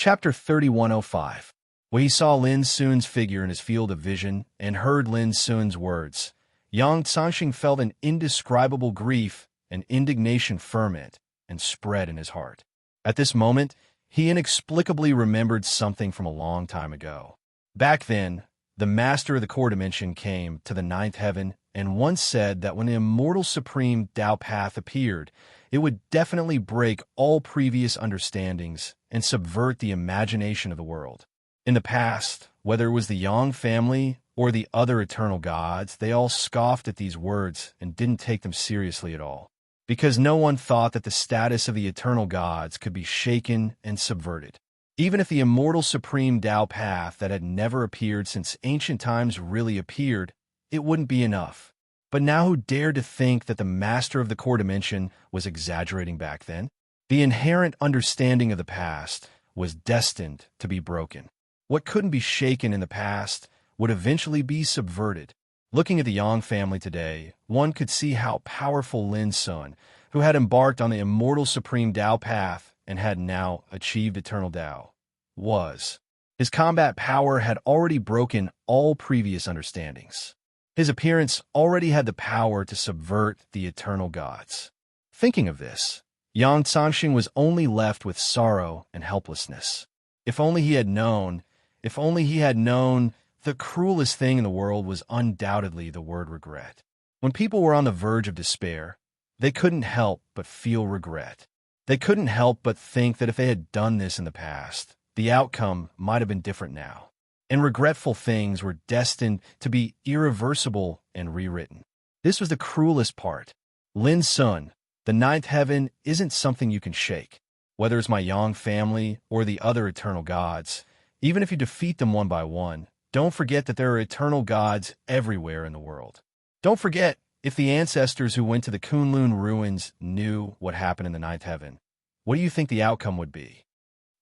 Chapter 3105. When he saw Lin Sun's figure in his field of vision and heard Lin Sun's words, Yang Sanxing felt an indescribable grief and indignation ferment and spread in his heart. At this moment, he inexplicably remembered something from a long time ago. Back then, the master of the core dimension came to the ninth heaven and once said that when the immortal supreme Tao path appeared, it would definitely break all previous understandings and subvert the imagination of the world. In the past, whether it was the Yang family or the other eternal gods, they all scoffed at these words and didn't take them seriously at all, because no one thought that the status of the eternal gods could be shaken and subverted. Even if the immortal supreme Tao path that had never appeared since ancient times really appeared, it wouldn't be enough. But now who dared to think that the master of the core dimension was exaggerating back then? The inherent understanding of the past was destined to be broken. What couldn't be shaken in the past would eventually be subverted. Looking at the Yang family today, one could see how powerful Lin Sun, who had embarked on the immortal supreme Tao path and had now achieved eternal Tao, was. His combat power had already broken all previous understandings. His appearance already had the power to subvert the eternal gods. Thinking of this, Yang Sanxing was only left with sorrow and helplessness. If only he had known, the cruelest thing in the world was undoubtedly the word regret. When people were on the verge of despair, they couldn't help but feel regret. They couldn't help but think that if they had done this in the past, the outcome might have been different now. And regretful things were destined to be irreversible and rewritten. This was the cruelest part. Lin Sun, the ninth heaven, isn't something you can shake. Whether it's my Yang family or the other eternal gods, even if you defeat them one by one, don't forget that there are eternal gods everywhere in the world. Don't forget, if the ancestors who went to the Kunlun ruins knew what happened in the ninth heaven, what do you think the outcome would be?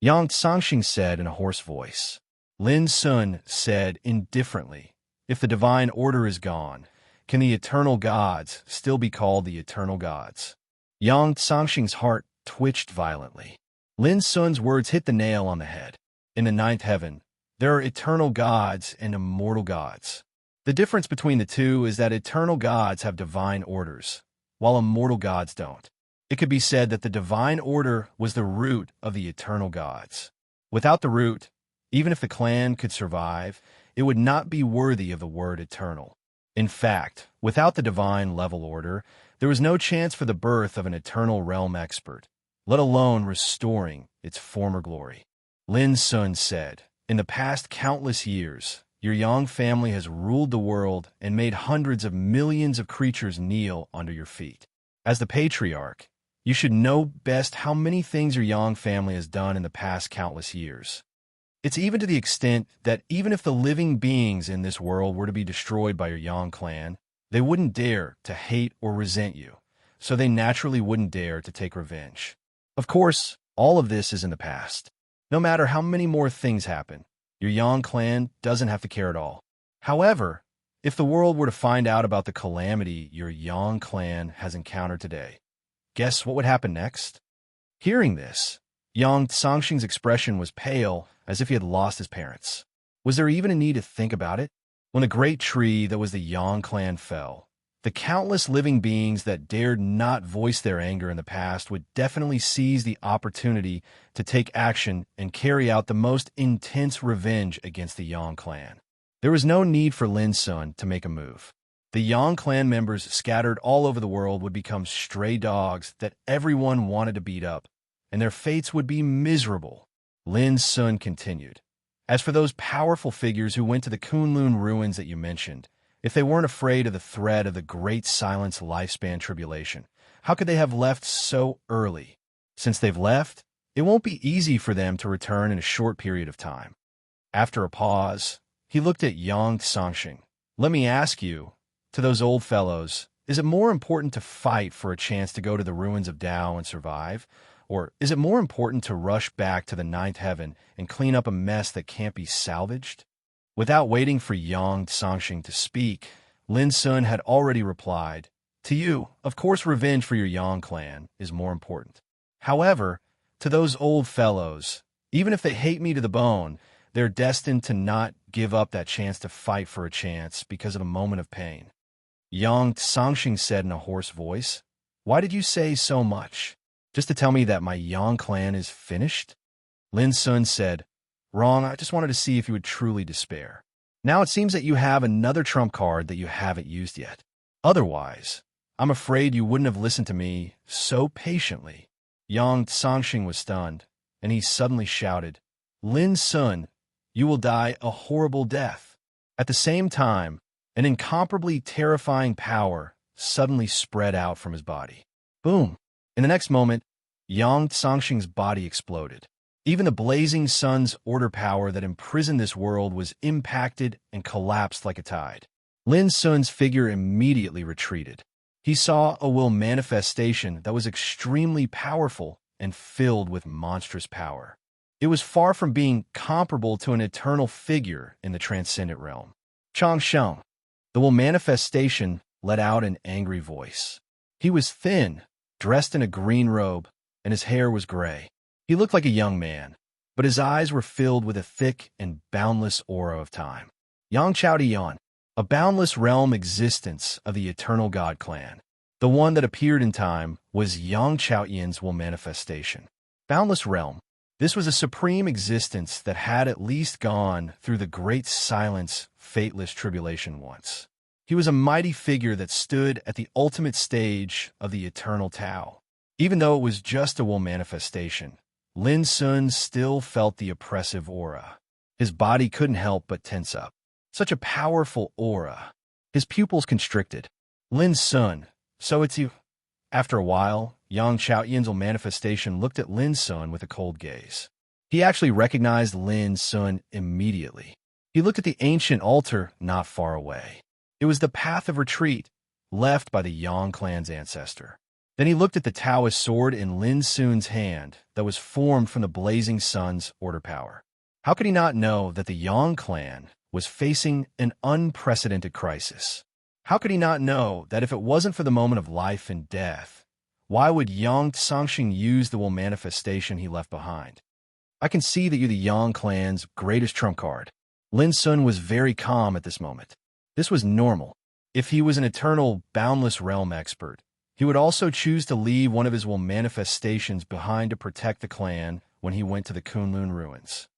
Yang Sanxing said in a hoarse voice. Lin Sun said indifferently, if the divine order is gone, can the eternal gods still be called the eternal gods? Yang Sanxing's heart twitched violently. Lin Sun's words hit the nail on the head. In the ninth heaven, there are eternal gods and immortal gods. The difference between the two is that eternal gods have divine orders, while immortal gods don't. It could be said that the divine order was the root of the eternal gods. Without the root, even if the clan could survive, it would not be worthy of the word eternal. In fact, without the divine level order, there was no chance for the birth of an eternal realm expert, let alone restoring its former glory. Lin Sun said, in the past countless years, your Yang family has ruled the world and made hundreds of millions of creatures kneel under your feet. As the patriarch, you should know best how many things your Yang family has done in the past countless years. It's even to the extent that even if the living beings in this world were to be destroyed by your Yang clan, they wouldn't dare to hate or resent you, so they naturally wouldn't dare to take revenge. Of course, all of this is in the past. No matter how many more things happen, your Yang clan doesn't have to care at all. However, if the world were to find out about the calamity your Yang clan has encountered today, guess what would happen next? Hearing this, Yang Sanxing's expression was pale, as if he had lost his parents. Was there even a need to think about it? When the great tree that was the Yang clan fell, the countless living beings that dared not voice their anger in the past would definitely seize the opportunity to take action and carry out the most intense revenge against the Yang clan. There was no need for Lin Sun to make a move. The Yang clan members scattered all over the world would become stray dogs that everyone wanted to beat up, and their fates would be miserable. Lin Sun continued. As for those powerful figures who went to the Kunlun ruins that you mentioned, if they weren't afraid of the threat of the Great Silence lifespan tribulation, how could they have left so early? Since they've left, it won't be easy for them to return in a short period of time. After a pause, he looked at Yang Sanxing. Let me ask you, to those old fellows, is it more important to fight for a chance to go to the ruins of Tao and survive? Or is it more important to rush back to the ninth heaven and clean up a mess that can't be salvaged? Without waiting for Yang Sanxing to speak, Lin Sun had already replied, to you, of course revenge for your Yang clan is more important. However, to those old fellows, Even if they hate me to the bone, they're destined to not give up that chance to fight for a chance because of a moment of pain. Yang Sangxing said in a hoarse voice, "Why did you say so much? Just to tell me that my Yang clan is finished?" Lin Sun said, "Wrong, I just wanted to see if you would truly despair. Now it seems that you have another trump card that you haven't used yet. Otherwise, I'm afraid you wouldn't have listened to me so patiently." Yang Sangxing was stunned, and he suddenly shouted, "Lin Sun, you will die a horrible death." At the same time, an incomparably terrifying power suddenly spread out from his body. Boom! In the next moment, Yang Sangxing's body exploded. Even the blazing sun's order power that imprisoned this world was impacted and collapsed like a tide. Lin Sun's figure immediately retreated. He saw a will manifestation that was extremely powerful and filled with monstrous power. It was far from being comparable to an eternal figure in the transcendent realm. Chang Sheng, the will manifestation, let out an angry voice. He was thin, dressed in a green robe, and his hair was gray. He looked like a young man, but his eyes were filled with a thick and boundless aura of time. Yang Chaotian, a boundless realm existence of the eternal God clan. The one that appeared in time was Yang Chaotian's will manifestation. Boundless realm. This was a supreme existence that had at least gone through the great silence, fateless tribulation once. He was a mighty figure that stood at the ultimate stage of the eternal Tao. Even though it was just a will manifestation, Lin Sun still felt the oppressive aura. His body couldn't help but tense up. Such a powerful aura. His pupils constricted. Lin Sun, so it's you. After a while, Yang Chaotian's manifestation looked at Lin Sun with a cold gaze. He actually recognized Lin Sun immediately. He looked at the ancient altar not far away. It was the path of retreat left by the Yang clan's ancestor. Then he looked at the Taoist sword in Lin Sun's hand that was formed from the blazing sun's order power. How could he not know that the Yang clan was facing an unprecedented crisis? How could he not know that if it wasn't for the moment of life and death, why would Yang Sangxing use the will manifestation he left behind? "I can see that you're the Yang clan's greatest trump card." Lin Sun was very calm at this moment. This was normal. If he was an eternal, boundless realm expert, he would also choose to leave one of his will manifestations behind to protect the clan when he went to the Kunlun ruins.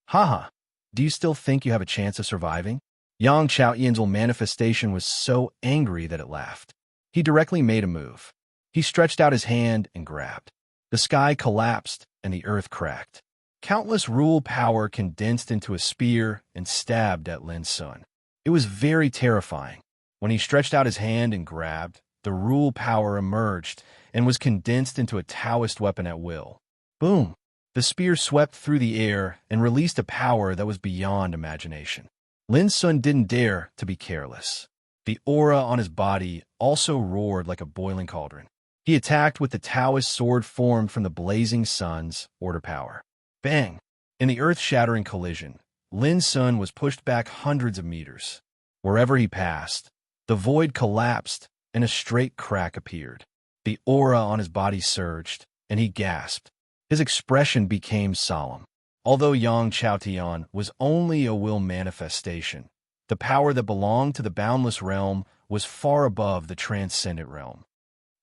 Haha, do you still think you have a chance of surviving? Yang Chaotian's will manifestation was so angry that it laughed. He directly made a move. He stretched out his hand and grabbed. The sky collapsed and the earth cracked. Countless rule power condensed into a spear and stabbed at Lin Sun. It was very terrifying. When he stretched out his hand and grabbed, the rule power emerged and was condensed into a Taoist weapon at will. Boom! The spear swept through the air and released a power that was beyond imagination. Lin Sun didn't dare to be careless. The aura on his body also roared like a boiling cauldron. He attacked with the Taoist sword formed from the blazing sun's order power. Bang! In the earth-shattering collision, Lin Sun was pushed back hundreds of meters. Wherever he passed, the void collapsed and a straight crack appeared. The aura on his body surged, and he gasped. His expression became solemn. Although Yang Chaotian was only a will manifestation, the power that belonged to the boundless realm was far above the transcendent realm.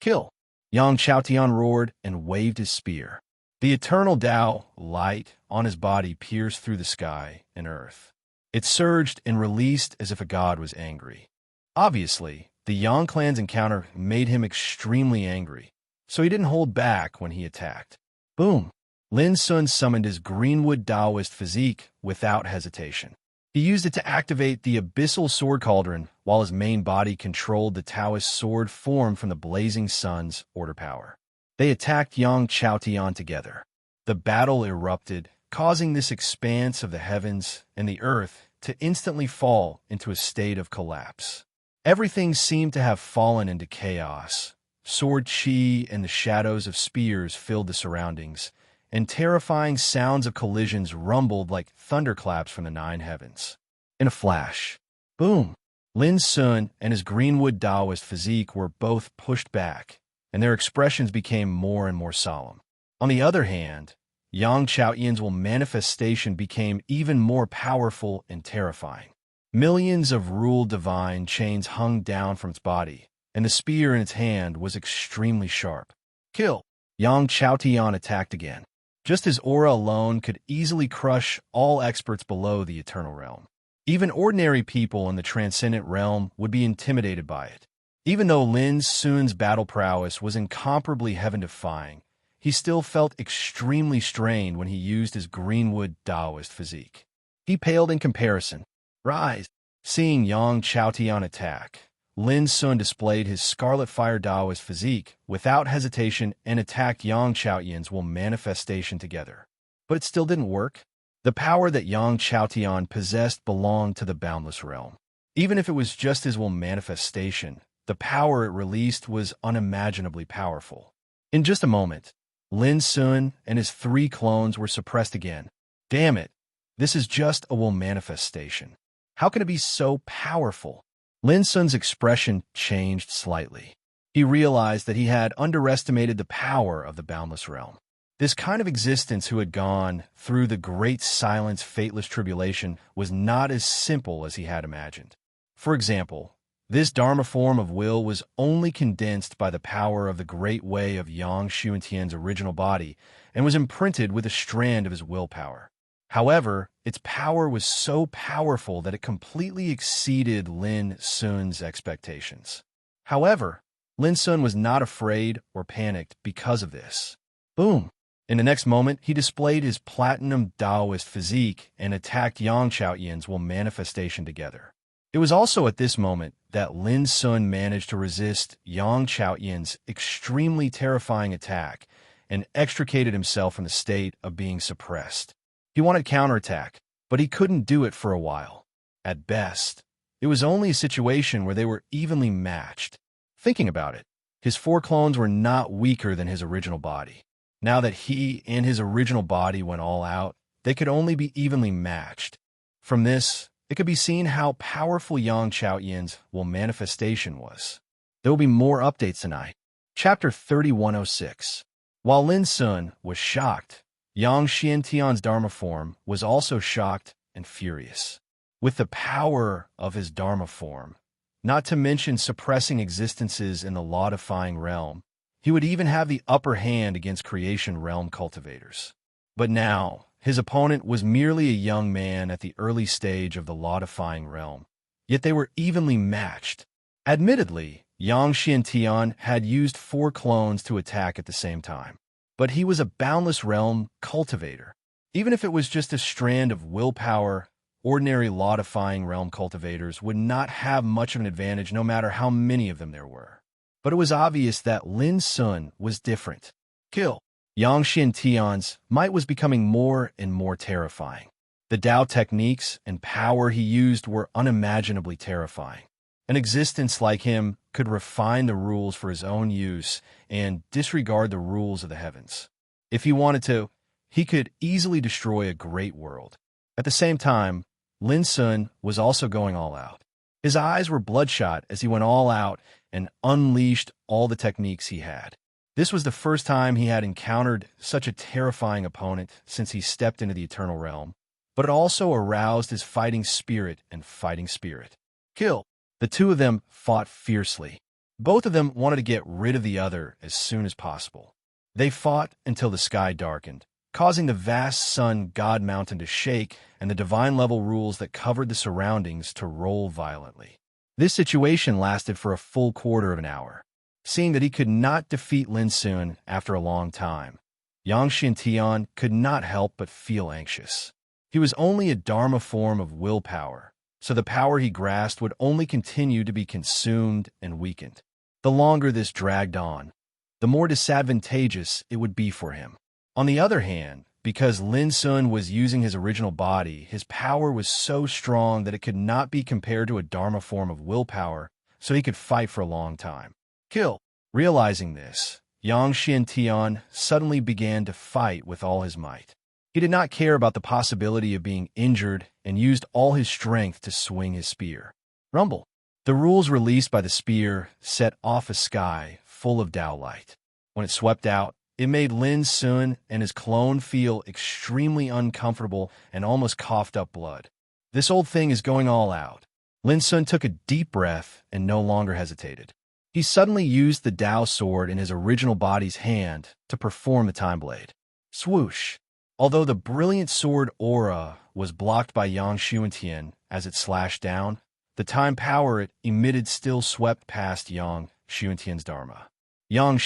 Kill! Yang Chaotian roared and waved his spear. The eternal Tao light on his body pierced through the sky and earth. It surged and released as if a god was angry. Obviously, the Yang clan's encounter made him extremely angry, so he didn't hold back when he attacked. Boom! Lin Sun summoned his Greenwood Taoist physique without hesitation. He used it to activate the abyssal sword cauldron while his main body controlled the Taoist sword formed from the blazing sun's order power. They attacked Yang Chaotian together. The battle erupted, causing this expanse of the heavens and the earth to instantly fall into a state of collapse. Everything seemed to have fallen into chaos. Sword chi and the shadows of spears filled the surroundings, and terrifying sounds of collisions rumbled like thunderclaps from the nine heavens. In a flash, boom! Lin Sun and his Greenwood Taoist physique were both pushed back, and their expressions became more and more solemn. On the other hand, Yang Chaoyin's manifestation became even more powerful and terrifying. Millions of rule divine chains hung down from its body, and the spear in its hand was extremely sharp. Kill! Yang Chaotian attacked again. Just as aura alone could easily crush all experts below the eternal realm. Even ordinary people in the transcendent realm would be intimidated by it. Even though Lin Sun's battle prowess was incomparably heaven-defying, he still felt extremely strained when he used his Greenwood Taoist physique. He paled in comparison. Rise! Seeing Yang Chaotian attack, Lin Sun displayed his Scarlet Fire Taoist physique without hesitation and attacked Yang Chaoyin's manifestation together. But it still didn't work. The power that Yang Chaotian possessed belonged to the boundless realm. Even if it was just his manifestation, the power it released was unimaginably powerful. In just a moment, Lin Sun and his 3 clones were suppressed again. Damn it, this is just a manifestation. How can it be so powerful? Lin Sun's expression changed slightly. He realized that he had underestimated the power of the boundless realm. This kind of existence who had gone through the great silence fateless tribulation was not as simple as he had imagined. For example, this Dharma form of will was only condensed by the power of the great way of Yang Xuantian's original body and was imprinted with a strand of his willpower. However, its power was so powerful that it completely exceeded Lin Sun's expectations. However, Lin Sun was not afraid or panicked because of this. Boom! In the next moment, he displayed his platinum Taoist physique and attacked Yang Chaoyin's manifestation together. It was also at this moment that Lin Sun managed to resist Yang Chaoyin's extremely terrifying attack and extricated himself from the state of being suppressed. He wanted counterattack, but he couldn't do it for a while. At best, it was only a situation where they were evenly matched. Thinking about it, his 4 clones were not weaker than his original body. Now that he and his original body went all out, they could only be evenly matched. From this, it could be seen how powerful Yang Chaoyin's manifestation was. There will be more updates tonight. Chapter 3106. While Lin Sun was shocked, Yang Xiantian's Dharma form was also shocked and furious. With the power of his Dharma form, not to mention suppressing existences in the law-defying realm, he would even have the upper hand against creation realm cultivators. But now, his opponent was merely a young man at the early stage of the law-defying realm, yet they were evenly matched. Admittedly, Yang Xiantian had used 4 clones to attack at the same time. But he was a boundless realm cultivator. Even if it was just a strand of willpower, ordinary law-defying realm cultivators would not have much of an advantage no matter how many of them there were. But it was obvious that Lin Sun was different. Kill! Yang Xiantian's might was becoming more and more terrifying. The Tao techniques and power he used were unimaginably terrifying. An existence like him could refine the rules for his own use and disregard the rules of the heavens. If he wanted to, he could easily destroy a great world. At the same time, Lin Sun was also going all out. His eyes were bloodshot as he went all out and unleashed all the techniques he had. This was the first time he had encountered such a terrifying opponent since he stepped into the eternal realm, but it also aroused his fighting spirit and fighting spirit. Kill! The 2 of them fought fiercely. Both of them wanted to get rid of the other as soon as possible. They fought until the sky darkened, causing the vast sun god mountain to shake and the divine-level rules that covered the surroundings to roll violently. This situation lasted for a full quarter of an hour. Seeing that he could not defeat Lin Sun after a long time, Yang Xiantian could not help but feel anxious. He was only a Dharma form of willpower, so the power he grasped would only continue to be consumed and weakened. The longer this dragged on, the more disadvantageous it would be for him. On the other hand, because Lin Sun was using his original body, his power was so strong that it could not be compared to a Dharma form of willpower, so he could fight for a long time. Kill! Realizing this, Yang Xiantian suddenly began to fight with all his might. He did not care about the possibility of being injured and used all his strength to swing his spear. Rumble! The rules released by the spear set off a sky full of Tao light. When it swept out, It made Lin Sun and his clone feel extremely uncomfortable and almost coughed up blood. This old thing is going all out. Lin Sun took a deep breath and no longer hesitated. He suddenly used the Dao sword in his original body's hand to perform the time blade. Swoosh! Although the brilliant sword aura was blocked by Yang Xuantian as it slashed down, the time power it emitted still swept past Yang Xuantian's Dharma. Yang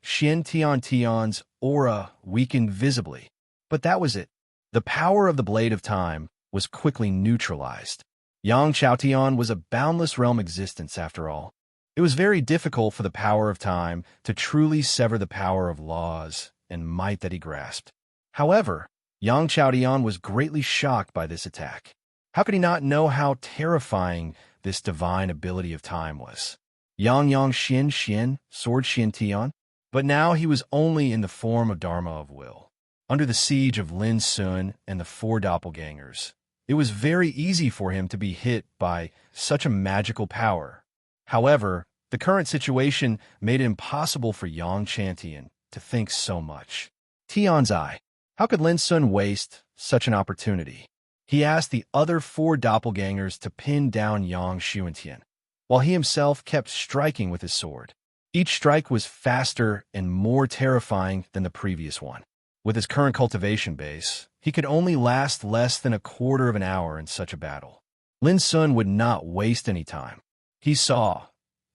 Tian's aura weakened visibly. But that was it. The power of the Blade of Time was quickly neutralized. Yang Xiaotian was a boundless realm existence after all. It was very difficult for the power of time to truly sever the power of laws and might that he grasped. However, Yang Xiaotian was greatly shocked by this attack. How could he not know how terrifying this divine ability of time was? Yang sword Xin Tian. But now he was only in the form of Dharma of Will. Under the siege of Lin Sun and the 4 doppelgangers, it was very easy for him to be hit by such a magical power. However, the current situation made it impossible for Yang Xiantian to think so much. Tian's eye. How could Lin Sun waste such an opportunity? He asked the other 4 doppelgangers to pin down Yang Xuantian, while he himself kept striking with his sword. Each strike was faster and more terrifying than the previous one. With his current cultivation base, he could only last less than a quarter of an hour in such a battle. Lin Sun would not waste any time. He saw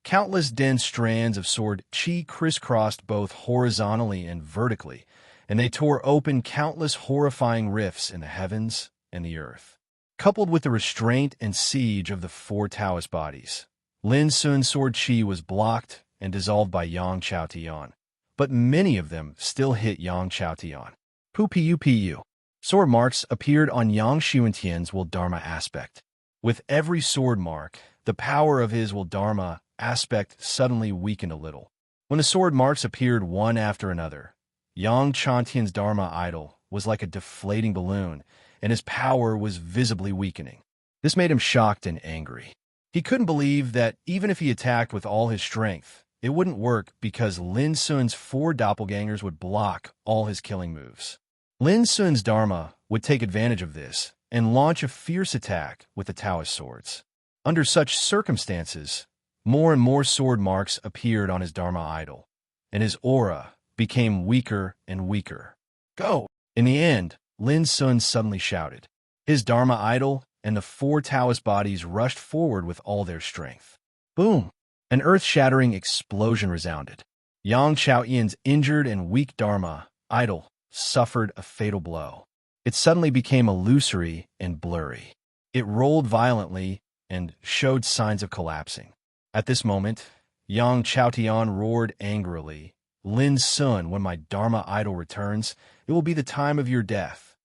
countless dense strands of sword qi crisscrossed both horizontally and vertically, and they tore open countless horrifying rifts in the heavens and the earth. Coupled with the restraint and siege of the 4 Taoist bodies, Lin Sun's sword qi was blocked and dissolved by Yang Xiaotian, but many of them still hit Yang Xiaotian. Pu. Sword marks appeared on Yang Xuantian's will Dharma aspect. With every sword mark, the power of his will Dharma aspect suddenly weakened a little. When the sword marks appeared one after another, Yang Xiantian's Dharma idol was like a deflating balloon, and his power was visibly weakening. This made him shocked and angry. He couldn't believe that even if he attacked with all his strength, it wouldn't work because Lin Sun's 4 doppelgangers would block all his killing moves. Lin Sun's Dharma would take advantage of this and launch a fierce attack with the Taoist swords. Under such circumstances, more and more sword marks appeared on his Dharma idol, and his aura became weaker and weaker. Go! In the end, Lin Sun suddenly shouted. His Dharma idol and the 4 Taoist bodies rushed forward with all their strength. Boom! An earth-shattering explosion resounded. Yang Xiaotian's injured and weak Dharma idol suffered a fatal blow. It suddenly became illusory and blurry. It rolled violently and showed signs of collapsing. At this moment, Yang Xiaotian roared angrily, Lin Sun, when my Dharma idol returns, it will be the time of your death.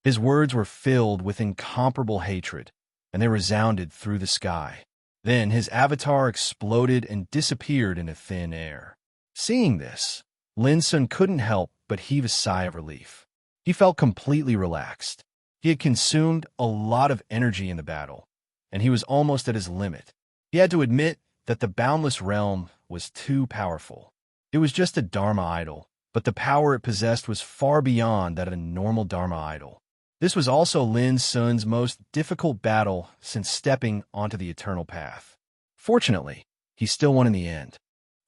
His words were filled with incomparable hatred, and they resounded through the sky. Then his avatar exploded and disappeared into thin air. Seeing this, Lin Sun couldn't help but heave a sigh of relief. He felt completely relaxed. He had consumed a lot of energy in the battle, and he was almost at his limit. He had to admit that the boundless realm was too powerful. It was just a Dharma idol, but the power it possessed was far beyond that of a normal Dharma idol. This was also Lin Sun's most difficult battle since stepping onto the eternal path. Fortunately, he still won in the end.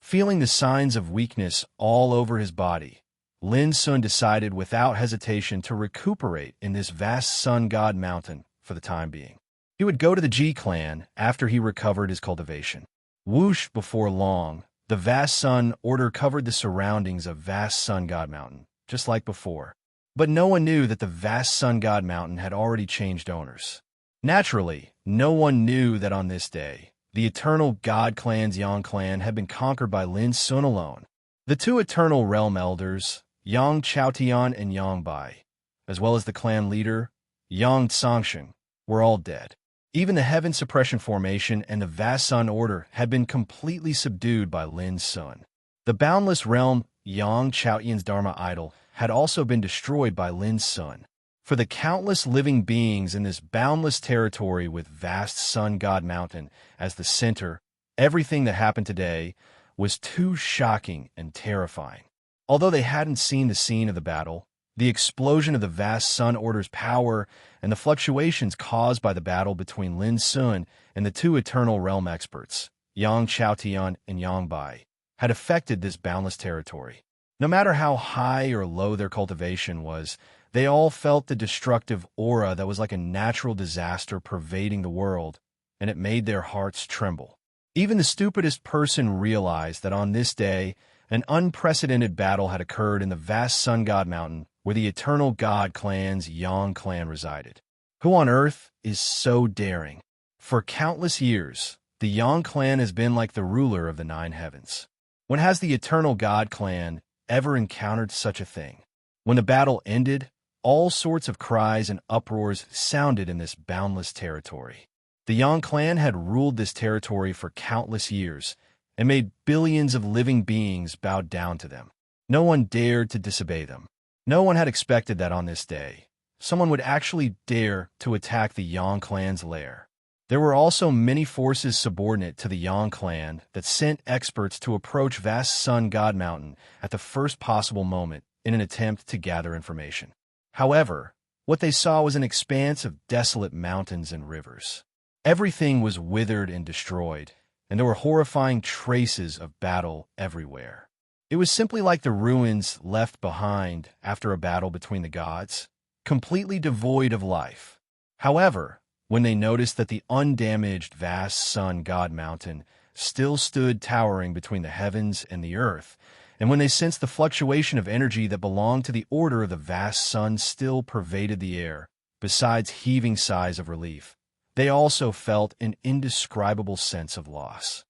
Feeling the signs of weakness all over his body, Lin Sun decided without hesitation to recuperate in this vast sun god mountain for the time being. He would go to the Ji clan after he recovered his cultivation. Whoosh, before long, the vast sun order covered the surroundings of vast sun god mountain, just like before. But no one knew that the vast sun god mountain had already changed owners. Naturally, no one knew that on this day, the eternal god clan's Yang clan had been conquered by Lin Sun alone. The 2 eternal realm elders, Yang Xiaotian and Yang Bai, as well as the clan leader, Yang Tsangsheng, were all dead. Even the Heaven Suppression Formation and the Vast Sun Order had been completely subdued by Lin Sun. The boundless realm, Yang Xiaotian's Dharma idol, had also been destroyed by Lin Sun. For the countless living beings in this boundless territory with vast Sun God Mountain as the center, everything that happened today was too shocking and terrifying. Although they hadn't seen the scene of the battle, the explosion of the vast Sun Order's power and the fluctuations caused by the battle between Lin Sun and the two Eternal Realm experts, Yang Chaotian and Yang Bai, had affected this boundless territory. No matter how high or low their cultivation was, they all felt the destructive aura that was like a natural disaster pervading the world, and it made their hearts tremble. Even the stupidest person realized that on this day, an unprecedented battle had occurred in the vast Sun God Mountain where the Eternal God Clan's Yang clan resided. Who on earth is so daring? For countless years, the Yang clan has been like the ruler of the nine heavens. When has the Eternal God Clan ever encountered such a thing? When the battle ended, all sorts of cries and uproars sounded in this boundless territory. The Yang clan had ruled this territory for countless years and made billions of living beings bow down to them. No one dared to disobey them. No one had expected that on this day, someone would actually dare to attack the Yang clan's lair. There were also many forces subordinate to the Yang clan that sent experts to approach vast Sun God Mountain at the first possible moment in an attempt to gather information. However, what they saw was an expanse of desolate mountains and rivers. Everything was withered and destroyed, and there were horrifying traces of battle everywhere. It was simply like the ruins left behind after a battle between the gods, completely devoid of life. However, when they noticed that the undamaged vast Sun God Mountain still stood towering between the heavens and the earth, and when they sensed the fluctuation of energy that belonged to the order of the vast sun still pervaded the air, besides heaving sighs of relief, they also felt an indescribable sense of loss.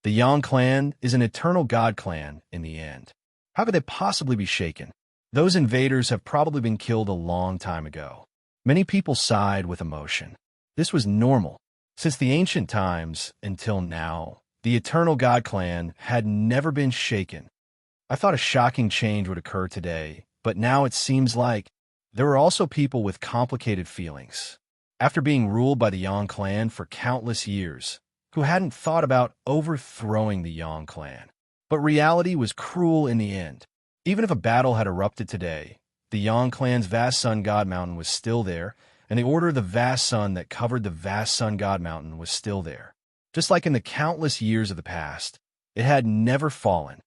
The Yang clan is an Eternal God clan in the end. How could they possibly be shaken? Those invaders have probably been killed a long time ago. Many people sighed with emotion. This was normal. Since the ancient times until now, the Eternal God clan had never been shaken. I thought a shocking change would occur today, but now it seems like there were also people with complicated feelings. After being ruled by the Yang clan for countless years, who hadn't thought about overthrowing the Yang clan. But reality was cruel in the end. Even if a battle had erupted today, the Yang clan's vast Sun God Mountain was still there, and the order of the vast sun that covered the vast Sun God Mountain was still there. Just like in the countless years of the past, it had never fallen.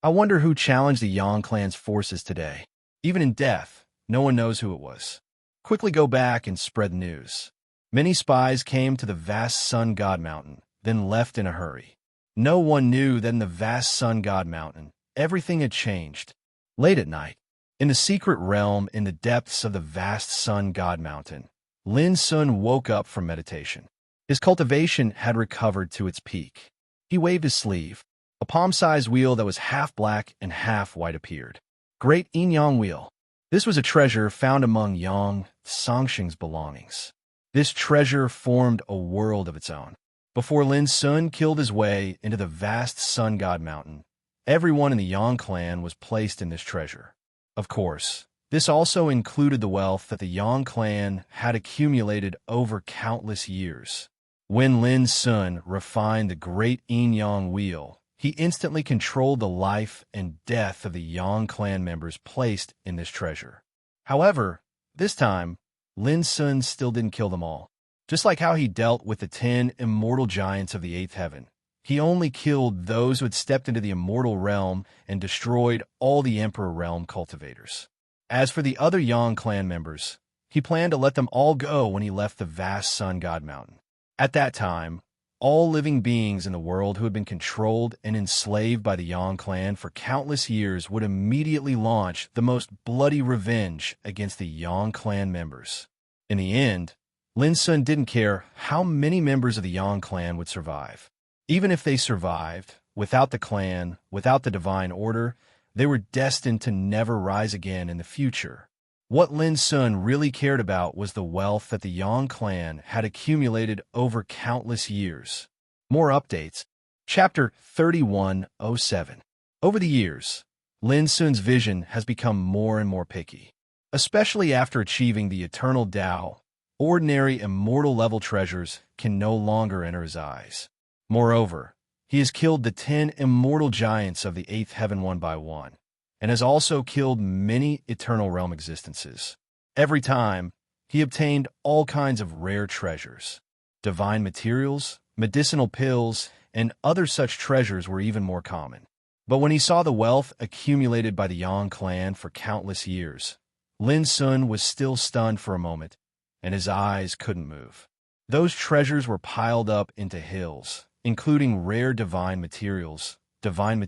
I wonder who challenged the Yang clan's forces today. Even in death, no one knows who it was. Quickly go back and spread the news. Many spies came to the vast Sun God Mountain, then left in a hurry. No one knew that in the vast Sun God Mountain, everything had changed. Late at night, in the secret realm in the depths of the vast Sun God Mountain, Lin Sun woke up from meditation. His cultivation had recovered to its peak. He waved his sleeve. A palm-sized wheel that was half black and half white appeared. Great Yin-Yang wheel. This was a treasure found among Yang Songsheng's belongings. This treasure formed a world of its own. Before Lin Sun killed his way into the vast Sun God Mountain, everyone in the Yang clan was placed in this treasure. Of course, this also included the wealth that the Yang clan had accumulated over countless years. When Lin Sun refined the great Yin-Yang wheel, he instantly controlled the life and death of the Yang clan members placed in this treasure. However, this time, Lin Sun still didn't kill them all. Just like how he dealt with the 10 immortal giants of the 8th heaven, he only killed those who had stepped into the immortal realm and destroyed all the Emperor realm cultivators. As for the other Yang clan members, he planned to let them all go when he left the vast Sun God Mountain. At that time, all living beings in the world who had been controlled and enslaved by the Yang clan for countless years would immediately launch the most bloody revenge against the Yang clan members. In the end, Lin Sun didn't care how many members of the Yang clan would survive. Even if they survived, without the clan, without the divine order, they were destined to never rise again in the future. What Lin Sun really cared about was the wealth that the Yang clan had accumulated over countless years. More updates. Chapter 3107. Over the years, Lin Sun's vision has become more and more picky. Especially after achieving the eternal Tao, ordinary immortal level treasures can no longer enter his eyes. Moreover, he has killed the 10 immortal giants of the 8th heaven one by one. and has also killed many eternal realm existences. Every time, he obtained all kinds of rare treasures. Divine materials, medicinal pills, and other such treasures were even more common. But when he saw the wealth accumulated by the Yang clan for countless years, Lin Sun was still stunned for a moment, and his eyes couldn't move. Those treasures were piled up into hills, including rare divine materials, divine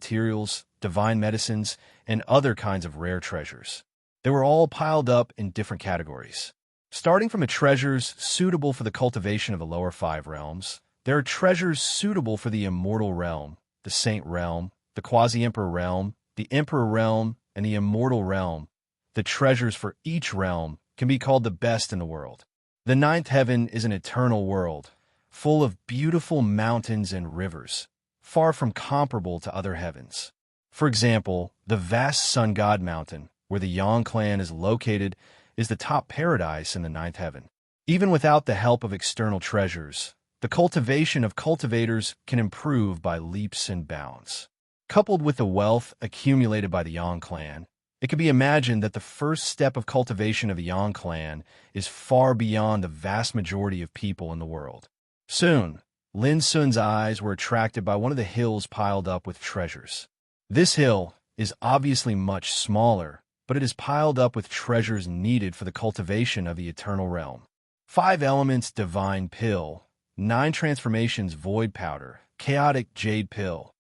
medicines, and other kinds of rare treasures. They were all piled up in different categories. Starting from the treasures suitable for the cultivation of the lower 5 realms, there are treasures suitable for the immortal realm, the saint realm, the quasi-emperor realm, the emperor realm, and the immortal realm. The treasures for each realm can be called the best in the world. The 9th heaven is an eternal world, full of beautiful mountains and rivers, far from comparable to other heavens. For example, the vast sun god mountain, where the Yang clan is located, is the top paradise in the 9th heaven. Even without the help of external treasures, the cultivation of cultivators can improve by leaps and bounds. Coupled with the wealth accumulated by the Yang clan, it can be imagined that the first step of cultivation of the Yang clan is far beyond the vast majority of people in the world. Soon, Lin Sun's eyes were attracted by one of the hills piled up with treasures. This hill is obviously much smaller, but it is piled up with treasures needed for the cultivation of the eternal realm. 5 elements divine pill, 9 transformations void powder, chaotic jade pill.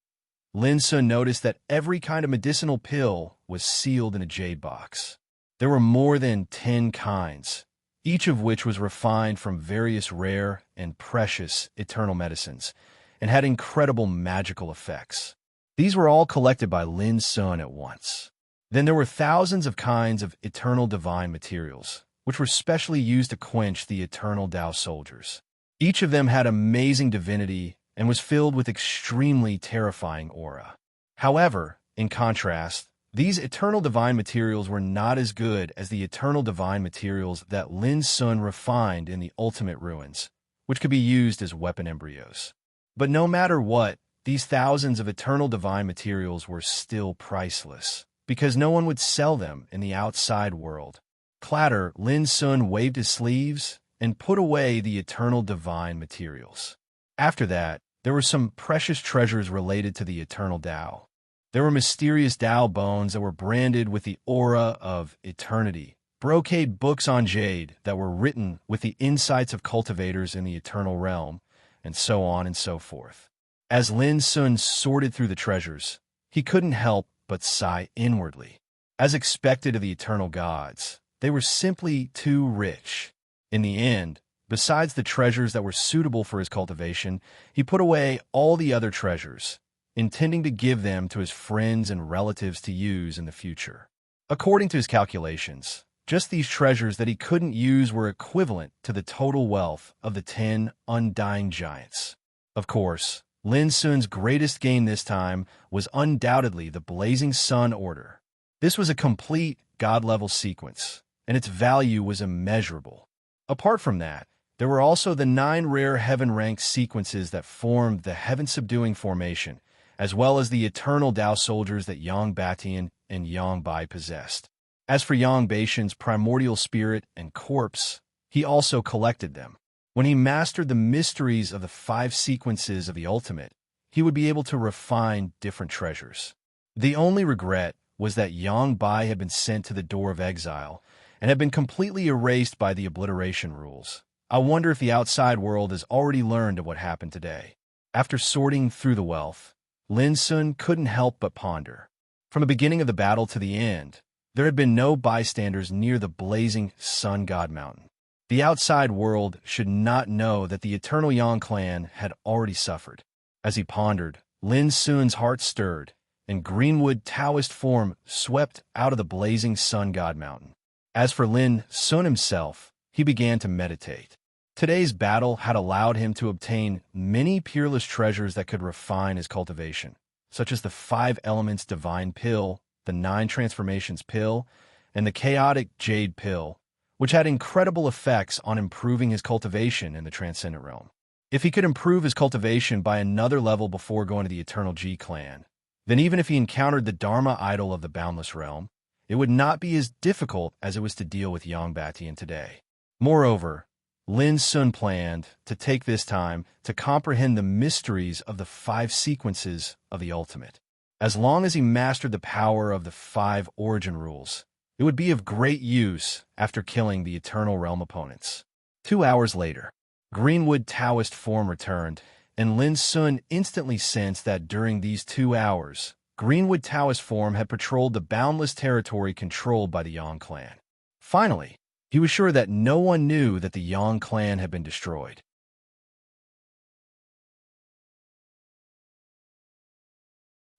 Lin Sun noticed that every kind of medicinal pill was sealed in a jade box. There were more than 10 kinds, each of which was refined from various rare and precious eternal medicines, and had incredible magical effects. These were all collected by Lin Sun at once. Then there were thousands of kinds of eternal divine materials, which were specially used to quench the eternal Tao soldiers. Each of them had amazing divinity and was filled with extremely terrifying aura. However, in contrast, these eternal divine materials were not as good as the eternal divine materials that Lin Sun refined in the ultimate ruins, which could be used as weapon embryos. But no matter what, these thousands of eternal divine materials were still priceless, because no one would sell them in the outside world. Clatter, Lin Sun waved his sleeves and put away the eternal divine materials. After that, there were some precious treasures related to the eternal Tao. There were mysterious Tao bones that were branded with the aura of eternity, brocade books on jade that were written with the insights of cultivators in the eternal realm, and so on and so forth. As Lin Sun sorted through the treasures, he couldn't help but sigh inwardly. As expected of the eternal gods, they were simply too rich. In the end, besides the treasures that were suitable for his cultivation, he put away all the other treasures, intending to give them to his friends and relatives to use in the future. According to his calculations, just these treasures that he couldn't use were equivalent to the total wealth of the 10 undying giants. Of course, Lin Sun's greatest gain this time was undoubtedly the Blazing Sun Order. This was a complete god-level sequence, and its value was immeasurable. Apart from that, there were also the 9 rare heaven-ranked sequences that formed the heaven-subduing formation, as well as the eternal Tao soldiers that Yang Batian and Yang Bai possessed. As for Yang Baishan's primordial spirit and corpse, he also collected them. When he mastered the mysteries of the 5 sequences of the ultimate, he would be able to refine different treasures. The only regret was that Yang Bai had been sent to the door of exile and had been completely erased by the obliteration rules. I wonder if the outside world has already learned of what happened today. After sorting through the wealth, Lin Sun couldn't help but ponder. From the beginning of the battle to the end, there had been no bystanders near the blazing sun god mountain. The outside world should not know that the eternal Yang clan had already suffered. As he pondered, Lin Sun's heart stirred, and Greenwood Taoist form swept out of the blazing sun god mountain. As for Lin Sun himself, he began to meditate. Today's battle had allowed him to obtain many peerless treasures that could refine his cultivation, such as the 5 elements divine pill, the 9 transformations pill, and the chaotic jade pill, which had incredible effects on improving his cultivation in the transcendent realm. If he could improve his cultivation by another level before going to the eternal G clan, then even if he encountered the Dharma idol of the boundless realm, it would not be as difficult as it was to deal with Yongbatian today. Moreover, Lin Sun planned to take this time to comprehend the mysteries of the 5 sequences of the ultimate. As long as he mastered the power of the 5 origin rules, it would be of great use after killing the Eternal Realm opponents. 2 hours later, Greenwood Taoist form returned, and Lin Sun instantly sensed that during these 2 hours, Greenwood Taoist form had patrolled the boundless territory controlled by the Yang clan. Finally, he was sure that no one knew that the Yang clan had been destroyed.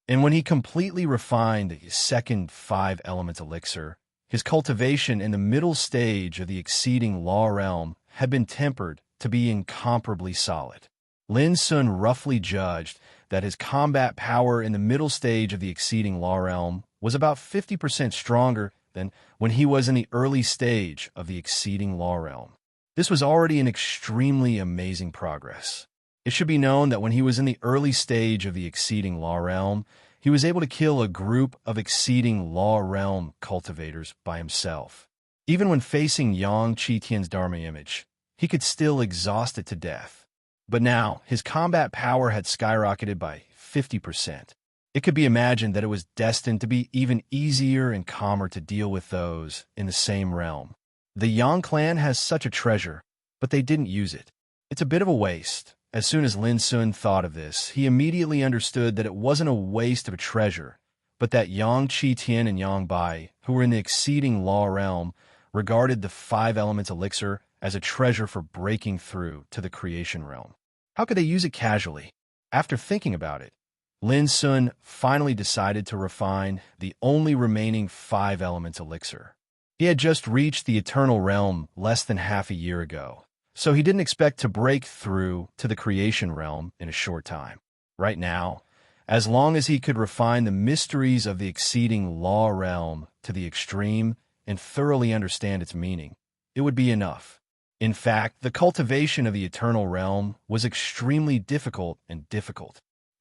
And when he completely refined his second 5 elements elixir, his cultivation in the middle stage of the exceeding law realm had been tempered to be incomparably solid. Lin Sun roughly judged that his combat power in the middle stage of the exceeding law realm was about 50% stronger than when he was in the early stage of the exceeding law realm. This was already an extremely amazing progress. It should be known that when he was in the early stage of the exceeding law realm, he was able to kill a group of exceeding law realm cultivators by himself. Even when facing Yang Qitian's Dharma image, he could still exhaust it to death. But now, his combat power had skyrocketed by 50%. It could be imagined that it was destined to be even easier and calmer to deal with those in the same realm. The Yang clan has such a treasure, but they didn't use it. It's a bit of a waste. As soon as Lin Sun thought of this, he immediately understood that it wasn't a waste of a treasure, but that Yang Qitian and Yang Bai, who were in the exceeding law realm, regarded the 5 elements elixir as a treasure for breaking through to the creation realm. How could they use it casually? After thinking about it, Lin Sun finally decided to refine the only remaining 5 elements elixir. He had just reached the eternal realm less than half a year ago, so he didn't expect to break through to the creation realm in a short time. Right now, as long as he could refine the mysteries of the exceeding law realm to the extreme and thoroughly understand its meaning, it would be enough. In fact, the cultivation of the eternal realm was extremely difficult.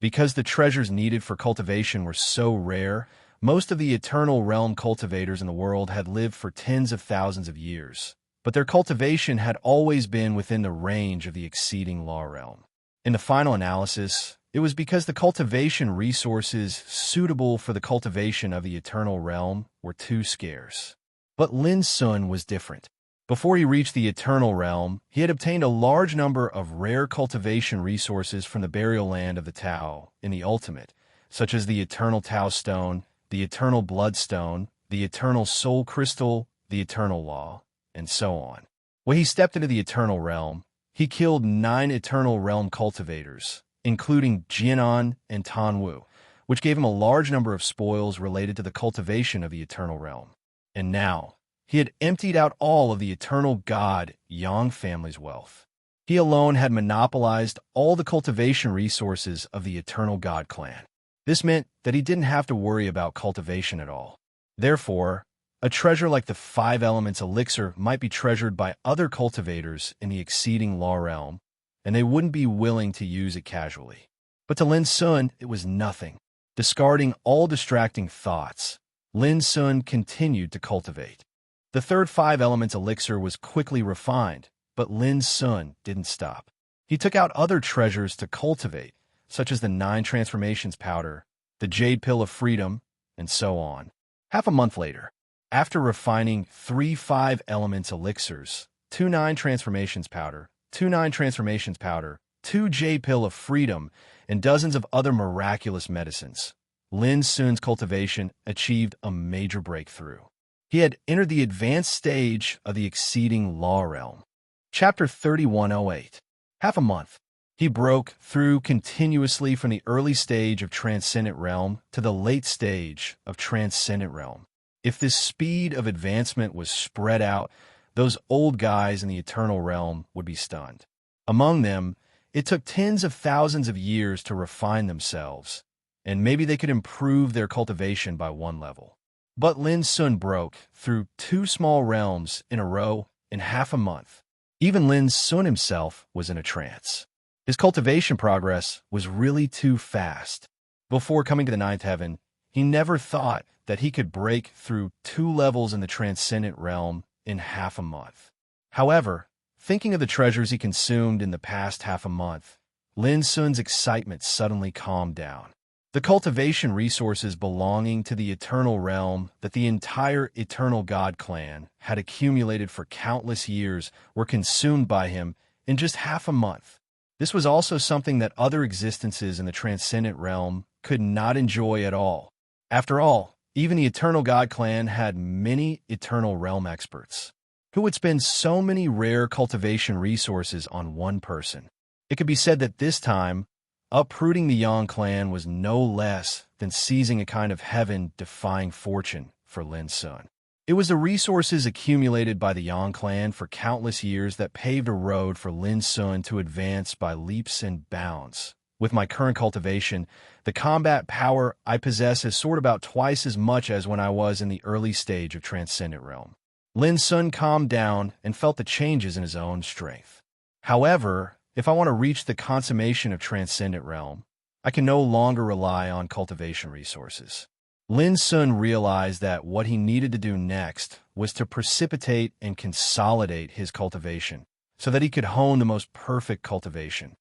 Because the treasures needed for cultivation were so rare, most of the eternal realm cultivators in the world had lived for tens of thousands of years, but their cultivation had always been within the range of the exceeding law realm. In the final analysis, it was because the cultivation resources suitable for the cultivation of the eternal realm were too scarce. But Lin Sun was different. Before he reached the eternal realm, he had obtained a large number of rare cultivation resources from the burial land of the Tao in the ultimate, such as the eternal Tao stone, the eternal bloodstone, the eternal soul crystal, the eternal law, and so on. When he stepped into the eternal realm, he killed 9 eternal realm cultivators, including Jianan and Tanwu, which gave him a large number of spoils related to the cultivation of the eternal realm. And now, he had emptied out all of the eternal god Yang family's wealth. He alone had monopolized all the cultivation resources of the eternal god clan. This meant that he didn't have to worry about cultivation at all. Therefore, a treasure like the 5 elements elixir might be treasured by other cultivators in the exceeding law realm, and they wouldn't be willing to use it casually. But to Lin Sun, it was nothing. Discarding all distracting thoughts, Lin Sun continued to cultivate. The third 5 elements elixir was quickly refined, but Lin Sun didn't stop. He took out other treasures to cultivate, such as the 9 transformations powder, the jade pill of freedom, and so on. Half a month later, after refining 3 5 elements elixirs, 2 9 transformations powder, 2 9 transformations powder, 2 jade pill of freedom, and dozens of other miraculous medicines, Lin Sun's cultivation achieved a major breakthrough. He had entered the advanced stage of the exceeding law realm. Chapter 3108. Half a month. He broke through continuously from the early stage of transcendent realm to the late stage of transcendent realm. If this speed of advancement was spread out, those old guys in the eternal realm would be stunned. Among them, it took tens of thousands of years to refine themselves, and maybe they could improve their cultivation by 1 level. But Lin Sun broke through 2 small realms in a row in half a month. Even Lin Sun himself was in a trance. His cultivation progress was really too fast. Before coming to the ninth heaven, he never thought that he could break through 2 levels in the transcendent realm in half a month. However, thinking of the treasures he consumed in the past half a month, Lin Sun's excitement suddenly calmed down. The cultivation resources belonging to the eternal realm that the entire Eternal God clan had accumulated for countless years were consumed by him in just half a month. This was also something that other existences in the transcendent realm could not enjoy at all. After all, even the Eternal God clan had many eternal realm experts who would spend so many rare cultivation resources on one person. It could be said that this time, uprooting the Yang clan was no less than seizing a kind of heaven-defying fortune for Lin Sun. It was the resources accumulated by the Yang clan for countless years that paved a road for Lin Sun to advance by leaps and bounds. With my current cultivation, the combat power I possess is soared about twice as much as when I was in the early stage of Transcendent Realm. Lin Sun calmed down and felt the changes in his own strength. However, if I want to reach the consummation of Transcendent Realm, I can no longer rely on cultivation resources. Lin Sun realized that what he needed to do next was to precipitate and consolidate his cultivation so that he could hone the most perfect cultivation.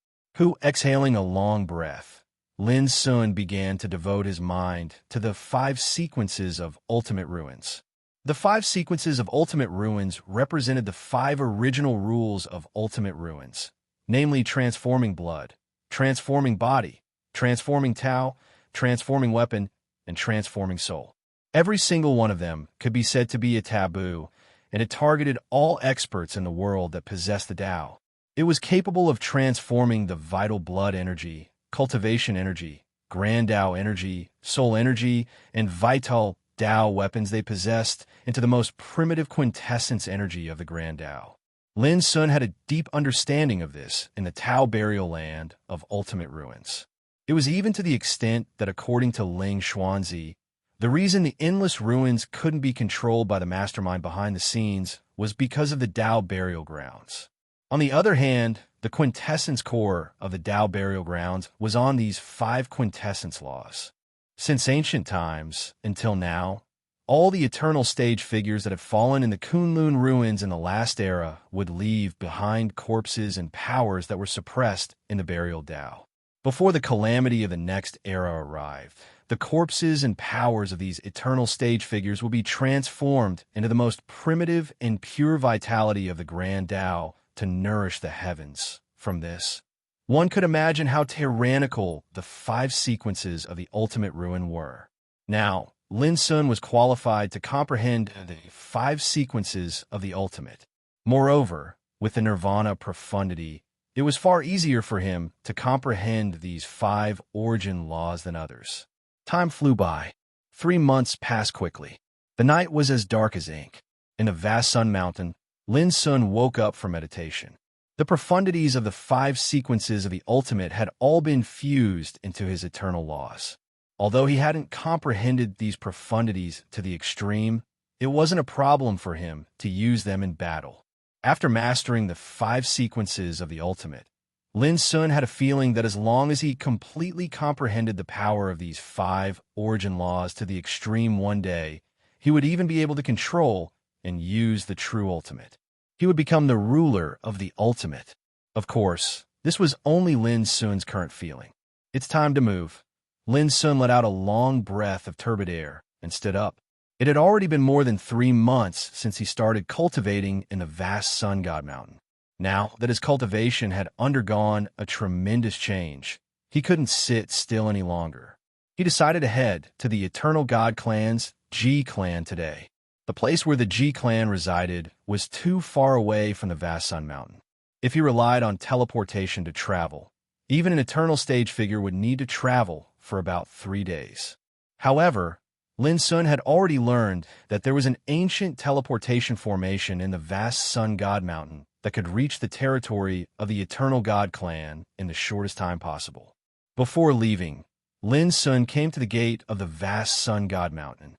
Exhaling a long breath, Lin Sun began to devote his mind to the 5 sequences of ultimate ruins. The 5 sequences of ultimate ruins represented the 5 original rules of ultimate ruins, namely transforming blood, transforming body, transforming Tao, transforming weapon, and transforming soul. Every single one of them could be said to be a taboo, and it targeted all experts in the world that possessed the Tao. It was capable of transforming the vital blood energy, cultivation energy, grand Tao energy, soul energy, and vital Tao weapons they possessed into the most primitive quintessence energy of the grand Tao. Lin Sun had a deep understanding of this in the Tao burial land of ultimate ruins. It was even to the extent that, according to Ling Xuanzi, the reason the endless ruins couldn't be controlled by the mastermind behind the scenes was because of the Tao burial grounds. On the other hand, the quintessence core of the Tao burial grounds was on these 5 quintessence laws. Since ancient times until now, all the eternal stage figures that have fallen in the Kunlun ruins in the last era would leave behind corpses and powers that were suppressed in the burial Tao. Before the calamity of the next era arrived, the corpses and powers of these eternal stage figures will be transformed into the most primitive and pure vitality of the grand Tao to nourish the heavens. From this, one could imagine how tyrannical the 5 sequences of the ultimate ruin were. Now, Lin Sun was qualified to comprehend the 5 sequences of the ultimate. Moreover, with the nirvana profundity, it was far easier for him to comprehend these 5 origin laws than others. Time flew by. 3 months passed quickly. The night was as dark as ink. In a vast sun mountain, Lin Sun woke up for meditation. The profundities of the 5 sequences of the ultimate had all been fused into his eternal laws. Although he hadn't comprehended these profundities to the extreme, it wasn't a problem for him to use them in battle. After mastering the 5 sequences of the ultimate, Lin Sun had a feeling that as long as he completely comprehended the power of these 5 origin laws to the extreme one day, he would even be able to control and use the true ultimate. He would become the ruler of the ultimate. Of course, this was only Lin Sun's current feeling. It's time to move. Lin Sun let out a long breath of turbid air and stood up. It had already been more than 3 months since he started cultivating in the vast Sun God Mountain. Now that his cultivation had undergone a tremendous change, he couldn't sit still any longer. He decided to head to the Eternal God Clan's G Clan today. The place where the G Clan resided was too far away from the vast Sun Mountain. If he relied on teleportation to travel, even an eternal stage figure would need to travel for about 3 days. However, Lin Sun had already learned that there was an ancient teleportation formation in the vast Sun God Mountain that could reach the territory of the Eternal God Clan in the shortest time possible. Before leaving, Lin Sun came to the gate of the vast Sun God Mountain.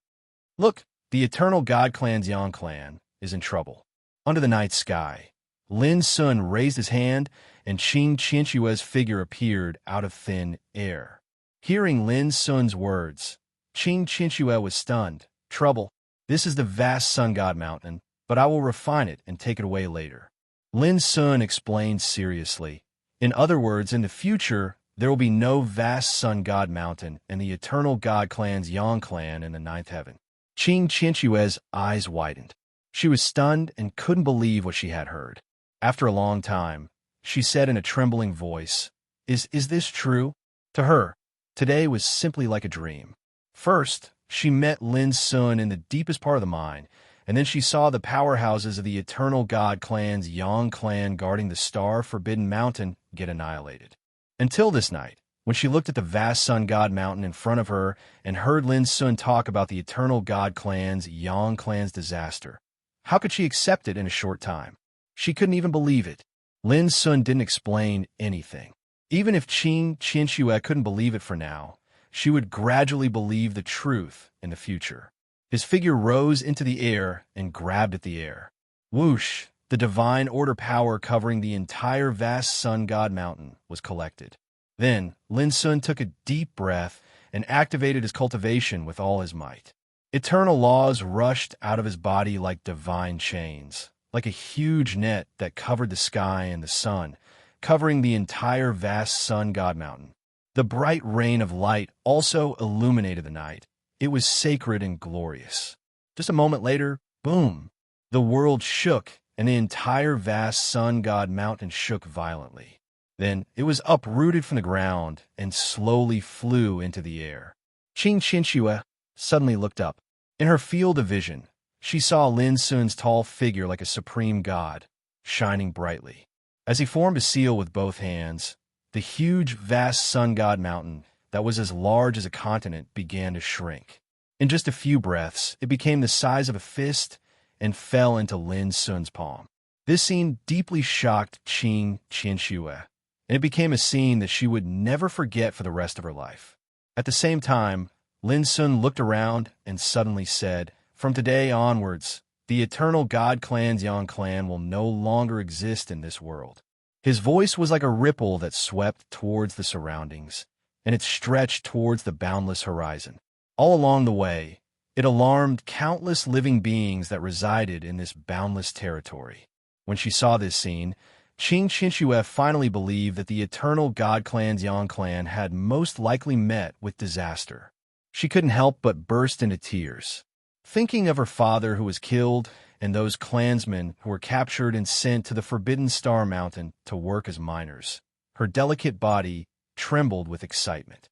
Look, the Eternal God Clan's Yang Clan is in trouble. Under the night sky, Lin Sun raised his hand and Qing Qianxue's figure appeared out of thin air. Hearing Lin Sun's words, Qing Qinshue was stunned. Trouble. This is the vast sun god mountain, but I will refine it and take it away later. Lin Sun explained seriously. In other words, in the future, there will be no vast sun god mountain and the eternal god clan's Yang clan in the ninth heaven. Qing Qinshue's eyes widened. She was stunned and couldn't believe what she had heard. After a long time, she said in a trembling voice, Is this true? To her, today was simply like a dream. First, she met Lin Sun in the deepest part of the mine, and then she saw the powerhouses of the eternal god clan's Yang clan guarding the star-forbidden mountain get annihilated. Until this night, when she looked at the vast sun god mountain in front of her and heard Lin Sun talk about the eternal god clan's Yang clan's disaster. How could she accept it in a short time? She couldn't even believe it. Lin Sun didn't explain anything. Even if Qing Qinshuo couldn't believe it for now, she would gradually believe the truth in the future. His figure rose into the air and grabbed at the air. Whoosh! The divine order power covering the entire vast sun god mountain was collected. Then, Lin Sun took a deep breath and activated his cultivation with all his might. Eternal laws rushed out of his body like divine chains, like a huge net that covered the sky and the sun, covering the entire vast sun god mountain. The bright rain of light also illuminated the night. It was sacred and glorious. Just a moment later, boom! The world shook, and the entire vast sun god mountain shook violently. Then it was uprooted from the ground and slowly flew into the air. Qing Qinshuo suddenly looked up. In her field of vision, she saw Lin Sun's tall figure like a supreme god, shining brightly. As he formed a seal with both hands, the huge, vast sun god mountain that was as large as a continent began to shrink. In just a few breaths, it became the size of a fist and fell into Lin Sun's palm. This scene deeply shocked Qing Qinshuo, and it became a scene that she would never forget for the rest of her life. At the same time, Lin Sun looked around and suddenly said, From today onwards, the eternal god clan's Yang clan will no longer exist in this world. His voice was like a ripple that swept towards the surroundings, and it stretched towards the boundless horizon. All along the way, it alarmed countless living beings that resided in this boundless territory. When she saw this scene, Qing Qinshuo finally believed that the eternal god clan's Yang clan had most likely met with disaster. She couldn't help but burst into tears. Thinking of her father who was killed and those clansmen who were captured and sent to the Forbidden Star Mountain to work as miners, her delicate body trembled with excitement.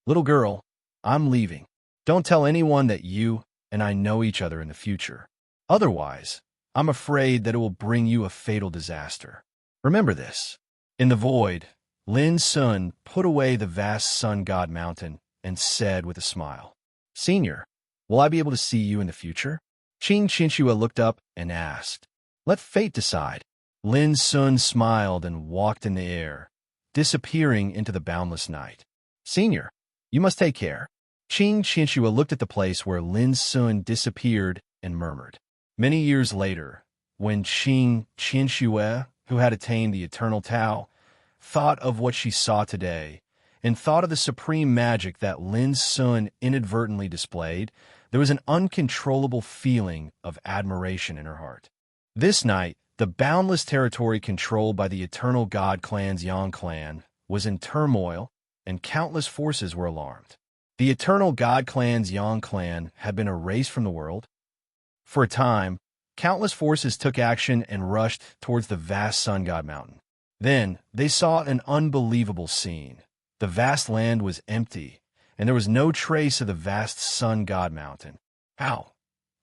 Little girl, I'm leaving. Don't tell anyone that you and I know each other in the future. Otherwise, I'm afraid that it will bring you a fatal disaster. Remember this. In the void, Lin Sun put away the vast sun god mountain and said with a smile, Senior, will I be able to see you in the future? Qing Qinshuo looked up and asked, Let fate decide. Lin Sun smiled and walked in the air, disappearing into the boundless night. Senior, you must take care. Qing Qinshuo looked at the place where Lin Sun disappeared and murmured. Many years later, when Qing Qinshuo, who had attained the eternal Tao, thought of what she saw today, and thought of the supreme magic that Lin Sun inadvertently displayed, there was an uncontrollable feeling of admiration in her heart. This night, the boundless territory controlled by the eternal god clan's Yang clan was in turmoil, and countless forces were alarmed. The eternal god clan's Yang clan had been erased from the world. For a time, countless forces took action and rushed towards the vast sun god mountain. Then, they saw an unbelievable scene. The vast land was empty, and there was no trace of the vast sun god mountain. How?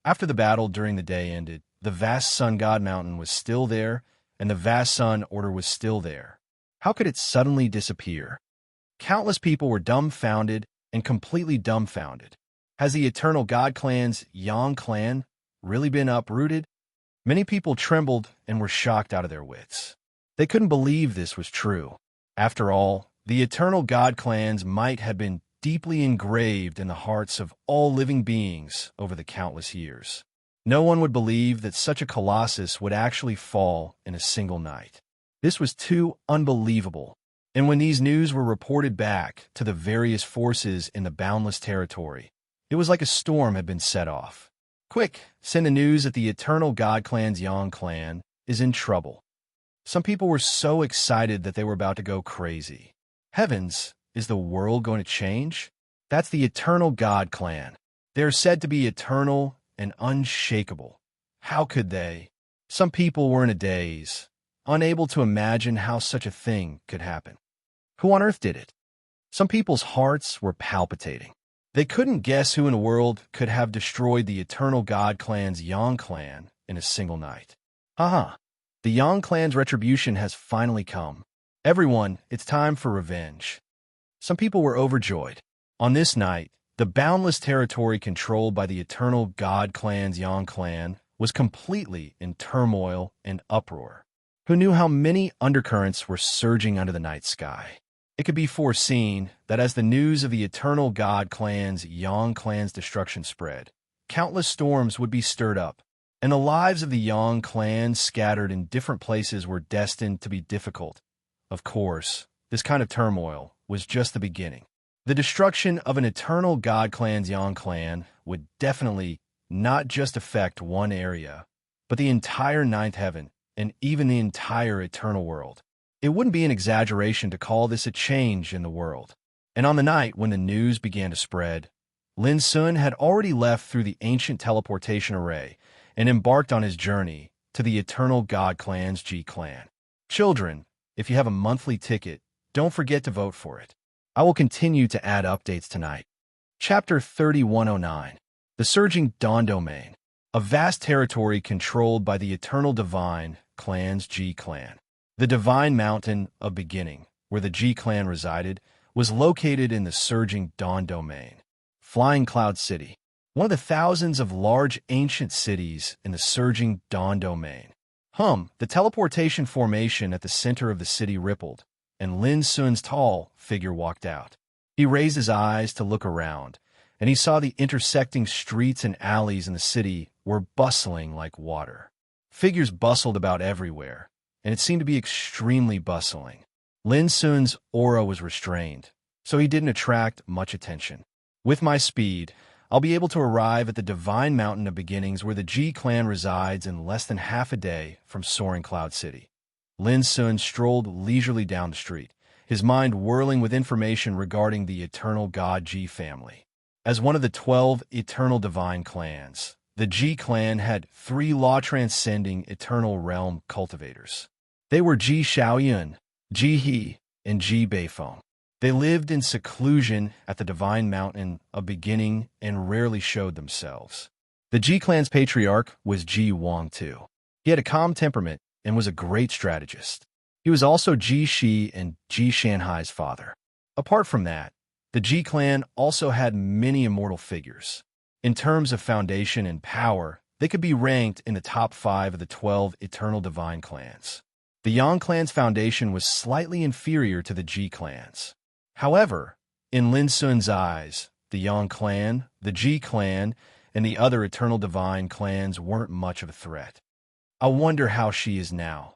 After the battle during the day ended, the vast sun god mountain was still there, and the vast sun order was still there. How could it suddenly disappear? Countless people were dumbfounded and completely dumbfounded. Has the eternal god clan's Yang clan really been uprooted? Many people trembled and were shocked out of their wits. They couldn't believe this was true. After all, the eternal god clan's might had been deeply engraved in the hearts of all living beings over the countless years. No one would believe that such a colossus would actually fall in a single night. This was too unbelievable. And when these news were reported back to the various forces in the boundless territory, it was like a storm had been set off. Quick, send the news that the Eternal God Clan's Yang clan is in trouble. Some people were so excited that they were about to go crazy. Heavens, is the world going to change? That's the Eternal God Clan. They are said to be eternal and unshakable. How could they? Some people were in a daze, unable to imagine how such a thing could happen. Who on earth did it? Some people's hearts were palpitating. They couldn't guess who in the world could have destroyed the Eternal God Clan's Yang clan in a single night. Haha, the Yang clan's retribution has finally come. Everyone, it's time for revenge. Some people were overjoyed. On this night, the boundless territory controlled by the Eternal God Clan's Yang clan was completely in turmoil and uproar. Who knew how many undercurrents were surging under the night sky? It could be foreseen that as the news of the Eternal God Clan's Yang clan's destruction spread, countless storms would be stirred up, and the lives of the Yang clan scattered in different places were destined to be difficult. Of course, this kind of turmoil was just the beginning. The destruction of an Eternal God Clan's Yang clan would definitely not just affect one area, but the entire ninth heaven and even the entire eternal world. It wouldn't be an exaggeration to call this a change in the world. And on the night when the news began to spread, Lin Sun had already left through the ancient teleportation array and embarked on his journey to the Eternal God Clan's G clan. Children, if you have a monthly ticket, don't forget to vote for it. I will continue to add updates tonight. Chapter 3109. The Surging Dawn Domain. A vast territory controlled by the Eternal Divine Clan's G clan. The Divine Mountain of Beginning, where the G clan resided, was located in the Surging Dawn Domain. Flying Cloud City. One of the thousands of large ancient cities in the Surging Dawn Domain. The teleportation formation at the center of the city rippled, and Lin Sun's tall figure walked out. He raised his eyes to look around, and he saw the intersecting streets and alleys in the city were bustling like water. Figures bustled about everywhere, and it seemed to be extremely bustling. Lin Sun's aura was restrained, so he didn't attract much attention. With my speed, I'll be able to arrive at the Divine Mountain of Beginnings where the G clan resides in less than half a day from Soaring Cloud City. Lin Sun strolled leisurely down the street, his mind whirling with information regarding the Eternal God G family. As one of the 12 Eternal Divine clans, the G clan had 3 law-transcending Eternal Realm cultivators. They were Ji Xiaoyun, Ji He, and Ji Beifeng. They lived in seclusion at the Divine Mountain of Beginning and rarely showed themselves. The Ji clan's patriarch was Ji Wang too. He had a calm temperament and was a great strategist. He was also Ji Shi and Ji Shanhai's father. Apart from that, the Ji clan also had many immortal figures. In terms of foundation and power, they could be ranked in the top 5 of the 12 Eternal Divine clans. The Yang clan's foundation was slightly inferior to the Ji clan's. However, in Lin Sun's eyes, the Yang clan, the Ji clan, and the other Eternal Divine clans weren't much of a threat. I wonder how she is now.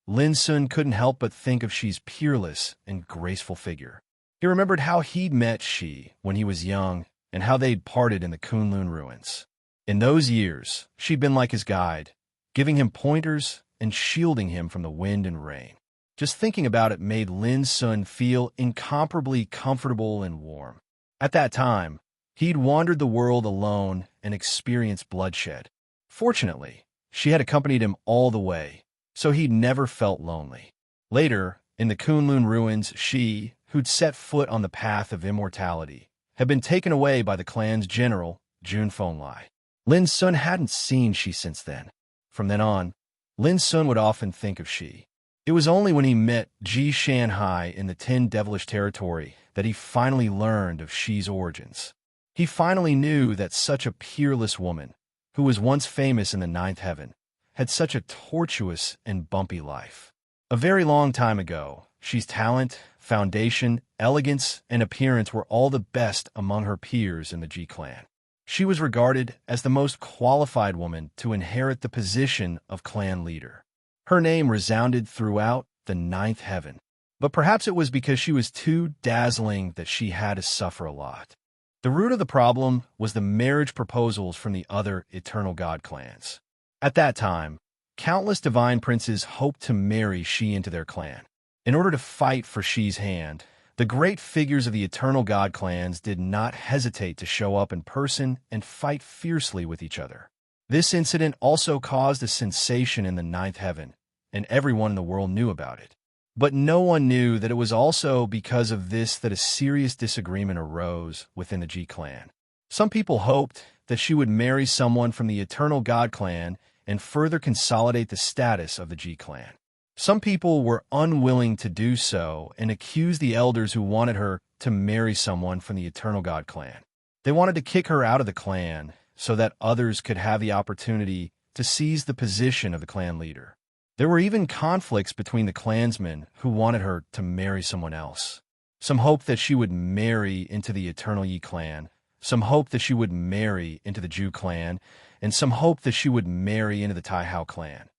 Lin Sun couldn't help but think of Xi's peerless and graceful figure. He remembered how he'd met Xi when he was young and how they'd parted in the Kunlun ruins. In those years, she'd been like his guide, giving him pointers and shielding him from the wind and rain. Just thinking about it made Lin Sun feel incomparably comfortable and warm. At that time, he'd wandered the world alone and experienced bloodshed. Fortunately, she had accompanied him all the way, so he'd never felt lonely. Later, in the Kunlun ruins, Xi, who'd set foot on the path of immortality, had been taken away by the clan's general, Jun Fenglai. Lin Sun hadn't seen Xi since then. From then on, Lin Sun would often think of Xi. It was only when he met Ji Shanhai in the 10 Devilish Territory that he finally learned of Xi's origins. He finally knew that such a peerless woman, who was once famous in the 9th heaven, had such a tortuous and bumpy life. A very long time ago, Xi's talent, foundation, elegance, and appearance were all the best among her peers in the Ji clan. She was regarded as the most qualified woman to inherit the position of clan leader. Her name resounded throughout the 9th heaven. But perhaps it was because she was too dazzling that she had to suffer a lot. The root of the problem was the marriage proposals from the other eternal god clans. At that time, countless divine princes hoped to marry She into their clan. In order to fight for She's hand, the great figures of the eternal god clans did not hesitate to show up in person and fight fiercely with each other. This incident also caused a sensation in the ninth heaven, and everyone in the world knew about it. But no one knew that it was also because of this that a serious disagreement arose within the G clan. Some people hoped that she would marry someone from the eternal god clan and further consolidate the status of the G clan. Some people were unwilling to do so and accused the elders who wanted her to marry someone from the eternal god clan. They wanted to kick her out of the clan so that others could have the opportunity to seize the position of the clan leader. There were even conflicts between the clansmen who wanted her to marry someone else. Some hoped that she would marry into the Eternal Yi clan, some hoped that she would marry into the Ju clan, and some hoped that she would marry into the Tai Hao clan.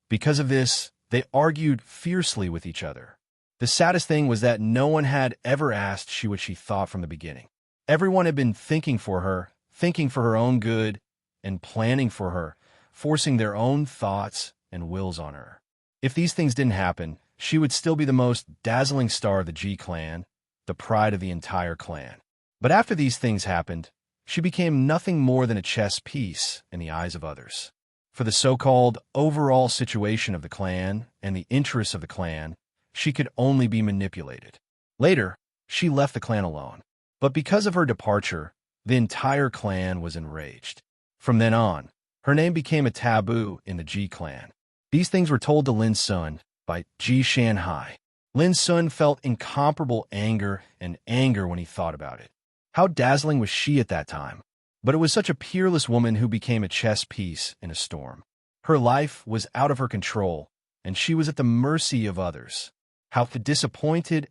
Because of this, they argued fiercely with each other. The saddest thing was that no one had ever asked she what she thought from the beginning. Everyone had been thinking for her own good, and planning for her, forcing their own thoughts and wills on her. If these things didn't happen, she would still be the most dazzling star of the G clan, the pride of the entire clan. But after these things happened, she became nothing more than a chess piece in the eyes of others. For the so-called overall situation of the clan and the interests of the clan, she could only be manipulated. Later, she left the clan alone. But because of her departure, the entire clan was enraged. From then on, her name became a taboo in the G clan. These things were told to Lin Sun by Ji Shanhai. Lin Sun felt incomparable anger when he thought about it. How dazzling was she at that time? But it was such a peerless woman who became a chess piece in a storm. Her life was out of her control, and she was at the mercy of others. How disappointed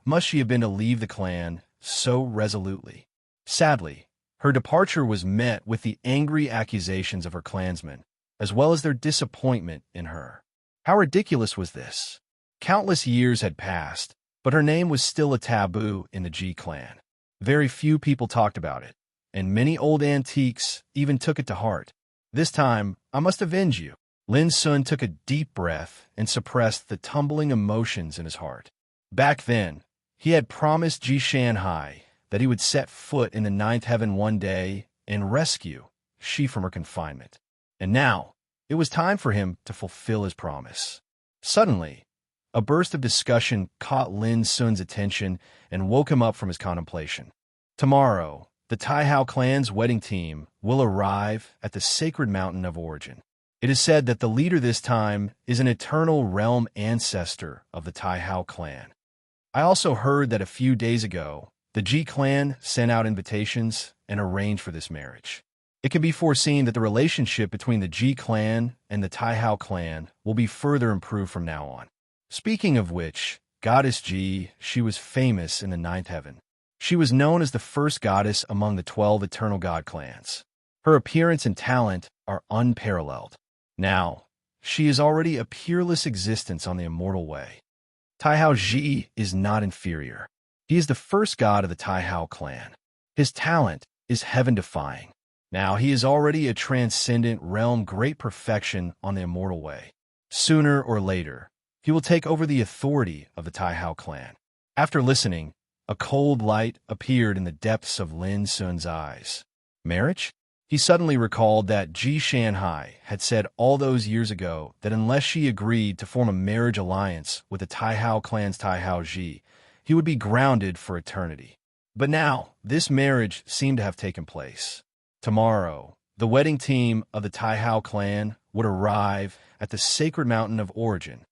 must she have been to leave the clan so resolutely. Sadly, her departure was met with the angry accusations of her clansmen, as well as their disappointment in her. How ridiculous was this? Countless years had passed, but her name was still a taboo in the G clan. Very few people talked about it, and many old antiques even took it to heart. This time, I must avenge you. Lin Sun took a deep breath and suppressed the tumbling emotions in his heart. Back then, he had promised Ji Shanhai that he would set foot in the ninth heaven one day and rescue She from her confinement. And now, it was time for him to fulfill his promise. Suddenly, a burst of discussion caught Lin Sun's attention and woke him up from his contemplation. Tomorrow, the Tai Hao clan's wedding team will arrive at the sacred mountain of origin. It is said that the leader this time is an eternal realm ancestor of the Tai Hao clan. I also heard that a few days ago, the Ji clan sent out invitations and arranged for this marriage. It can be foreseen that the relationship between the Ji clan and the Tai Hao clan will be further improved from now on. Speaking of which, Goddess Ji, she was famous in the ninth heaven. She was known as the first goddess among the 12 eternal god clans. Her appearance and talent are unparalleled. Now, she is already a peerless existence on the immortal way. Tai Hao Ji is not inferior. He is the first god of the Tai Hao clan. His talent is heaven-defying. Now he is already a transcendent realm great perfection on the immortal way. Sooner or later, he will take over the authority of the Tai Hao clan. After listening, a cold light appeared in the depths of Lin Sun's eyes. Marriage? He suddenly recalled that Ji Shanhai had said all those years ago that unless she agreed to form a marriage alliance with the Tai Hao clan's Tai Hao Ji, he would be grounded for eternity. But now, this marriage seemed to have taken place. Tomorrow, the wedding team of the Tai Hao clan would arrive at the sacred mountain of origin.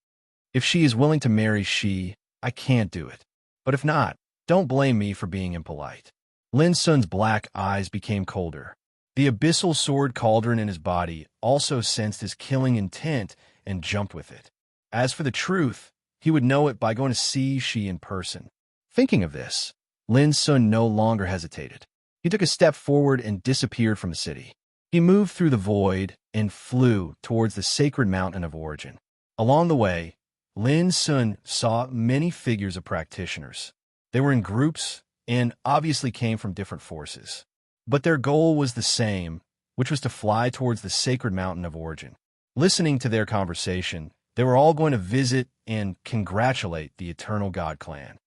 If she is willing to marry She, I can't do it. But if not, don't blame me for being impolite. Lin Sun's black eyes became colder. The abyssal sword cauldron in his body also sensed his killing intent and jumped with it. As for the truth, he would know it by going to see She in person. Thinking of this, Lin Sun no longer hesitated. He took a step forward and disappeared from the city. He moved through the void and flew towards the sacred mountain of origin. Along the way, Lin Sun saw many figures of practitioners. They were in groups and obviously came from different forces. But their goal was the same, which was to fly towards the sacred mountain of origin. Listening to their conversation, they were all going to visit and congratulate the Eternal God clan.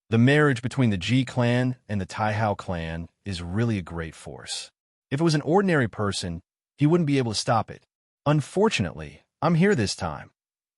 The marriage between the Ji clan and the Taihao clan is really a great force. If it was an ordinary person, he wouldn't be able to stop it. Unfortunately, I'm here this time,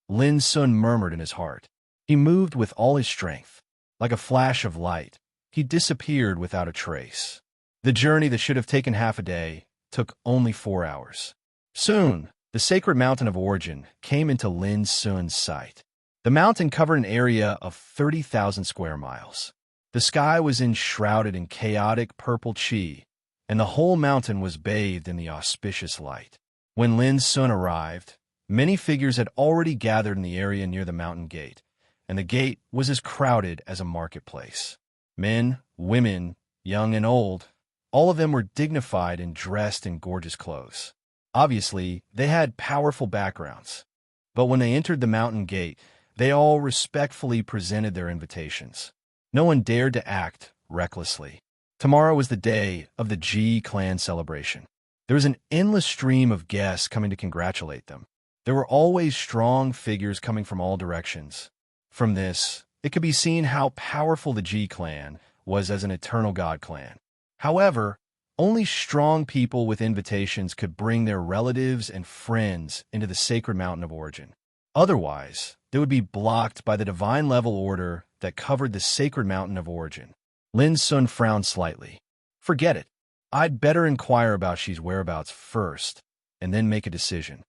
Lin Sun murmured in his heart. He moved with all his strength. Like a flash of light, he disappeared without a trace. The journey that should have taken half a day took only 4 hours. Soon, the sacred mountain of origin came into Lin Sun's sight. The mountain covered an area of 30,000 square miles. The sky was enshrouded in chaotic purple chi, and the whole mountain was bathed in the auspicious light. When Lin Sun arrived, many figures had already gathered in the area near the mountain gate, and the gate was as crowded as a marketplace. Men, women, young and old, all of them were dignified and dressed in gorgeous clothes. Obviously, they had powerful backgrounds. But when they entered the mountain gate, they all respectfully presented their invitations. No one dared to act recklessly. Tomorrow was the day of the Ji clan celebration. There was an endless stream of guests coming to congratulate them. There were always strong figures coming from all directions. From this, it could be seen how powerful the Ji clan was as an Eternal God clan. However, only strong people with invitations could bring their relatives and friends into the sacred mountain of origin. Otherwise, they would be blocked by the divine level order that covered the sacred mountain of origin. Lin Sun frowned slightly. Forget it. I'd better inquire about Xi's whereabouts first, and then make a decision.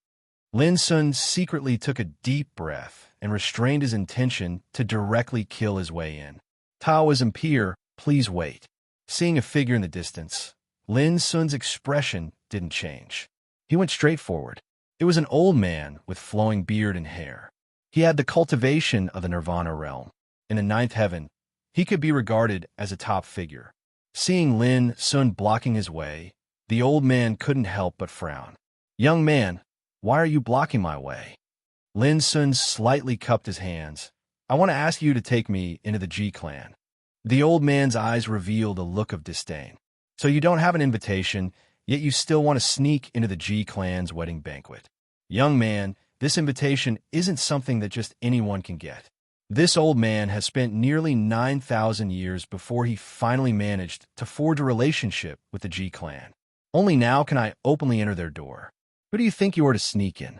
Lin Sun secretly took a deep breath and restrained his intention to directly kill his way in. Taoism peer, please wait. Seeing a figure in the distance, Lin Sun's expression didn't change. He went straight forward. It was an old man with flowing beard and hair. He had the cultivation of the Nirvana realm. In the ninth heaven, he could be regarded as a top figure. Seeing Lin Sun blocking his way, the old man couldn't help but frown. Young man, why are you blocking my way? Lin Sun slightly cupped his hands. I want to ask you to take me into the Ji clan. The old man's eyes revealed a look of disdain. So you don't have an invitation, yet you still want to sneak into the Ji clan's wedding banquet. Young man, this invitation isn't something that just anyone can get. This old man has spent nearly 9,000 years before he finally managed to forge a relationship with the Ji clan. Only now can I openly enter their door. Who do you think you are to sneak in?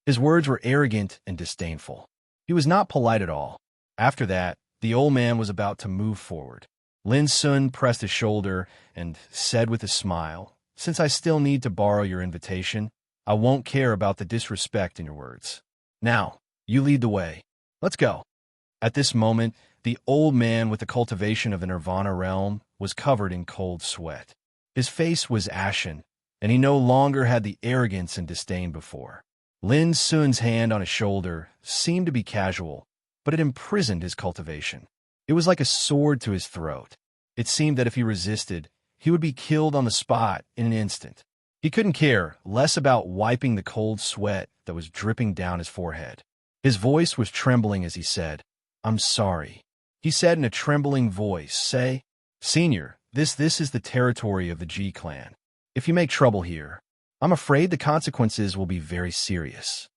His words were arrogant and disdainful. He was not polite at all. After that, the old man was about to move forward. Lin Sun pressed his shoulder and said with a smile, Since I still need to borrow your invitation, I won't care about the disrespect in your words. Now, you lead the way. Let's go. At this moment, the old man with the cultivation of the Nirvana realm was covered in cold sweat. His face was ashen, and he no longer had the arrogance and disdain before. Lin Sun's hand on his shoulder seemed to be casual, but it imprisoned his cultivation. It was like a sword to his throat. It seemed that if he resisted, he would be killed on the spot in an instant. He couldn't care less about wiping the cold sweat that was dripping down his forehead. His voice was trembling as he said, I'm sorry. He said in a trembling voice, Say, Senior, this is the territory of the Ji clan. If you make trouble here, I'm afraid the consequences will be very serious.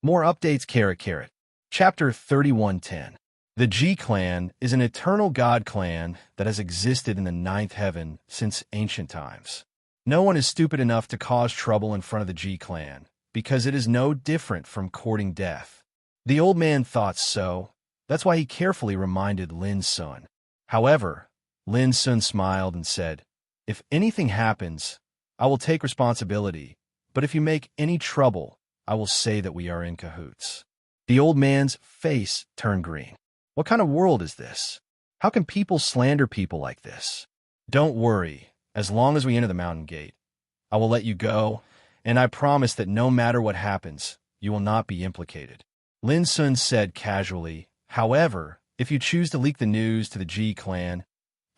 More updates, *. Chapter 3110. The Ji clan is an eternal god clan that has existed in the ninth heaven since ancient times. No one is stupid enough to cause trouble in front of the Ji clan, because it is no different from courting death. The old man thought so. That's why he carefully reminded Lin Sun. However, Lin Sun smiled and said, If anything happens, I will take responsibility, but if you make any trouble, I will say that we are in cahoots. The old man's face turned green. What kind of world is this? How can people slander people like this? Don't worry, as long as we enter the mountain gate. I will let you go, and I promise that no matter what happens, you will not be implicated. Lin Sun said casually, However, if you choose to leak the news to the Ji clan,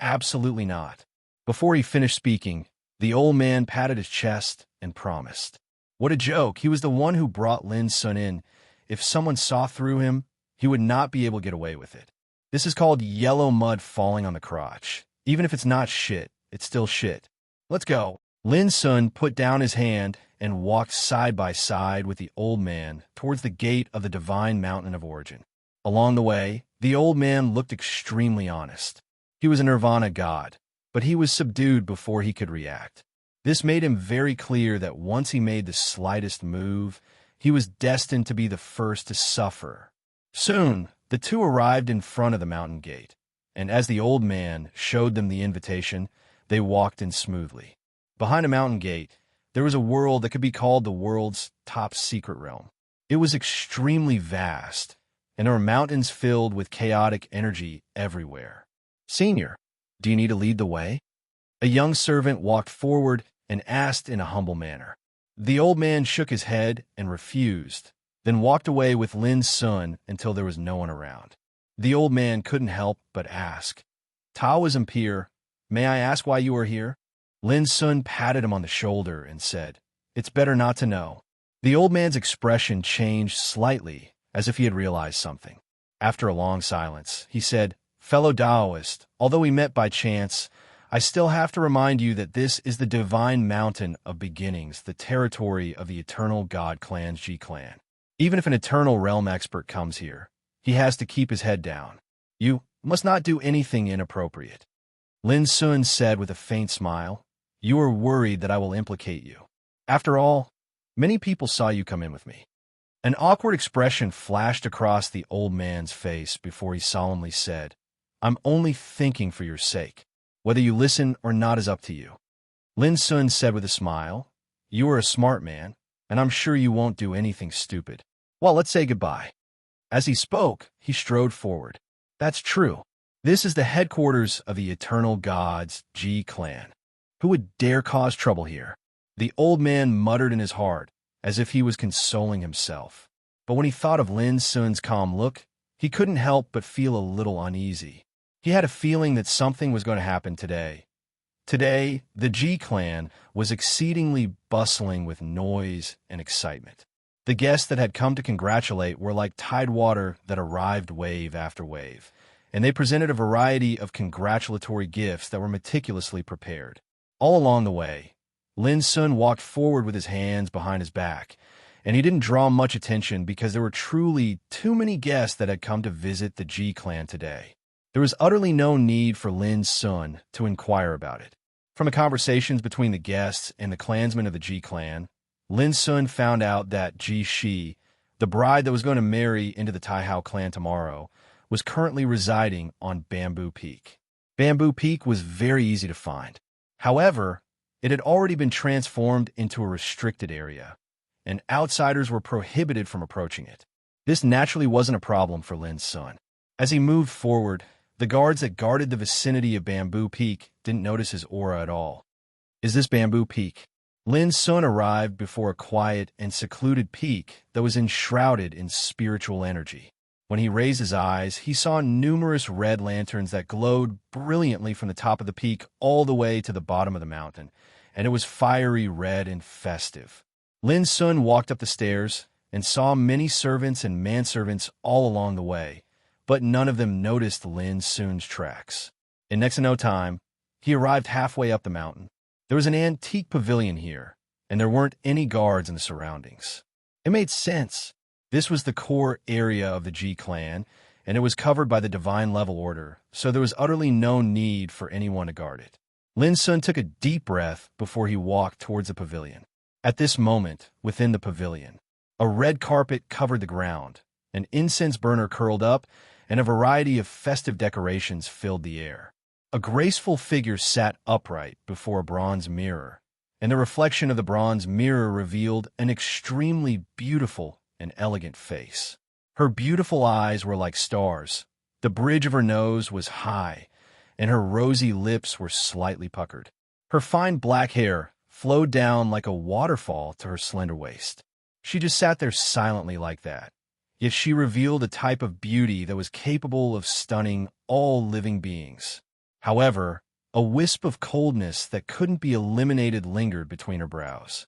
absolutely not. Before he finished speaking, the old man patted his chest and promised. What a joke. He was the one who brought Lin Sun in. If someone saw through him, he would not be able to get away with it. This is called yellow mud falling on the crotch. Even if it's not shit, it's still shit. Let's go. Lin Sun put down his hand and walked side by side with the old man towards the gate of the divine mountain of origin. Along the way, the old man looked extremely honest. He was a nirvana god, but he was subdued before he could react. This made him very clear that once he made the slightest move, he was destined to be the first to suffer. Soon, the two arrived in front of the mountain gate, and as the old man showed them the invitation, they walked in smoothly. Behind a mountain gate, there was a world that could be called the world's top secret realm. It was extremely vast, and there were mountains filled with chaotic energy everywhere. "Senior, do you need to lead the way?" A young servant walked forward and asked in a humble manner. The old man shook his head and refused, then walked away with Lin Sun until there was no one around. The old man couldn't help but ask, "Taoism peer, may I ask why you are here?" Lin Sun patted him on the shoulder and said, "It's better not to know." The old man's expression changed slightly, as if he had realized something. After a long silence, he said, "Fellow Taoist, although we met by chance, I still have to remind you that this is the divine mountain of beginnings, the territory of the eternal god clan's G clan. Even if an eternal realm expert comes here, he has to keep his head down. You must not do anything inappropriate." Lin Sun said with a faint smile, "You are worried that I will implicate you. After all, many people saw you come in with me." An awkward expression flashed across the old man's face before he solemnly said, "I'm only thinking for your sake. Whether you listen or not is up to you." Lin Sun said with a smile, "You are a smart man, and I'm sure you won't do anything stupid. Well, let's say goodbye." As he spoke, he strode forward. "That's true. This is the headquarters of the eternal gods, G clan. Who would dare cause trouble here?" The old man muttered in his heart, as if he was consoling himself. But when he thought of Lin Sun's calm look, he couldn't help but feel a little uneasy. He had a feeling that something was going to happen today. Today, the G clan was exceedingly bustling with noise and excitement. The guests that had come to congratulate were like tidewater that arrived wave after wave, and they presented a variety of congratulatory gifts that were meticulously prepared. All along the way, Lin Sun walked forward with his hands behind his back, and he didn't draw much attention because there were truly too many guests that had come to visit the G clan today. There was utterly no need for Lin Sun to inquire about it. From the conversations between the guests and the clansmen of the G clan, Lin Sun found out that Ji Shi, the bride that was going to marry into the Taihao clan tomorrow, was currently residing on Bamboo Peak. Bamboo Peak was very easy to find. However, it had already been transformed into a restricted area, and outsiders were prohibited from approaching it. This naturally wasn't a problem for Lin Sun. As he moved forward, the guards that guarded the vicinity of Bamboo Peak didn't notice his aura at all. "Is this Bamboo Peak?" Lin Sun arrived before a quiet and secluded peak that was enshrouded in spiritual energy. When he raised his eyes, he saw numerous red lanterns that glowed brilliantly from the top of the peak all the way to the bottom of the mountain, and it was fiery red and festive. Lin Sun walked up the stairs and saw many servants and manservants all along the way, but none of them noticed Lin Sun's tracks. In next to no time, he arrived halfway up the mountain. There was an antique pavilion here, and there weren't any guards in the surroundings. It made sense. This was the core area of the G clan, and it was covered by the divine level order, so there was utterly no need for anyone to guard it. Lin Sun took a deep breath before he walked towards the pavilion. At this moment, within the pavilion, a red carpet covered the ground, an incense burner curled up, and a variety of festive decorations filled the air. A graceful figure sat upright before a bronze mirror, and the reflection of the bronze mirror revealed an extremely beautiful and elegant face. Her beautiful eyes were like stars, the bridge of her nose was high, and her rosy lips were slightly puckered. Her fine black hair flowed down like a waterfall to her slender waist. She just sat there silently like that, yet she revealed a type of beauty that was capable of stunning all living beings. However, a wisp of coldness that couldn't be eliminated lingered between her brows.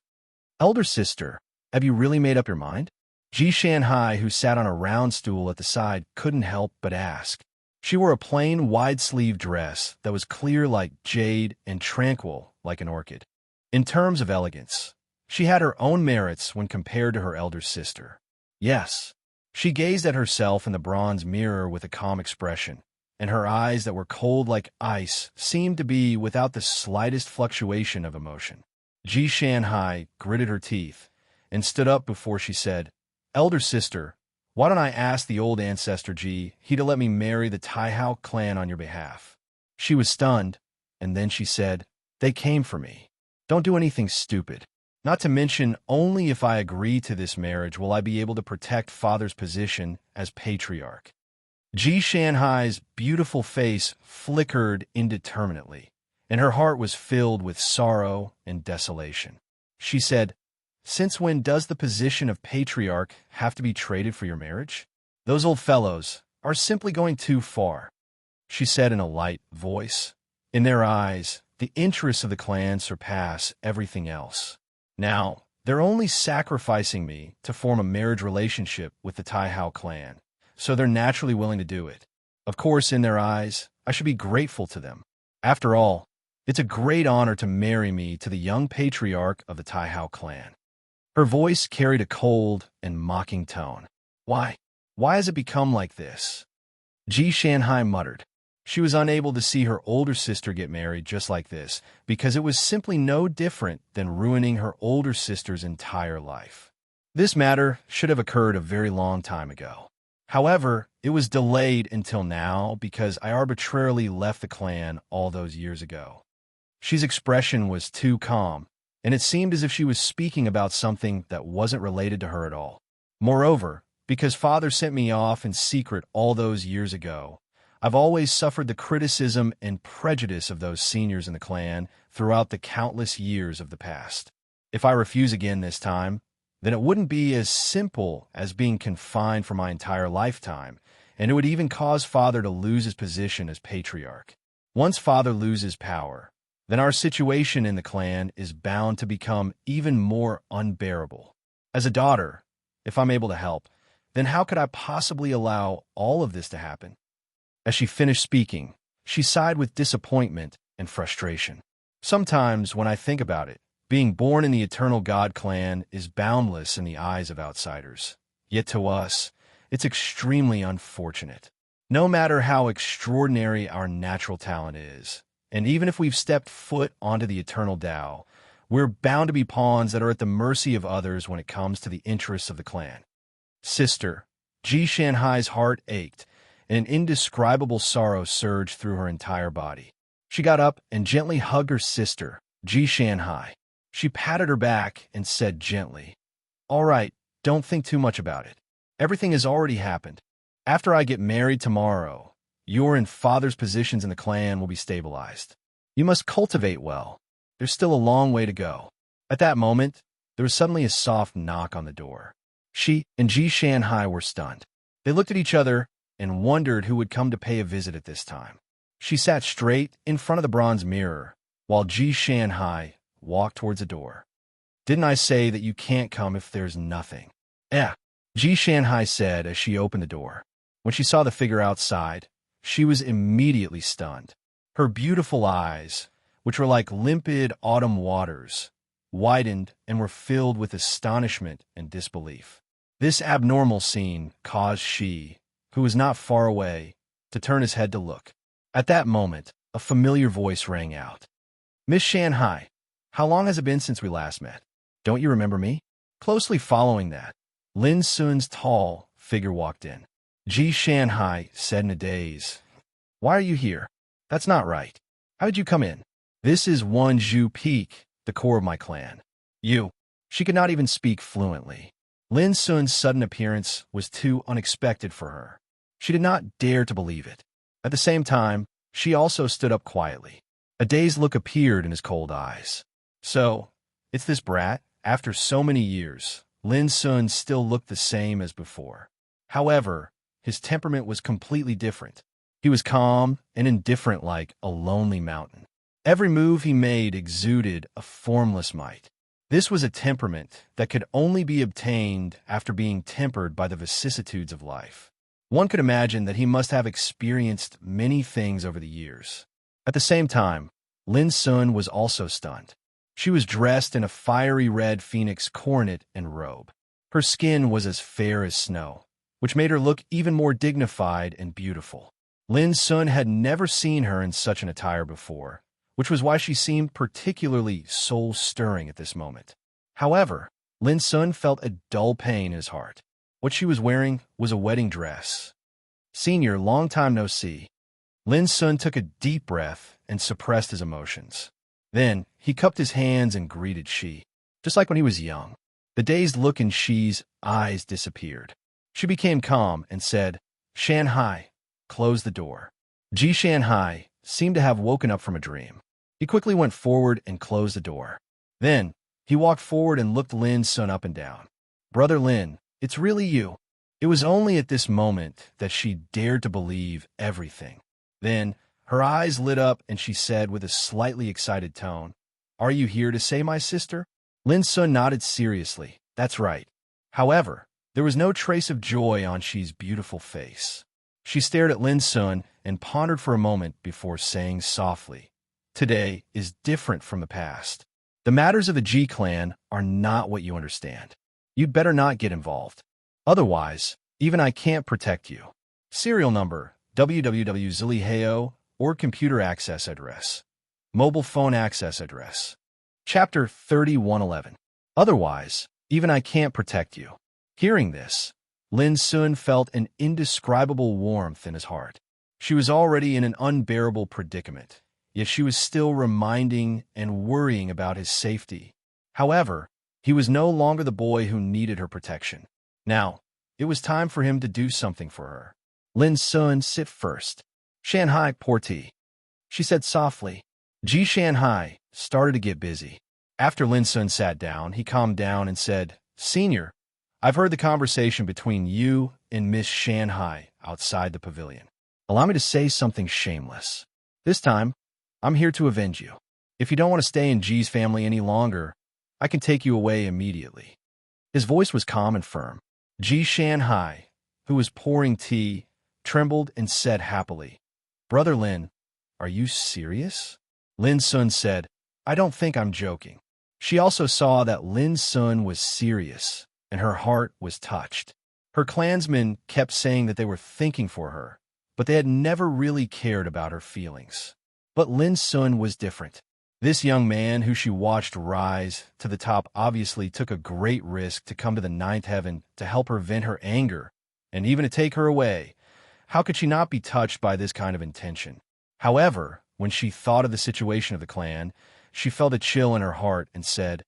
"Elder sister, have you really made up your mind?" Ji Shanhai, who sat on a round stool at the side, couldn't help but ask. She wore a plain, wide-sleeved dress that was clear like jade and tranquil like an orchid. In terms of elegance, she had her own merits when compared to her elder sister. Yes, she gazed at herself in the bronze mirror with a calm expression, and her eyes that were cold like ice seemed to be without the slightest fluctuation of emotion. Ji Shanhai gritted her teeth and stood up before she said, "Elder sister, why don't I ask the old ancestor Ji he to let me marry the Taihao clan on your behalf?" She was stunned, and then she said, "They came for me. Don't do anything stupid. Not to mention, only if I agree to this marriage will I be able to protect father's position as patriarch." Ji Shanhai's beautiful face flickered indeterminately, and her heart was filled with sorrow and desolation. She said, "Since when does the position of patriarch have to be traded for your marriage? Those old fellows are simply going too far," she said in a light voice. In their eyes, the interests of the clan surpass everything else. Now, they're only sacrificing me to form a marriage relationship with the Taihao clan, so they're naturally willing to do it. Of course, in their eyes, I should be grateful to them. After all, it's a great honor to marry me to the young patriarch of the Taihao clan. Her voice carried a cold and mocking tone. Why has it become like this?" Ji Shanhai muttered. She was unable to see her older sister get married just like this, because it was simply no different than ruining her older sister's entire life. This matter should have occurred a very long time ago. However, it was delayed until now because I arbitrarily left the clan all those years ago. She's expression was too calm, and it seemed as if she was speaking about something that wasn't related to her at all. Moreover, because father sent me off in secret all those years ago, I've always suffered the criticism and prejudice of those seniors in the clan throughout the countless years of the past. If I refuse again this time, then it wouldn't be as simple as being confined for my entire lifetime, and it would even cause father to lose his position as patriarch. Once father loses power, then our situation in the clan is bound to become even more unbearable. As a daughter, if I'm able to help, then how could I possibly allow all of this to happen? As she finished speaking, she sighed with disappointment and frustration. Sometimes, when I think about it, being born in the Eternal God clan is boundless in the eyes of outsiders. Yet to us, it's extremely unfortunate. No matter how extraordinary our natural talent is, and even if we've stepped foot onto the Eternal Tao, we're bound to be pawns that are at the mercy of others when it comes to the interests of the clan. Sister, Ji Shanhai's heart ached, and an indescribable sorrow surged through her entire body. She got up and gently hugged her sister, Ji Shanhai. She patted her back and said gently, "All right, don't think too much about it. Everything has already happened. After I get married tomorrow, your and father's positions in the clan will be stabilized. You must cultivate well. There's still a long way to go." At that moment, there was suddenly a soft knock on the door. She and Ji Shanhai were stunned. They looked at each other and wondered who would come to pay a visit at this time. She sat straight in front of the bronze mirror, while Ji Shanhai walked towards the door. "Didn't I say that you can't come if there's nothing?" "Eh," Ji Shanhai said as she opened the door. When she saw the figure outside, she was immediately stunned. Her beautiful eyes, which were like limpid autumn waters, widened and were filled with astonishment and disbelief. This abnormal scene caused she, who was not far away, to turn his head to look. At that moment, a familiar voice rang out. "Miss Shanhai, how long has it been since we last met? Don't you remember me?" Closely following that, Lin Sun's tall figure walked in. Ji Shanhai said in a daze, "Why are you here? That's not right. How did you come in?" "This is one Zhu Peak, the core of my clan." "You." She could not even speak fluently. Lin Sun's sudden appearance was too unexpected for her. She did not dare to believe it. At the same time, she also stood up quietly. A dazed look appeared in his cold eyes. "So, it's this brat?" After so many years, Lin Sun still looked the same as before. However, his temperament was completely different. He was calm and indifferent like a lonely mountain. Every move he made exuded a formless might. This was a temperament that could only be obtained after being tempered by the vicissitudes of life. One could imagine that he must have experienced many things over the years. At the same time, Lin Sun was also stunned. She was dressed in a fiery red phoenix coronet and robe. Her skin was as fair as snow, which made her look even more dignified and beautiful. Lin Sun had never seen her in such an attire before, which was why she seemed particularly soul-stirring at this moment. However, Lin Sun felt a dull pain in his heart. What she was wearing was a wedding dress. "Senior, long time no see." Lin Sun took a deep breath and suppressed his emotions. Then, he cupped his hands and greeted She, just like when he was young. The dazed look in She's eyes disappeared. She became calm and said, "Shanhai," closed the door. Ji Shanhai seemed to have woken up from a dream. He quickly went forward and closed the door. Then, he walked forward and looked Lin Sun up and down. "Brother Lin, it's really you." It was only at this moment that she dared to believe everything. Then, her eyes lit up and she said with a slightly excited tone, "Are you here to say my sister?" Lin Sun nodded seriously. "That's right." However, there was no trace of joy on She's beautiful face. She stared at Lin Sun and pondered for a moment before saying softly, "Today is different from the past. The matters of the Ji clan are not what you understand. You'd better not get involved. Otherwise, even I can't protect you." Serial number, www.ziliheo, or computer access address. Mobile phone access address. Chapter 3111. Otherwise, even I can't protect you. Hearing this, Lin Sun felt an indescribable warmth in his heart. She was already in an unbearable predicament, yet she was still reminding and worrying about his safety. However, he was no longer the boy who needed her protection. Now, it was time for him to do something for her. "Lin Sun, sit first." "Shanhai, pour tea," she said softly. Ji Shanhai started to get busy. After Lin Sun sat down, he calmed down and said, "Senior, I've heard the conversation between you and Miss Shanhai outside the pavilion. Allow me to say something shameless. This time, I'm here to avenge you. If you don't want to stay in Ji's family any longer, I can take you away immediately." His voice was calm and firm. Ji Shanhai, who was pouring tea, trembled and said happily, "Brother Lin, are you serious?" Lin Sun said, "I don't think I'm joking." She also saw that Lin Sun was serious, and her heart was touched. Her clansmen kept saying that they were thinking for her, but they had never really cared about her feelings. But Lin Sun was different. This young man who she watched rise to the top obviously took a great risk to come to the ninth heaven to help her vent her anger, and even to take her away. How could she not be touched by this kind of intention? However, when she thought of the situation of the clan, she felt a chill in her heart and said,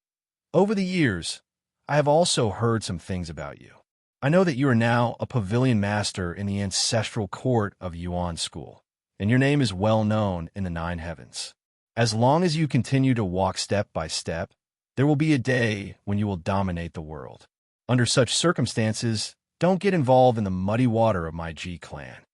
"Over the years, I have also heard some things about you. I know that you are now a pavilion master in the ancestral court of Yuan School, and your name is well known in the nine heavens. As long as you continue to walk step by step, there will be a day when you will dominate the world. Under such circumstances, don't get involved in the muddy water of my Ji clan."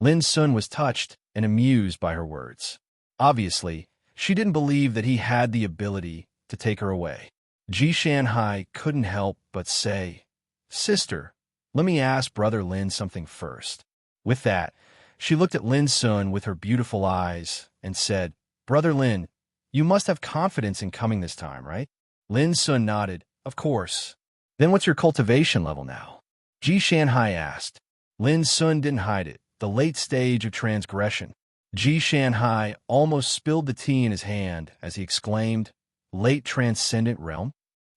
Lin Sun was touched and amused by her words. Obviously, she didn't believe that he had the ability to take her away. Ji Shanhai couldn't help but say, "Sister, let me ask Brother Lin something first." With that, she looked at Lin Sun with her beautiful eyes and said, "Brother Lin, you must have confidence in coming this time, right?" Lin Sun nodded, "Of course." "Then what's your cultivation level now?" Ji Shanhai asked. Lin Sun didn't hide it, the late stage of transgression. Ji Shanhai almost spilled the tea in his hand as he exclaimed, "Late transcendent realm?"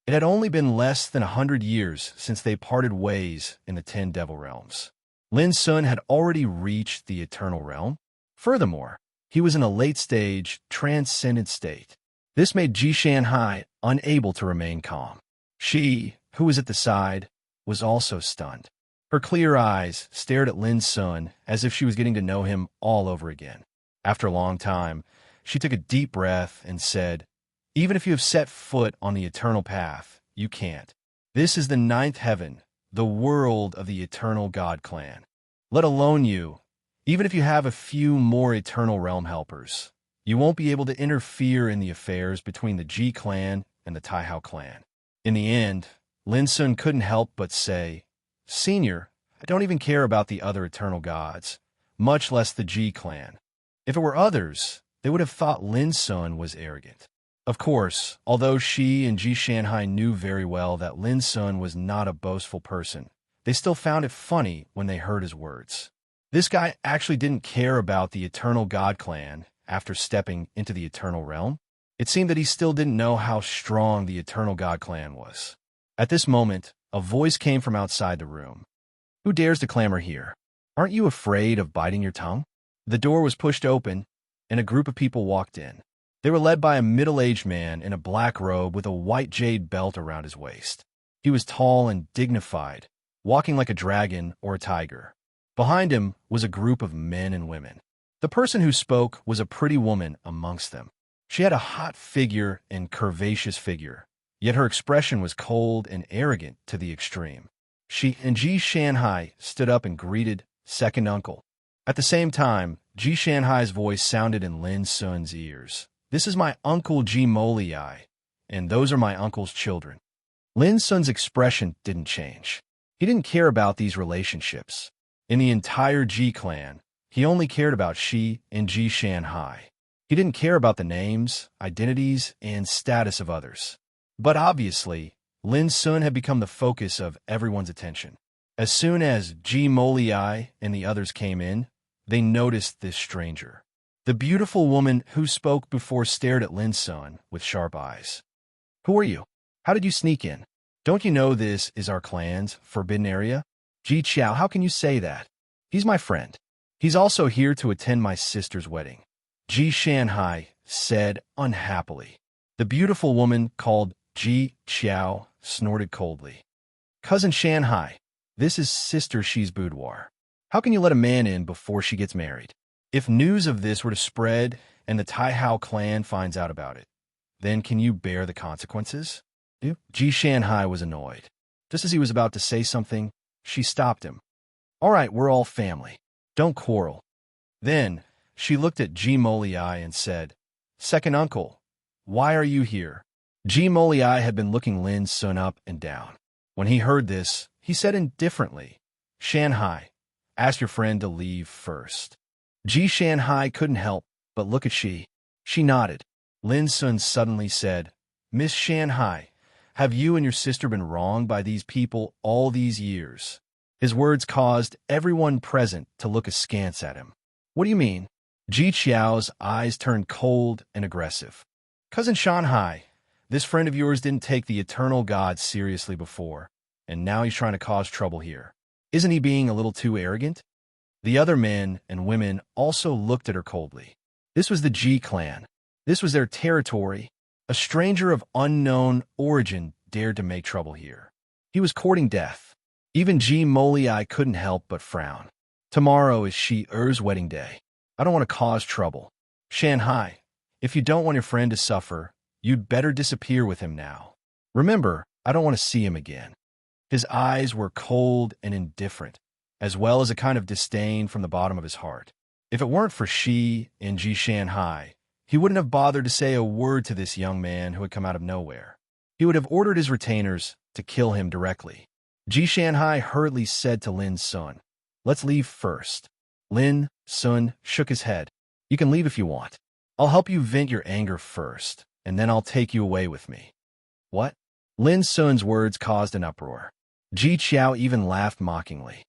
It had only been less than 100 years since they parted ways in the 10 devil realms. Lin Sun had already reached the eternal realm. Furthermore, he was in a late-stage, transcendent state. This made Ji Shanhai unable to remain calm. She, who was at the side, was also stunned. Her clear eyes stared at Lin Sun as if she was getting to know him all over again. After a long time, she took a deep breath and said, "Even if you have set foot on the eternal path, you can't. This is the ninth heaven, the world of the eternal God clan. Let alone you, even if you have a few more eternal realm helpers, you won't be able to interfere in the affairs between the Ji clan and the Taihao clan. In the end, Lin Sun couldn't help but say, "Senior, I don't even care about the other eternal gods, much less the Ji clan. If it were others, they would have thought Lin Sun was arrogant." Of course, although she and Ji Shanhai knew very well that Lin Sun was not a boastful person, they still found it funny when they heard his words. This guy actually didn't care about the Eternal God clan after stepping into the Eternal Realm. It seemed that he still didn't know how strong the Eternal God clan was. At this moment, a voice came from outside the room. "Who dares to clamor here? Aren't you afraid of biting your tongue?" The door was pushed open, and a group of people walked in. They were led by a middle-aged man in a black robe with a white jade belt around his waist. He was tall and dignified, walking like a dragon or a tiger. Behind him was a group of men and women. The person who spoke was a pretty woman amongst them. She had a hot figure and curvaceous figure, yet her expression was cold and arrogant to the extreme. She and Ji Shanhai stood up and greeted second uncle. At the same time, Ji Shanhai's voice sounded in Lin Sun's ears. "This is my uncle Ji Moliai, and those are my uncle's children." Lin Sun's expression didn't change. He didn't care about these relationships. In the entire Ji clan, he only cared about Shi and Ji Shanhai. He didn't care about the names, identities, and status of others. But obviously, Lin Sun had become the focus of everyone's attention. As soon as Ji Moliai and the others came in, they noticed this stranger. The beautiful woman who spoke before stared at Lin Sun with sharp eyes. "Who are you? How did you sneak in? Don't you know this is our clan's forbidden area? Ji Qiao, how can you say that? He's my friend. He's also here to attend my sister's wedding," Ji Shanhai said unhappily. The beautiful woman called Ji Qiao snorted coldly. "Cousin Shanhai, this is Sister Shi's boudoir. How can you let a man in before she gets married? If news of this were to spread and the Taihao clan finds out about it, then can you bear the consequences?" Ji Shanhai was annoyed. Just as he was about to say something, she stopped him. "All right, we're all family. Don't quarrel." Then she looked at Ji Moliai and said, "Second uncle, why are you here?" Ji Moliai had been looking Lin Sun up and down. When he heard this, he said indifferently, "Shanhai, ask your friend to leave first." Ji Shanhai couldn't help but look at Shi. She nodded. Lin Sun suddenly said, "Miss Shanhai, have you and your sister been wronged by these people all these years?" His words caused everyone present to look askance at him. "What do you mean?" Ji Qiao's eyes turned cold and aggressive. "Cousin Shanhai, this friend of yours didn't take the eternal God seriously before, and now he's trying to cause trouble here. Isn't he being a little too arrogant?" The other men and women also looked at her coldly. This was the Ji clan. This was their territory. A stranger of unknown origin dared to make trouble here. He was courting death. Even Ji Moliai couldn't help but frown. "Tomorrow is Shi Er's wedding day. I don't want to cause trouble. Shanhai, if you don't want your friend to suffer, you'd better disappear with him now. Remember, I don't want to see him again." His eyes were cold and indifferent, as well as a kind of disdain from the bottom of his heart. If it weren't for Shi and Ji Shanhai, he wouldn't have bothered to say a word to this young man who had come out of nowhere. He would have ordered his retainers to kill him directly. Ji Shanhai hurriedly said to Lin Sun, "Let's leave first." Lin Sun shook his head. "You can leave if you want. I'll help you vent your anger first, and then I'll take you away with me." "What?" Lin Sun's words caused an uproar. Ji Qiao even laughed mockingly.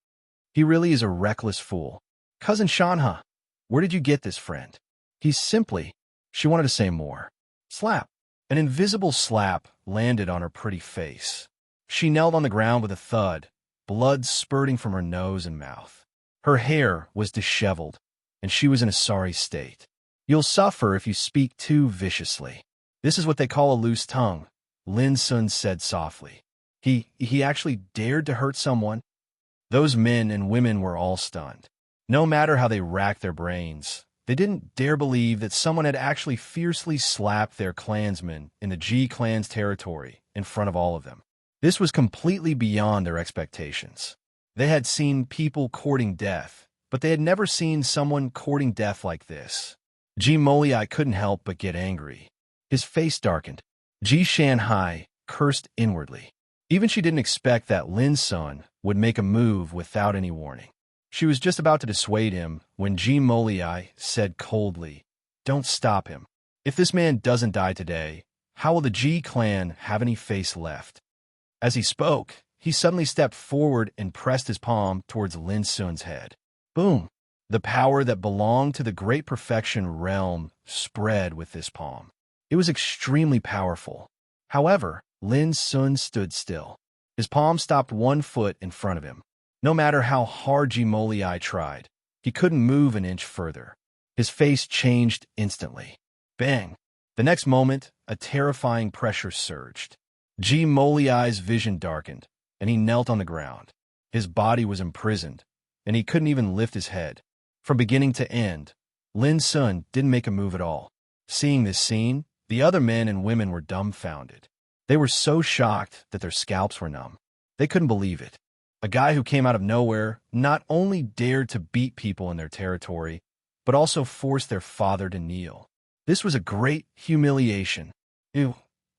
"He really is a reckless fool. Cousin Shanha, where did you get this friend? He's simply—" She wanted to say more. Slap! An invisible slap landed on her pretty face. She knelt on the ground with a thud, blood spurting from her nose and mouth. Her hair was disheveled, and she was in a sorry state. "You'll suffer if you speak too viciously. This is what they call a loose tongue," Lin Sun said softly. He actually dared to hurt someone? Those men and women were all stunned. No matter how they racked their brains, they didn't dare believe that someone had actually fiercely slapped their clansmen in the Ji clan's territory in front of all of them. This was completely beyond their expectations. They had seen people courting death, but they had never seen someone courting death like this. Ji Moliai couldn't help but get angry. His face darkened. Ji Shanhai cursed inwardly. Even she didn't expect that Lin Sun would make a move without any warning. She was just about to dissuade him when Ji Moliai said coldly, "Don't stop him. If this man doesn't die today, how will the Ji clan have any face left?" As he spoke, he suddenly stepped forward and pressed his palm towards Lin Sun's head. Boom! The power that belonged to the Great Perfection realm spread with this palm. It was extremely powerful. However, Lin Sun stood still. His palm stopped 1 foot in front of him. No matter how hard Jimoliai tried, he couldn't move an inch further. His face changed instantly. Bang! The next moment, a terrifying pressure surged. Jimoliai's vision darkened, and he knelt on the ground. His body was imprisoned, and he couldn't even lift his head. From beginning to end, Lin Sun didn't make a move at all. Seeing this scene, the other men and women were dumbfounded. They were so shocked that their scalps were numb. They couldn't believe it. A guy who came out of nowhere not only dared to beat people in their territory, but also forced their father to kneel. This was a great humiliation. Ew.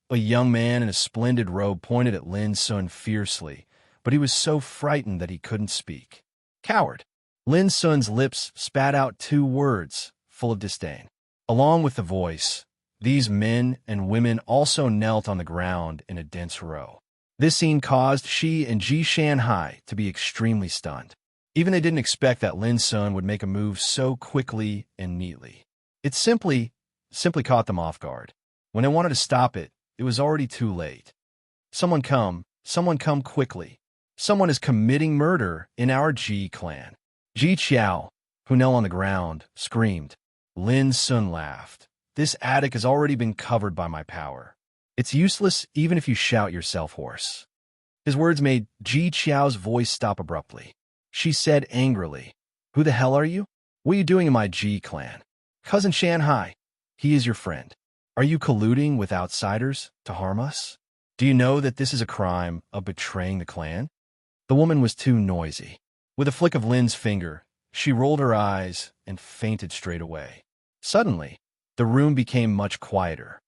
A young man in a splendid robe pointed at Lin Sun fiercely, but he was so frightened that he couldn't speak. Coward! Lin Sun's lips spat out 2 words, full of disdain. Along with the voice, these men and women also knelt on the ground in a dense row. This scene caused Shi and Ji Shanhai to be extremely stunned. Even they didn't expect that Lin Sun would make a move so quickly and neatly. It simply caught them off guard. When they wanted to stop it, it was already too late. Someone come quickly. Someone is committing murder in our Ji clan. Ji Qiao, who knelt on the ground, screamed. Lin Sun laughed. This attic has already been covered by my power. It's useless even if you shout yourself hoarse. His words made Ji Qiao's voice stop abruptly. She said angrily, "Who the hell are you? What are you doing in my Ji clan? Cousin Shanhai, he is your friend. Are you colluding with outsiders to harm us? Do you know that this is a crime of betraying the clan?" The woman was too noisy. With a flick of Lin's finger, she rolled her eyes and fainted straight away. Suddenly, the room became much quieter.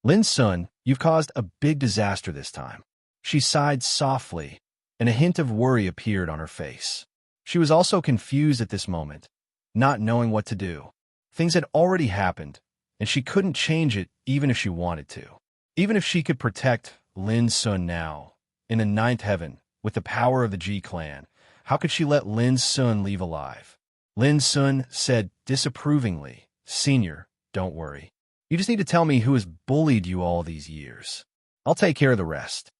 Lin Sun, you've caused a big disaster this time. She sighed softly, and a hint of worry appeared on her face. She was also confused at this moment, not knowing what to do. Things had already happened, and she couldn't change it even if she wanted to. Even if she could protect Lin Sun now, in the 9th heaven, with the power of the Ji clan, how could she let Lin Sun leave alive? Lin Sun said disapprovingly, "Senior, don't worry. You just need to tell me who has bullied you all these years. I'll take care of the rest."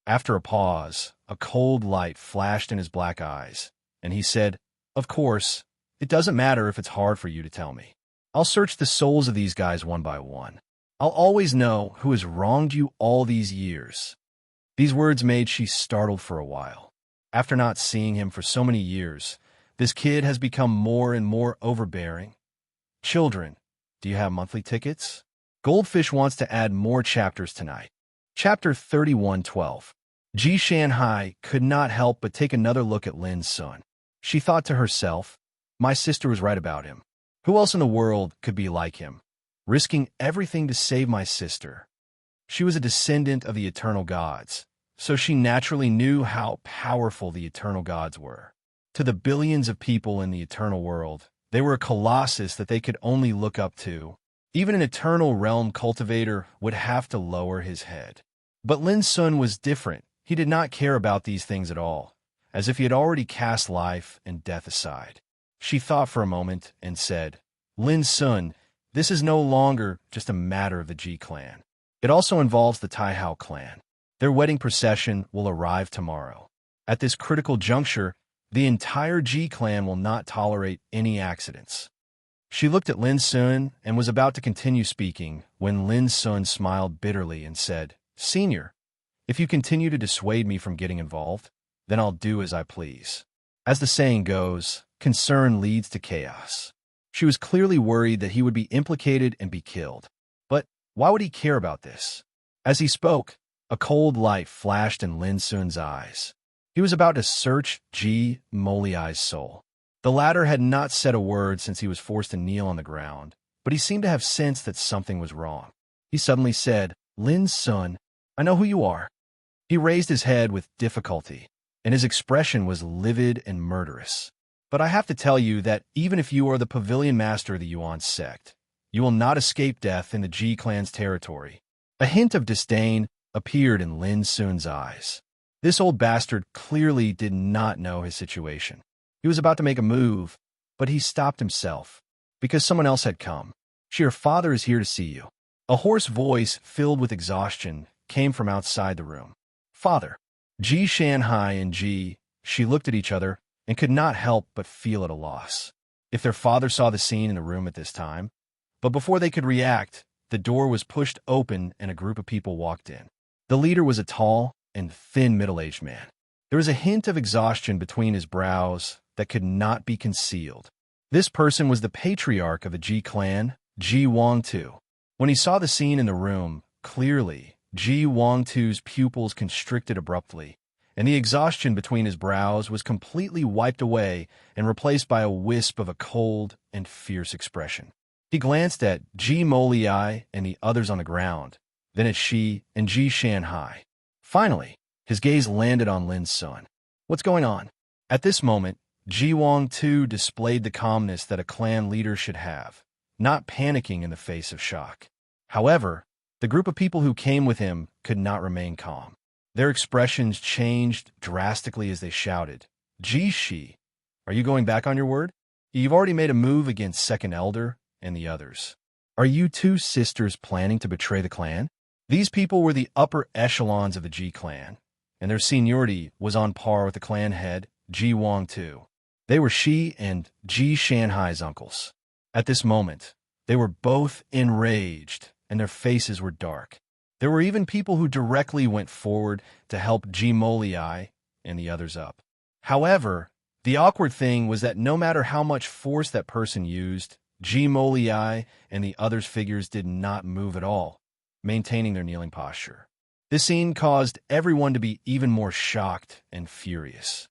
After a pause, a cold light flashed in his black eyes, and he said, "Of course, it doesn't matter if it's hard for you to tell me. I'll search the souls of these guys one by one. I'll always know who has wronged you all these years." These words made she startled for a while. After not seeing him for so many years, this kid has become more and more overbearing. "Children, do you have monthly tickets? Goldfish wants to add more chapters tonight." Chapter 31:12. Ji Shanhai could not help but take another look at Lin Sun. She thought to herself, my sister was right about him. Who else in the world could be like him, risking everything to save my sister? She was a descendant of the eternal gods, so she naturally knew how powerful the eternal gods were. To the billions of people in the eternal world, they were a colossus that they could only look up to. Even an eternal realm cultivator would have to lower his head. But Lin Sun was different. He did not care about these things at all, as if he had already cast life and death aside. She thought for a moment and said, "Lin Sun, this is no longer just a matter of the Ji clan. It also involves the Taihao clan. Their wedding procession will arrive tomorrow. At this critical juncture, the entire Ji clan will not tolerate any accidents." She looked at Lin Sun and was about to continue speaking when Lin Sun smiled bitterly and said, "Senior, if you continue to dissuade me from getting involved, then I'll do as I please. As the saying goes, concern leads to chaos." She was clearly worried that he would be implicated and be killed. But why would he care about this? As he spoke, a cold light flashed in Lin Sun's eyes. He was about to search Ji Moliai's soul. The latter had not said a word since he was forced to kneel on the ground, but he seemed to have sensed that something was wrong. He suddenly said, Lin's son, I know who you are. He raised his head with difficulty, and his expression was livid and murderous. But I have to tell you that even if you are the pavilion master of the Yuan sect, you will not escape death in the Ji clan's territory. A hint of disdain appeared in Lin Sun's eyes. This old bastard clearly did not know his situation. He was about to make a move, but he stopped himself, because someone else had come. Your father is here to see you. A hoarse voice filled with exhaustion came from outside the room. Father. Ji Shanhai and Ji, she looked at each other and could not help but feel at a loss. If their father saw the scene in the room at this time, but before they could react, the door was pushed open and a group of people walked in. The leader was a tall and thin middle-aged man. There was a hint of exhaustion between his brows that could not be concealed. This person was the patriarch of the Ji clan, Ji Wangtu. When he saw the scene in the room, clearly, Ji Wangtu's pupils constricted abruptly, and the exhaustion between his brows was completely wiped away and replaced by a wisp of a cold and fierce expression. He glanced at Ji Moliai and the others on the ground, then at Shi and Ji Shanhai. Finally, his gaze landed on Lin's son. What's going on? At this moment, Ji Wangtu displayed the calmness that a clan leader should have, not panicking in the face of shock. However, the group of people who came with him could not remain calm. Their expressions changed drastically as they shouted, Ji Shi, are you going back on your word? You've already made a move against Second Elder and the others. Are you two sisters planning to betray the clan? These people were the upper echelons of the Ji clan, and their seniority was on par with the clan head, Ji Wangtu. They were Shi and Ji Shanhai's uncles. At this moment, they were both enraged, and their faces were dark. There were even people who directly went forward to help Ji Moliai and the others up. However, the awkward thing was that no matter how much force that person used, Ji Moliai and the others' figures did not move at all, maintaining their kneeling posture. This scene caused everyone to be even more shocked and furious.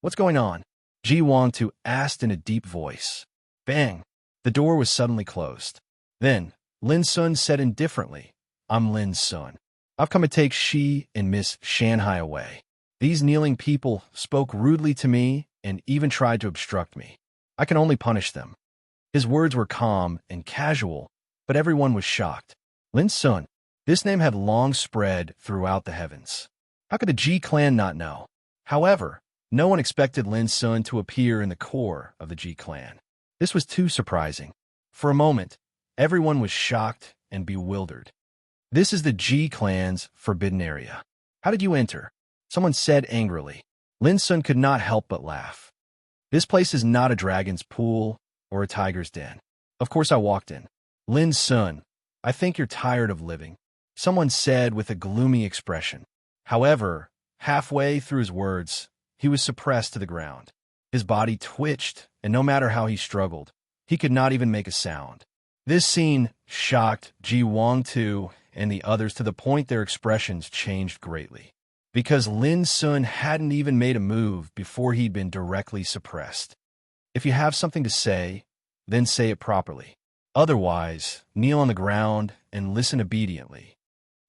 What's going on? Ji Wangtu asked in a deep voice. Bang! The door was suddenly closed. Then, Lin Sun said indifferently, I'm Lin's son. I've come to take Shi and Miss Shanhai away. These kneeling people spoke rudely to me and even tried to obstruct me. I can only punish them. His words were calm and casual, but everyone was shocked. Lin's son. This name had long spread throughout the heavens. How could the Ji clan not know? However, no one expected Lin's son to appear in the core of the Ji clan. This was too surprising. For a moment, everyone was shocked and bewildered. This is the Ji clan's forbidden area. How did you enter? Someone said angrily. Lin's son could not help but laugh. This place is not a dragon's pool or a tiger's den. Of course I walked in. Lin's son, I think you're tired of living. Someone said with a gloomy expression. However, halfway through his words, he was suppressed to the ground. His body twitched, and no matter how he struggled, he could not even make a sound. This scene shocked Ji Wangtu and the others to the point their expressions changed greatly. Because Lin Sun hadn't even made a move before he'd been directly suppressed. If you have something to say, then say it properly. Otherwise, kneel on the ground and listen obediently.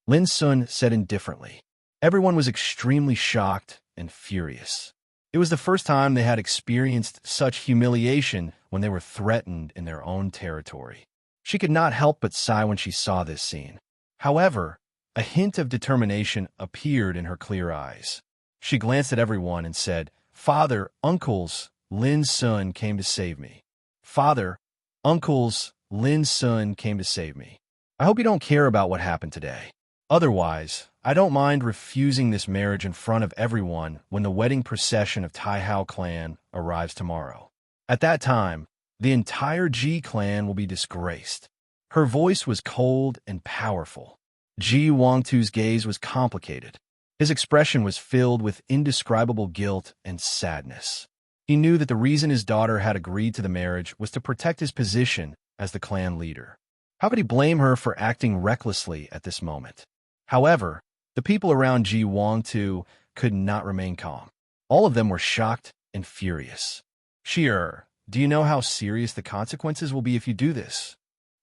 Lin Sun said indifferently. Everyone was extremely shocked and furious. It was the first time they had experienced such humiliation when they were threatened in their own territory. She could not help but sigh when she saw this scene. However, a hint of determination appeared in her clear eyes. She glanced at everyone and said, Father, uncles, Lin Sun came to save me. Father, uncles, Lin Sun came to save me. I hope you don't care about what happened today. Otherwise, I don't mind refusing this marriage in front of everyone when the wedding procession of Tai Hao clan arrives tomorrow. At that time, the entire Ji clan will be disgraced. Her voice was cold and powerful. Ji Wangtu's gaze was complicated. His expression was filled with indescribable guilt and sadness. He knew that the reason his daughter had agreed to the marriage was to protect his position as the clan leader. How could he blame her for acting recklessly at this moment? However, the people around Ji Wangtu could not remain calm. All of them were shocked and furious. Shi'er, do you know how serious the consequences will be if you do this?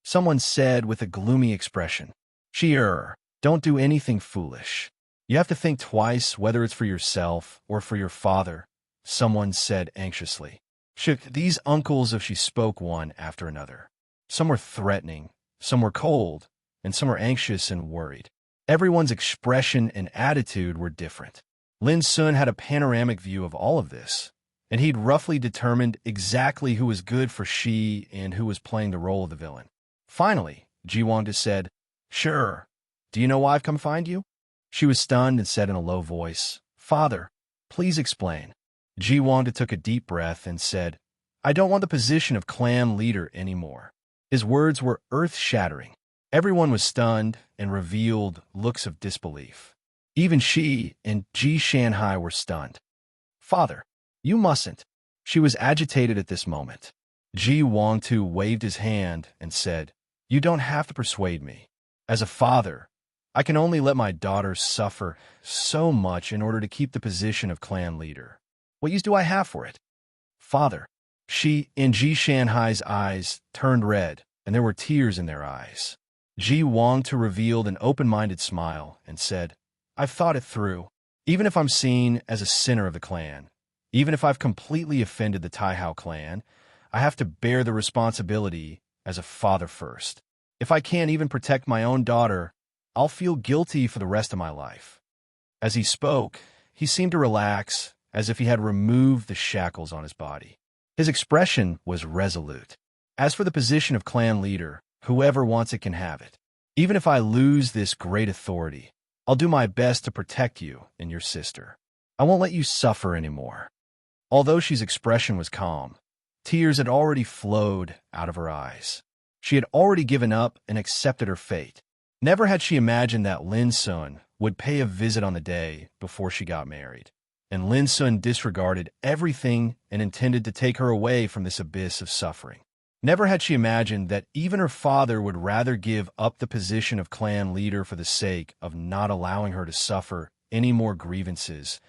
Someone said with a gloomy expression. Shi'er, Don't do anything foolish. You have to think twice whether it's for yourself or for your father, someone said anxiously. These uncles of she spoke one after another. Some were threatening, some were cold, and some were anxious and worried. Everyone's expression and attitude were different. Lin Sun had a panoramic view of all of this, and he'd roughly determined exactly who was good for she and who was playing the role of the villain. Finally, Ji Wangda said, "Sure. Do you know why I've come find you?" She was stunned and said in a low voice, "Father, please explain." Ji Wangda took a deep breath and said, "I don't want the position of clan leader anymore." His words were earth-shattering. Everyone was stunned and revealed looks of disbelief. Even she and Ji Shanhai were stunned. "Father, you mustn't." She was agitated at this moment. Ji Wangtu waved his hand and said, "You don't have to persuade me. As a father, I can only let my daughter suffer so much in order to keep the position of clan leader. What use do I have for it?" "Father." She and Ji Shanhai's eyes turned red, and there were tears in their eyes. Ji Wangtu revealed an open-minded smile and said, "I've thought it through. Even if I'm seen as a sinner of the clan, even if I've completely offended the Taihao clan, I have to bear the responsibility as a father first. If I can't even protect my own daughter, I'll feel guilty for the rest of my life." As he spoke, he seemed to relax, as if he had removed the shackles on his body. His expression was resolute. "As for the position of clan leader, whoever wants it can have it. Even if I lose this great authority, I'll do my best to protect you and your sister. I won't let you suffer anymore." Although she's expression was calm, tears had already flowed out of her eyes. She had already given up and accepted her fate. Never had she imagined that Lin Sun would pay a visit on the day before she got married. And Lin Sun disregarded everything and intended to take her away from this abyss of suffering. Never had she imagined that even her father would rather give up the position of clan leader for the sake of not allowing her to suffer any more grievances.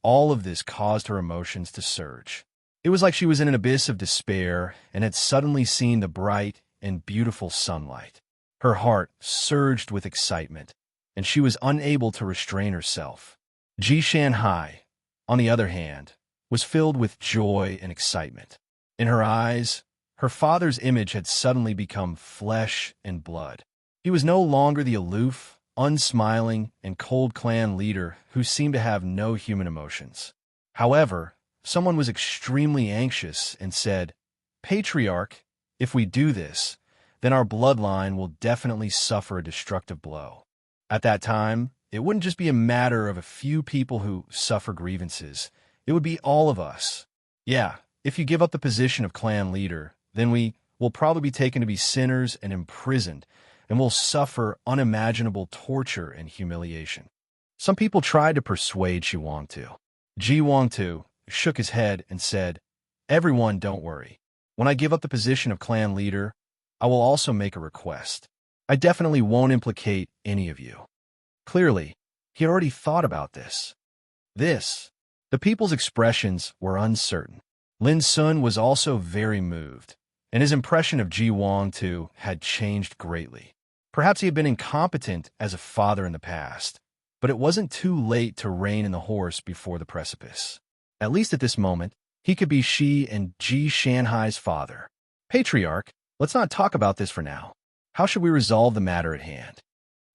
All of this caused her emotions to surge. It was like she was in an abyss of despair and had suddenly seen the bright and beautiful sunlight. Her heart surged with excitement, and she was unable to restrain herself. Ji Shanhai, on the other hand, was filled with joy and excitement. In her eyes, her father's image had suddenly become flesh and blood. He was no longer the aloof, unsmiling, and cold clan leader who seemed to have no human emotions. However, someone was extremely anxious and said, "Patriarch, if we do this, then our bloodline will definitely suffer a destructive blow." At that time, it wouldn't just be a matter of a few people who suffer grievances. It would be all of us. "Yeah, if you give up the position of clan leader, then we will probably be taken to be sinners and imprisoned, and will suffer unimaginable torture and humiliation." Some people tried to persuade Ji Wangtu. Ji Wangtu shook his head and said, "Everyone, don't worry. When I give up the position of clan leader, I will also make a request. I definitely won't implicate any of you." Clearly, he had already thought about this. The people's expressions were uncertain. Lin Sun was also very moved, and his impression of Ji Wangtu had changed greatly. Perhaps he had been incompetent as a father in the past, but it wasn't too late to rein in the horse before the precipice. At least at this moment, he could be she and Ji Shanhai's father. "Patriarch, let's not talk about this for now. How should we resolve the matter at hand?"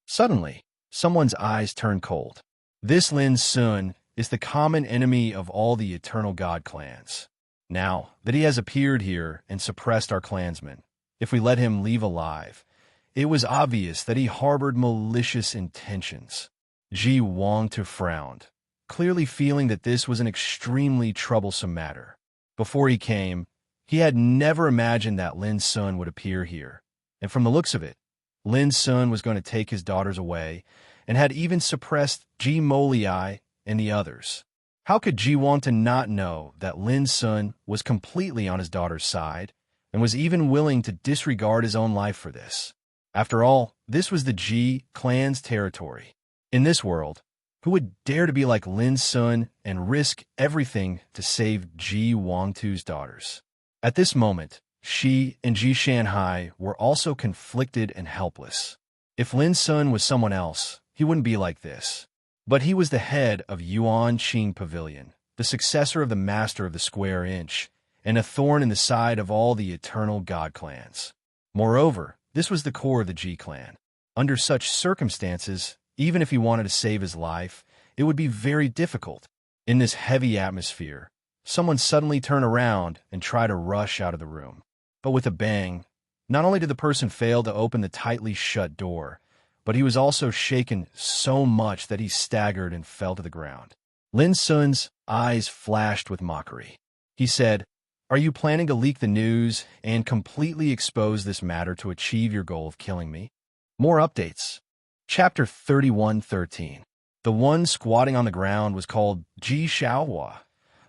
Suddenly, someone's eyes turned cold. This Lin Sun is the common enemy of all the eternal god clans. Now that he has appeared here and suppressed our clansmen, if we let him leave alive, it was obvious that he harbored malicious intentions. Ji Wangtu frowned, clearly feeling that this was an extremely troublesome matter. Before he came, he had never imagined that Lin Sun would appear here, and from the looks of it, Lin Sun was going to take his daughters away and had even suppressed Ji Moliai and the others. How could Ji Wangtu not know that Lin Sun was completely on his daughter's side and was even willing to disregard his own life for this? After all, this was the Ji clan's territory. In this world, who would dare to be like Lin Sun and risk everything to save Ji Wangtu's daughters? At this moment, she and Ji Shanhai were also conflicted and helpless. If Lin Sun was someone else, he he wouldn't be like this. But he was the head of Yuan Qing Pavilion, the successor of the master of the square inch, and a thorn in the side of all the eternal god clans. Moreover, this was the core of the Ji clan. Under such circumstances, even if he wanted to save his life, it would be very difficult. In this heavy atmosphere, someone suddenly turned around and tried to rush out of the room. But with a bang, not only did the person fail to open the tightly shut door, but he was also shaken so much that he staggered and fell to the ground. Lin Sun's eyes flashed with mockery. He said, "Are you planning to leak the news and completely expose this matter to achieve your goal of killing me?" More updates. Chapter 31:13. The one squatting on the ground was called Ji Xiaohua,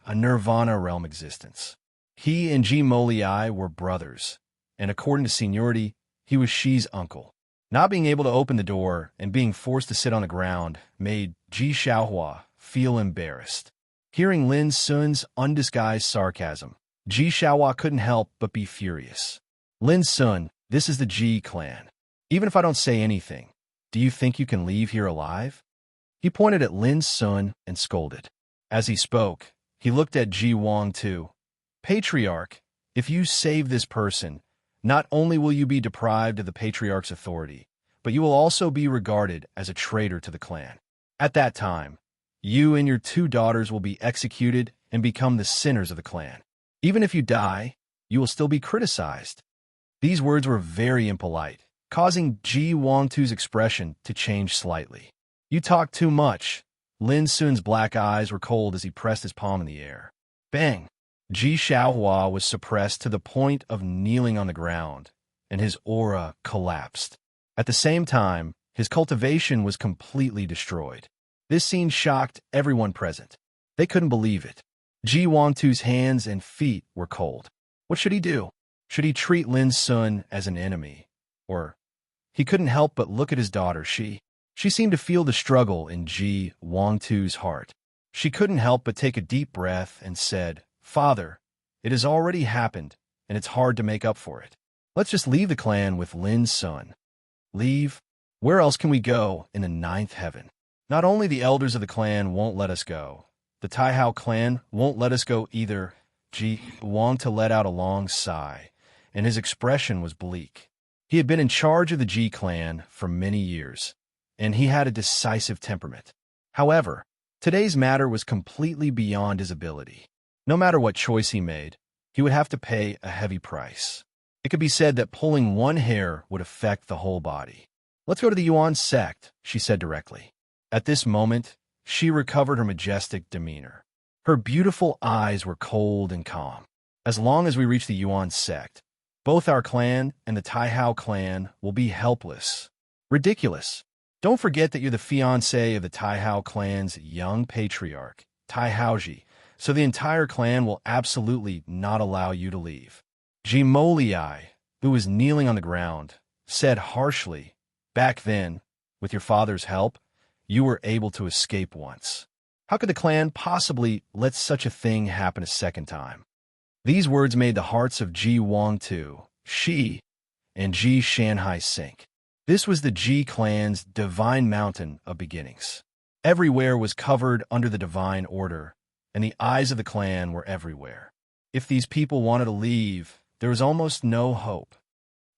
a nirvana realm existence. He and Ji Moliai were brothers, and according to seniority, he was Shi's uncle. Not being able to open the door and being forced to sit on the ground made Ji Xiaohua feel embarrassed. Hearing Lin Sun's undisguised sarcasm, Ji Xiaohua couldn't help but be furious. "Lin Sun, this is the Ji clan. Even if I don't say anything, do you think you can leave here alive?" He pointed at Lin Sun and scolded. As he spoke, he looked at Ji Wang too. "Patriarch, if you save this person, not only will you be deprived of the Patriarch's authority, but you will also be regarded as a traitor to the clan. At that time, you and your 2 daughters will be executed and become the sinners of the clan. Even if you die, you will still be criticized." These words were very impolite, causing Ji Wangtu's expression to change slightly. "You talk too much." Lin Sun's black eyes were cold as he pressed his palm in the air. Bang! Ji Xiaohua was suppressed to the point of kneeling on the ground, and his aura collapsed. At the same time, his cultivation was completely destroyed. This scene shocked everyone present. They couldn't believe it. Ji Wangtu's hands and feet were cold. What should he do? Should he treat Lin Sun as an enemy? Or he couldn't help but look at his daughter, She seemed to feel the struggle in Ji Wangtu's heart. She couldn't help but take a deep breath and said, "Father, it has already happened, and it's hard to make up for it. Let's just leave the clan with Lin Sun." "Leave? Where else can we go in the 9th heaven? Not only the elders of the clan won't let us go, the Taihao clan won't let us go either." Ji Wangtu let out a long sigh, and his expression was bleak. He had been in charge of the Ji clan for many years, and he had a decisive temperament. However, today's matter was completely beyond his ability. No matter what choice he made, he would have to pay a heavy price. It could be said that pulling one hair would affect the whole body. "Let's go to the Yuan sect," she said directly. At this moment, she recovered her majestic demeanor. Her beautiful eyes were cold and calm. "As long as we reach the Yuan sect, both our clan and the Taihao clan will be helpless." "Ridiculous. Don't forget that you're the fiancé of the Taihao clan's young patriarch, Taihaoji, so the entire clan will absolutely not allow you to leave." Ji Moliai, who was kneeling on the ground, said harshly, "Back then, with your father's help, you were able to escape once. How could the clan possibly let such a thing happen a second time?" These words made the hearts of Ji Wangtu, Shi, and Ji Shanhai sink. This was the Ji clan's divine mountain of beginnings. Everywhere was covered under the divine order, and the eyes of the clan were everywhere. If these people wanted to leave, there was almost no hope.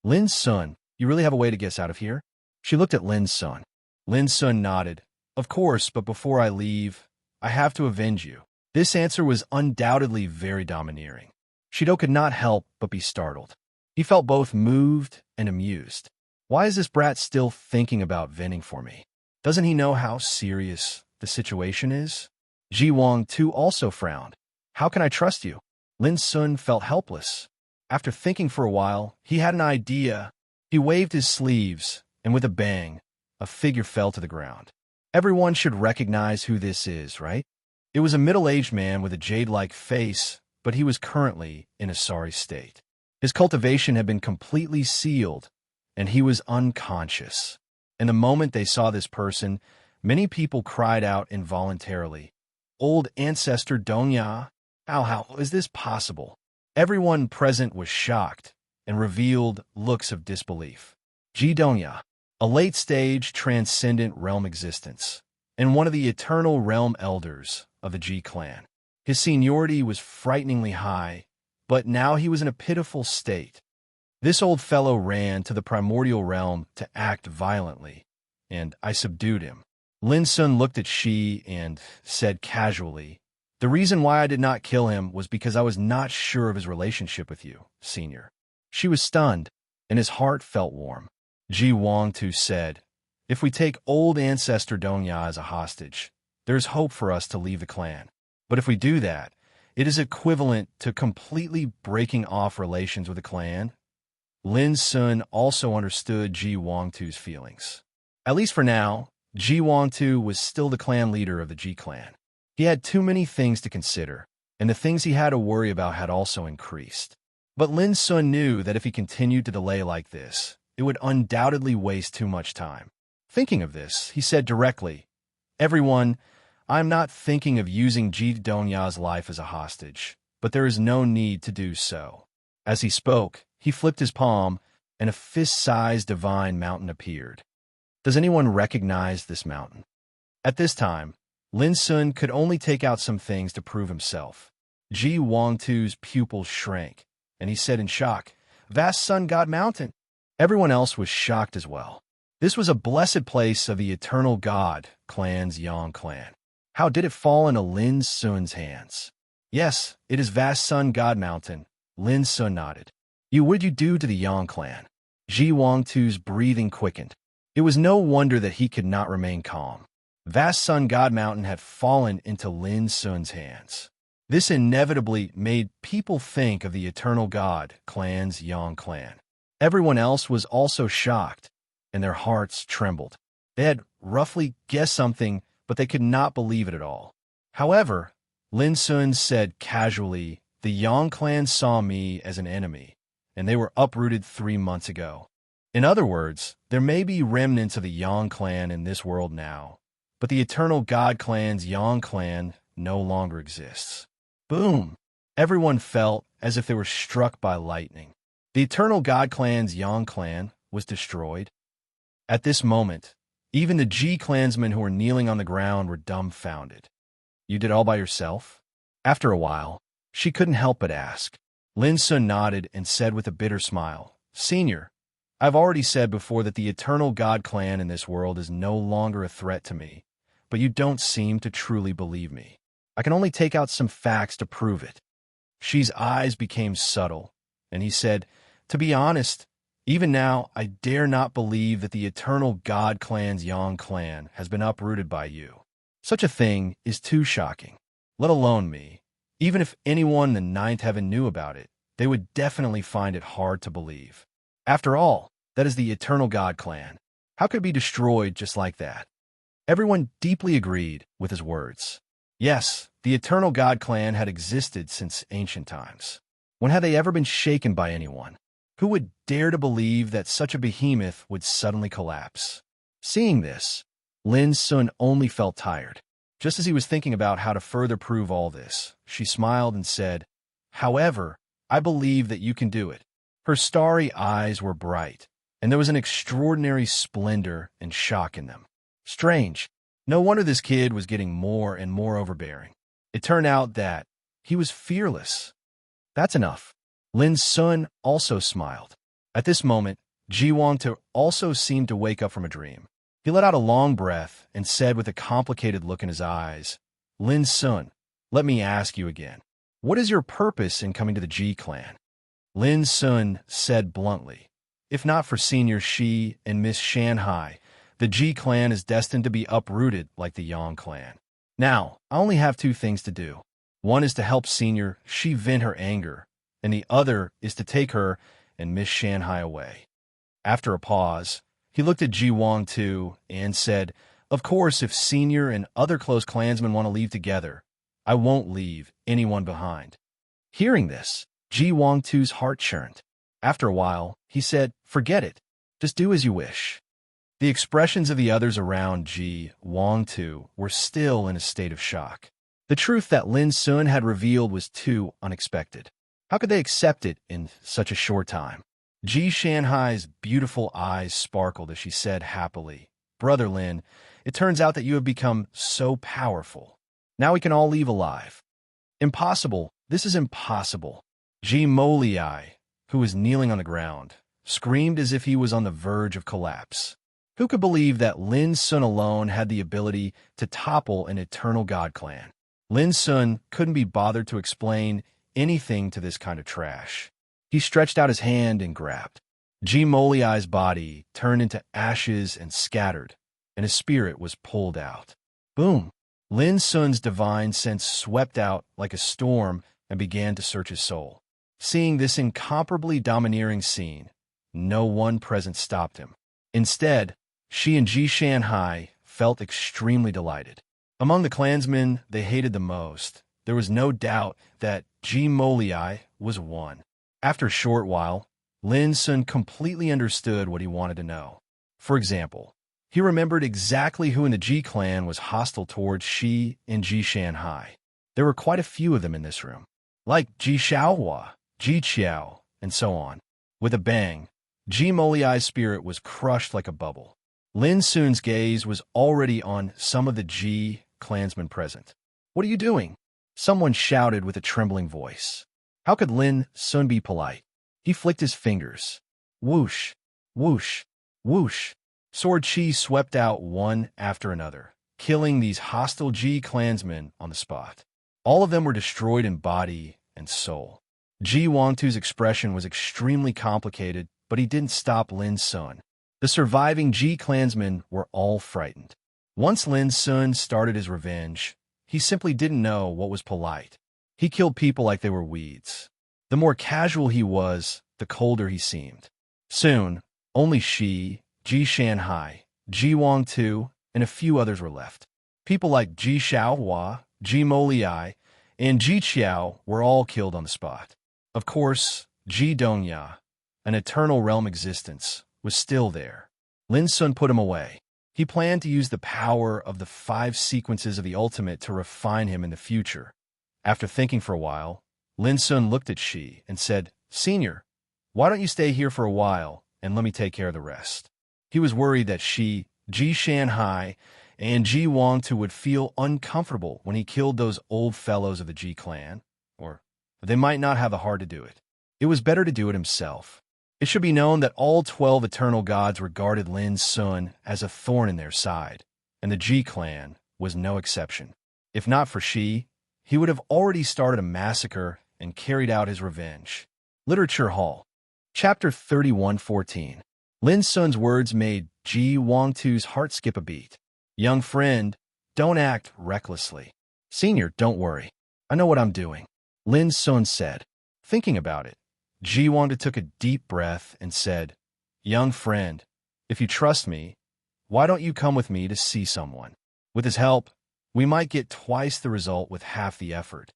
"Lin Sun, you really have a way to get us out of here?" She looked at Lin Sun. Lin Sun nodded. "Of course, but before I leave, I have to avenge you." This answer was undoubtedly very domineering. Shido could not help but be startled. He felt both moved and amused. Why is this brat still thinking about venting for me? Doesn't he know how serious the situation is? Ji Wang too also frowned. "How can I trust you?" Lin Sun felt helpless. After thinking for a while, he had an idea. He waved his sleeves, and with a bang, a figure fell to the ground. Everyone should recognize who this is, right? It was a middle-aged man with a jade-like face, but he was currently in a sorry state. His cultivation had been completely sealed, and he was unconscious. In the moment they saw this person, many people cried out involuntarily, "Old ancestor Dongya, how is this possible?" Everyone present was shocked and revealed looks of disbelief. Ji Dongya, a late-stage transcendent realm existence, and one of the eternal realm elders of the G clan. His seniority was frighteningly high, but now he was in a pitiful state. This old fellow ran to the primordial realm to act violently, and I subdued him. Lin Sun looked at Shi and said casually, "The reason why I did not kill him was because I was not sure of his relationship with you, Senior." She was stunned, and his heart felt warm. Ji Wangtu said, "If we take old ancestor Dongya as a hostage, there is hope for us to leave the clan. But if we do that, it is equivalent to completely breaking off relations with the clan." Lin Sun also understood Ji Wangtu's feelings. At least for now, Ji Wangtu was still the clan leader of the Ji clan. He had too many things to consider, and the things he had to worry about had also increased. But Lin Sun knew that if he continued to delay like this, it would undoubtedly waste too much time. Thinking of this, he said directly, "Everyone, I am not thinking of using Ji Dongya's life as a hostage, but there is no need to do so." As he spoke, he flipped his palm, and a fist-sized divine mountain appeared. Does anyone recognize this mountain? At this time, Lin Sun could only take out some things to prove himself. Ji Wangtu's pupils shrank, and he said in shock, "Vast Sun God Mountain." Everyone else was shocked as well. This was a blessed place of the eternal God clan's Yang clan. How did it fall into Lin Sun's hands? "Yes, it is Vast Sun God Mountain," Lin Sun nodded. What did you do to the Yang clan?" Ji Wangtu's breathing quickened. It was no wonder that he could not remain calm. Vast Sun God Mountain had fallen into Lin Sun's hands. This inevitably made people think of the eternal God clan's Yang clan. Everyone else was also shocked, and their hearts trembled. They had roughly guessed something, but they could not believe it at all. However, Lin Sun said casually, "The Yang clan saw me as an enemy, and they were uprooted 3 months ago. In other words, there may be remnants of the Yang clan in this world now, but the eternal God clan's Yang clan no longer exists." Boom! Everyone felt as if they were struck by lightning. The eternal God clan's Yang clan was destroyed. At this moment, even the Ji clansmen who were kneeling on the ground were dumbfounded. "You did all by yourself?" After a while, she couldn't help but ask. Lin Sun nodded and said with a bitter smile, "Senior, I've already said before that the eternal God clan in this world is no longer a threat to me, but you don't seem to truly believe me. I can only take out some facts to prove it." Shi's eyes became subtle, and he said, "To be honest, even now I dare not believe that the eternal God clan's Yang clan has been uprooted by you. Such a thing is too shocking, let alone me. Even if anyone in the ninth heaven knew about it, they would definitely find it hard to believe. After all, that is the eternal God clan. How could it be destroyed just like that?" Everyone deeply agreed with his words. Yes, the eternal God clan had existed since ancient times. When had they ever been shaken by anyone? Who would dare to believe that such a behemoth would suddenly collapse? Seeing this, Lin Sun only felt tired. Just as he was thinking about how to further prove all this, she smiled and said, "However, I believe that you can do it." Her starry eyes were bright, and there was an extraordinary splendor and shock in them. Strange. No wonder this kid was getting more and more overbearing. It turned out that he was fearless. That's enough. Lin Sun also smiled. At this moment, Ji Wangtu also seemed to wake up from a dream. He let out a long breath and said with a complicated look in his eyes, "Lin Sun, let me ask you again. What is your purpose in coming to the Ji clan?" Lin Sun said bluntly, "If not for Senior Shi and Miss Shanhai, the Ji clan is destined to be uprooted like the Yang clan. Now, I only have 2 things to do. One is to help Senior Shi vent her anger, and the other is to take her and Miss Shanhai away." After a pause, he looked at Ji Wangtu and said, "Of course, if Senior and other close clansmen want to leave together, I won't leave anyone behind." Hearing this, Ji Wangtu's heart churned. After a while, he said, "Forget it. Just do as you wish." The expressions of the others around Ji Wangtu were still in a state of shock. The truth that Lin Sun had revealed was too unexpected. How could they accept it in such a short time? Ji Shanhai's beautiful eyes sparkled as she said happily, "Brother Lin, it turns out that you have become so powerful. Now we can all leave alive." "Impossible. This is impossible." Ji Moliai, who was kneeling on the ground, screamed as if he was on the verge of collapse. Who could believe that Lin Sun alone had the ability to topple an eternal god clan? Lin Sun couldn't be bothered to explain anything to this kind of trash. He stretched out his hand and grabbed. Ji Moliai's body turned into ashes and scattered, and his spirit was pulled out. Boom! Lin Sun's divine sense swept out like a storm and began to search his soul. Seeing this incomparably domineering scene, no one present stopped him. Instead, she and Ji Shanhai felt extremely delighted. Among the clansmen they hated the most, there was no doubt that Ji Moliai was one. After a short while, Lin Sun completely understood what he wanted to know. For example, he remembered exactly who in the Ji clan was hostile towards she and Ji Shanhai. There were quite a few of them in this room, like Ji Xiaohua, Ji Qiao, and so on. With a bang, Ji Moliai's spirit was crushed like a bubble. Lin Sun's gaze was already on some of the Ji clansmen present. "What are you doing?" someone shouted with a trembling voice. How could Lin Sun be polite? He flicked his fingers. Whoosh, whoosh, whoosh. Sword chi swept out one after another, killing these hostile Ji clansmen on the spot. All of them were destroyed in body and soul. Ji Wangtu's expression was extremely complicated, but he didn't stop Lin Sun. The surviving Ji clansmen were all frightened. Once Lin Sun started his revenge, he simply didn't know what was polite. He killed people like they were weeds. The more casual he was, the colder he seemed. Soon, only she, Ji Shanhai, Ji Wangtu, and a few others were left. People like Ji Xiaohua, Ji Moliai, and Ji Qiao were all killed on the spot. Of course, Ji Dongya, an eternal realm existence, was still there. Lin Sun put him away. He planned to use the power of the 5 sequences of the ultimate to refine him in the future. After thinking for a while, Lin Sun looked at Shi and said, "Senior, why don't you stay here for a while and let me take care of the rest?" He was worried that Shi, Ji Shanhai, and Ji Wangtu would feel uncomfortable when he killed those old fellows of the Ji clan, or they might not have the heart to do it. It was better to do it himself. It should be known that all 12 eternal gods regarded Lin Sun as a thorn in their side, and the Ji clan was no exception. If not for Shi, he would have already started a massacre and carried out his revenge. Literature Hall. Chapter 31:14. Lin Sun's words made Ji Wangtu's heart skip a beat. "Young friend, don't act recklessly." "Senior, don't worry. I know what I'm doing," Lin Sun said. Thinking about it, Ji Wangtu took a deep breath and said, "Young friend, if you trust me, why don't you come with me to see someone? With his help, we might get twice the result with half the effort."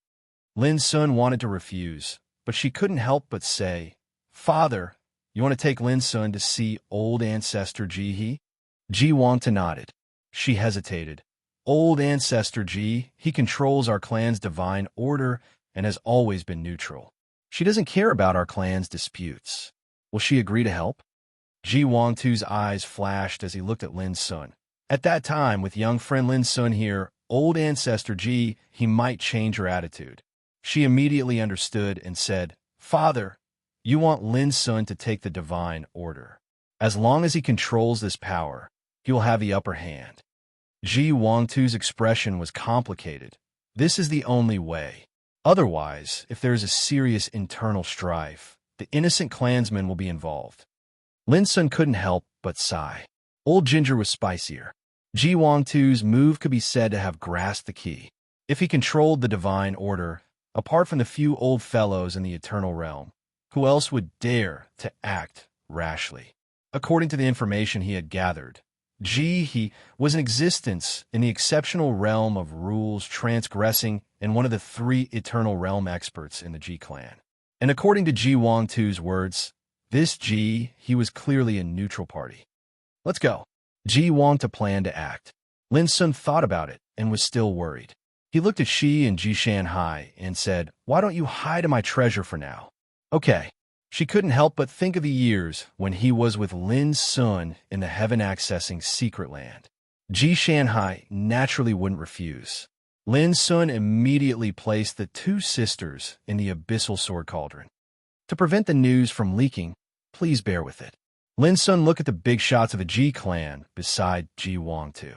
Lin Sun wanted to refuse, but she couldn't help but say, "Father, you want to take Lin Sun to see old ancestor Ji He?" Ji Wangtu nodded. She hesitated. "Old ancestor Ji, he controls our clan's divine order and has always been neutral. She doesn't care about our clan's disputes. Will she agree to help?" Ji Wangtu's eyes flashed as he looked at Lin Sun. At that time, with young friend Lin Sun here, old ancestor Ji, he might change her attitude. She immediately understood and said, "Father, you want Lin Sun to take the divine order. As long as he controls this power, he will have the upper hand." Ji Wangtu's expression was complicated. This is the only way. Otherwise, if there is a serious internal strife, the innocent clansmen will be involved. Lin Sun couldn't help but sigh. Old Ginger was spicier. Ji Wangtu's move could be said to have grasped the key. If he controlled the divine order, apart from the few old fellows in the eternal realm, who else would dare to act rashly? According to the information he had gathered, Ji He was in existence in the exceptional realm of rules transgressing and one of the 3 eternal realm experts in the Ji clan. And according to Ji Wangtu's words, this Ji He was clearly a neutral party. "Let's go." Ji Wangtu planned to act. Lin Sun thought about it and was still worried. He looked at Shi and Ji Shanhai and said, "Why don't you hide my treasure for now?" "Okay." She couldn't help but think of the years when he was with Lin Sun in the heaven-accessing secret land. Ji Shanhai naturally wouldn't refuse. Lin Sun immediately placed the two sisters in the abyssal sword cauldron. To prevent the news from leaking, please bear with it. Lin Sun looked at the big shots of the Ji clan beside Ji Wangtu.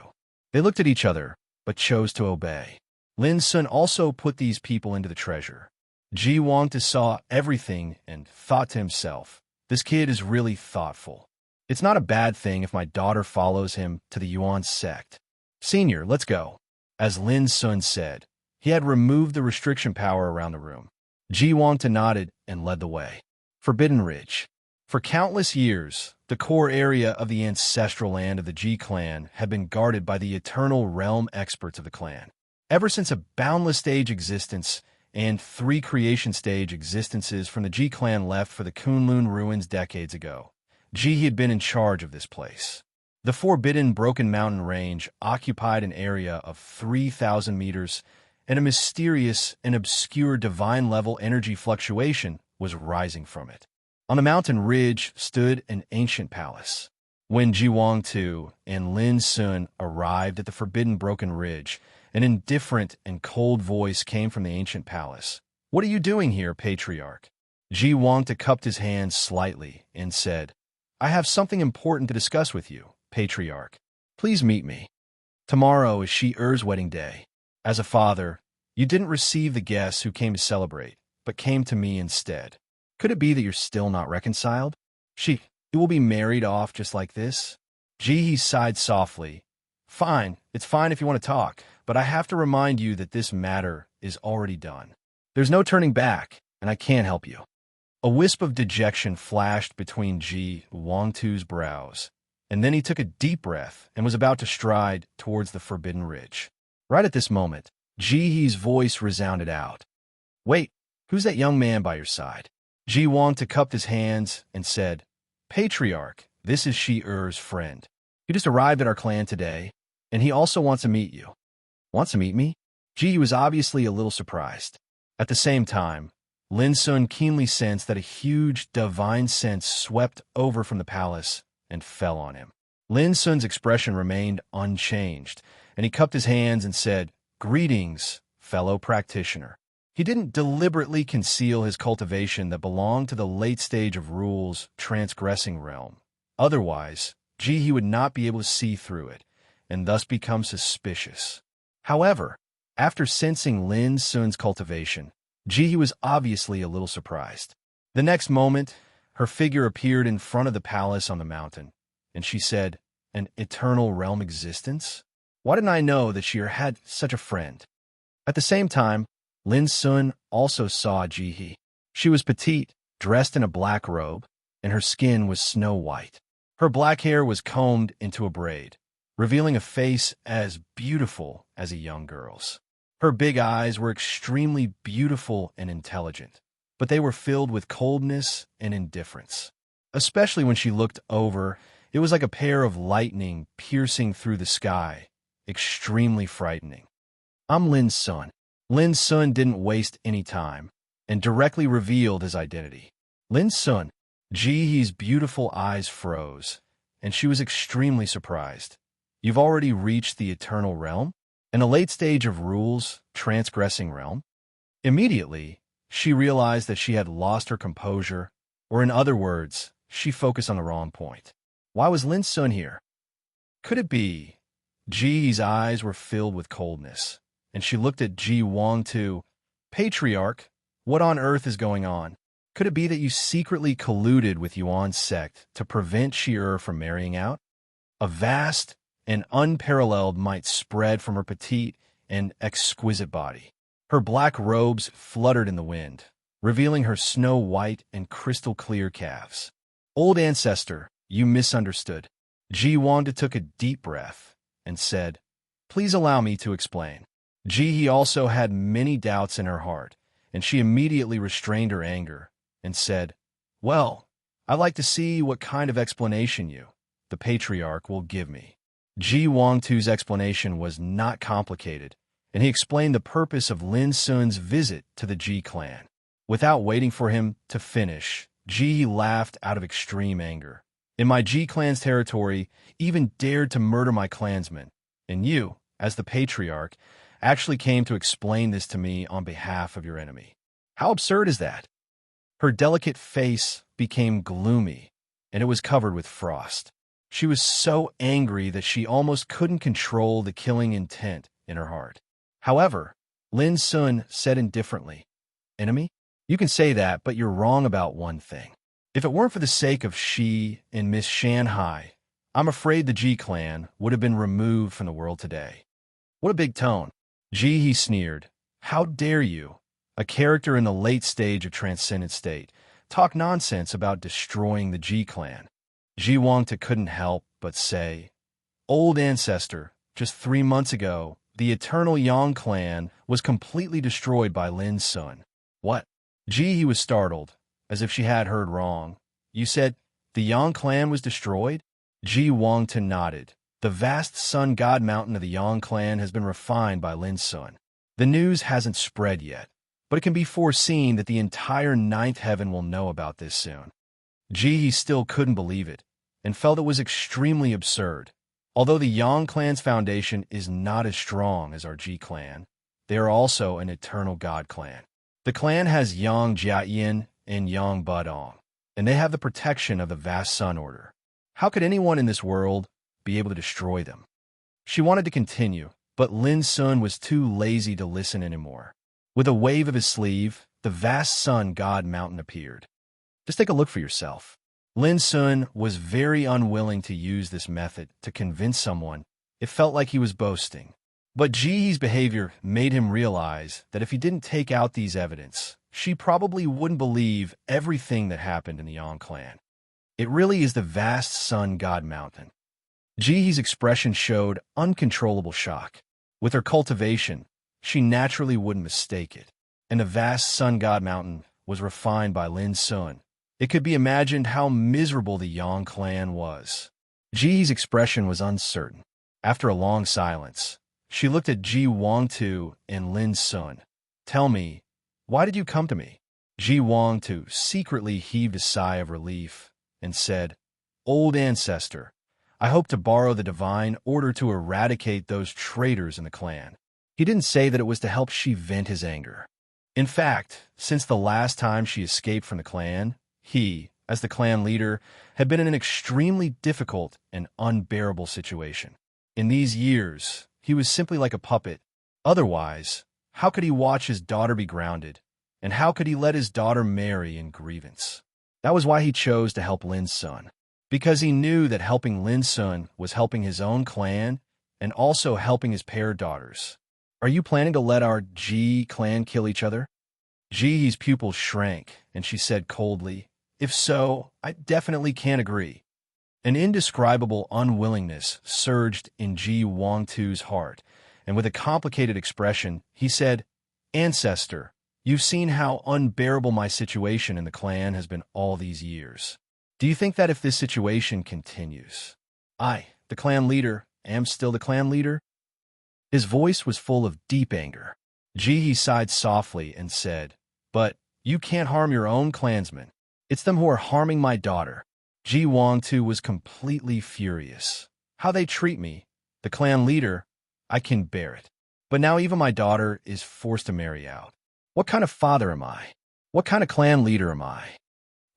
They looked at each other, but chose to obey. Lin Sun also put these people into the treasure. Ji Wangtu saw everything and thought to himself, this kid is really thoughtful. It's not a bad thing if my daughter follows him to the Yuan sect. Senior, let's go. As Lin Sun said, he had removed the restriction power around the room. Ji Wangtu nodded and led the way. Forbidden Ridge. For countless years, the core area of the ancestral land of the Ji clan had been guarded by the eternal realm experts of the clan. Ever since a boundless stage existence and 3 creation stage existences from the Ji clan left for the Kunlun ruins decades ago, Ji had been in charge of this place. The forbidden Broken Mountain Range occupied an area of 3,000 meters, and a mysterious and obscure divine-level energy fluctuation was rising from it. On the mountain ridge stood an ancient palace. When Ji Wangtu and Lin Sun arrived at the forbidden Broken Ridge, an indifferent and cold voice came from the ancient palace. "What are you doing here, Patriarch?" Ji Wangtu cupped his hands slightly and said, "I have something important to discuss with you, Patriarch. Please meet me. Tomorrow is Shi Er's wedding day. As a father, you didn't receive the guests who came to celebrate, but came to me instead. Could it be that you're still not reconciled? You will be married off just like this?" Ji sighed softly. "Fine, it's fine if you want to talk, but I have to remind you that this matter is already done. There's no turning back, and I can't help you." A wisp of dejection flashed between Ji Wangtu's brows, and then he took a deep breath and was about to stride towards the Forbidden Ridge. Right at this moment, Ji's voice resounded out. "Wait, who's that young man by your side?" Ji Wangtu cupped his hands and said, "Patriarch, this is Shi Er's friend. He just arrived at our clan today, and he also wants to meet you." "Wants to meet me?" Ji was obviously a little surprised. At the same time, Lin Sun keenly sensed that a huge divine sense swept over from the palace and fell on him. Lin Sun's expression remained unchanged, and he cupped his hands and said, "Greetings, fellow practitioner." He didn't deliberately conceal his cultivation that belonged to the late stage of rules transgressing realm. Otherwise, he would not be able to see through it, and thus become suspicious. However, after sensing Lin Sun's cultivation, Ji was obviously a little surprised. The next moment, her figure appeared in front of the palace on the mountain, and she said, "An eternal realm existence? Why didn't I know that she had such a friend?" At the same time, Lin Sun also saw Ji. She was petite, dressed in a black robe, and her skin was snow white. Her black hair was combed into a braid, revealing a face as beautiful as a young girl's. Her big eyes were extremely beautiful and intelligent, but they were filled with coldness and indifference. Especially when she looked over, it was like a pair of lightning piercing through the sky, extremely frightening. "I'm Lin Sun." Lin Sun didn't waste any time and directly revealed his identity. "Lin Sun." Ji's beautiful eyes froze, and she was extremely surprised. "You've already reached the eternal realm? In a late stage of rules, transgressing realm?" Immediately, she realized that she had lost her composure, or in other words, she focused on the wrong point. Why was Lin Sun here? Could it be? Ji's eyes were filled with coldness, and she looked at Ji Wangtu. "Patriarch, what on earth is going on? Could it be that you secretly colluded with Yuan's sect to prevent Shi Er from marrying out?" A vast and unparalleled might spread from her petite and exquisite body. Her black robes fluttered in the wind, revealing her snow-white and crystal-clear calves. "Old ancestor, you misunderstood." Ji Wangtu took a deep breath and said, "Please allow me to explain." Ji also had many doubts in her heart, and she immediately restrained her anger and said, "Well, I'd like to see what kind of explanation you, the patriarch, will give me." Ji Wangtu's explanation was not complicated, and he explained the purpose of Lin Sun's visit to the Ji clan. Without waiting for him to finish, Ji laughed out of extreme anger. "In my Ji clan's territory, even dared to murder my clansmen. And you, as the patriarch, actually came to explain this to me on behalf of your enemy. How absurd is that?" Her delicate face became gloomy, and it was covered with frost. She was so angry that she almost couldn't control the killing intent in her heart. However, Lin Sun said indifferently, "Enemy? You can say that, but you're wrong about one thing. If it weren't for the sake of Shi and Miss Shanghai, I'm afraid the Ji clan would have been removed from the world today." What a big tone. Ji, he sneered. "How dare you, a character in the late stage of transcendent state, talk nonsense about destroying the Ji clan?" Ji Wangta couldn't help but say, "Old ancestor, just 3 months ago, the eternal Yang clan was completely destroyed by Lin Sun." What? Ji, he was startled, as if she had heard wrong. "You said the Yang clan was destroyed?" Ji Wangta nodded. "The vast sun god mountain of the Yang clan has been refined by Lin Sun. The news hasn't spread yet, but it can be foreseen that the entire ninth heaven will know about this soon." Ji, he still couldn't believe it, and felt it was extremely absurd. Although the Yang clan's foundation is not as strong as our Ji clan, they are also an eternal god clan. The clan has Yang Jiayin and Yang Budong, and they have the protection of the vast sun order. How could anyone in this world be able to destroy them? She wanted to continue, but Lin Sun was too lazy to listen anymore. With a wave of his sleeve, the vast sun god mountain appeared. Just take a look for yourself. Lin Sun was very unwilling to use this method to convince someone. It felt like he was boasting. But Ji's behavior made him realize that if he didn't take out these evidence, she probably wouldn't believe everything that happened in the Yang clan. It really is the vast sun god mountain. Ji's expression showed uncontrollable shock. With her cultivation, she naturally wouldn't mistake it. And the vast sun god mountain was refined by Lin Sun. It could be imagined how miserable the Yang clan was. Ji's expression was uncertain. After a long silence, she looked at Ji Wangtu and Lin Sun. "Tell me, why did you come to me?" Ji Wangtu secretly heaved a sigh of relief and said, "Old ancestor, I hope to borrow the divine order to eradicate those traitors in the clan." He didn't say that it was to help Shi vent his anger. In fact, since the last time she escaped from the clan, he, as the clan leader, had been in an extremely difficult and unbearable situation. In these years, he was simply like a puppet. Otherwise, how could he watch his daughter be grounded? And how could he let his daughter marry in grievance? That was why he chose to help Lin Sun. Because he knew that helping Lin Sun was helping his own clan and also helping his pair daughters. "Are you planning to let our Ji clan kill each other?" Ji's pupils shrank, and she said coldly, "If so, I definitely can't agree." An indescribable unwillingness surged in Ji Wangtu's heart, and with a complicated expression, he said, "Ancestor, you've seen how unbearable my situation in the clan has been all these years. Do you think that if this situation continues, I, the clan leader, am still the clan leader?" His voice was full of deep anger. Ji sighed softly and said, "But you can't harm your own clansmen. It's them who are harming my daughter." Ji Wangtu was completely furious. "How they treat me, the clan leader, I can bear it. But now even my daughter is forced to marry out. What kind of father am I? What kind of clan leader am I?"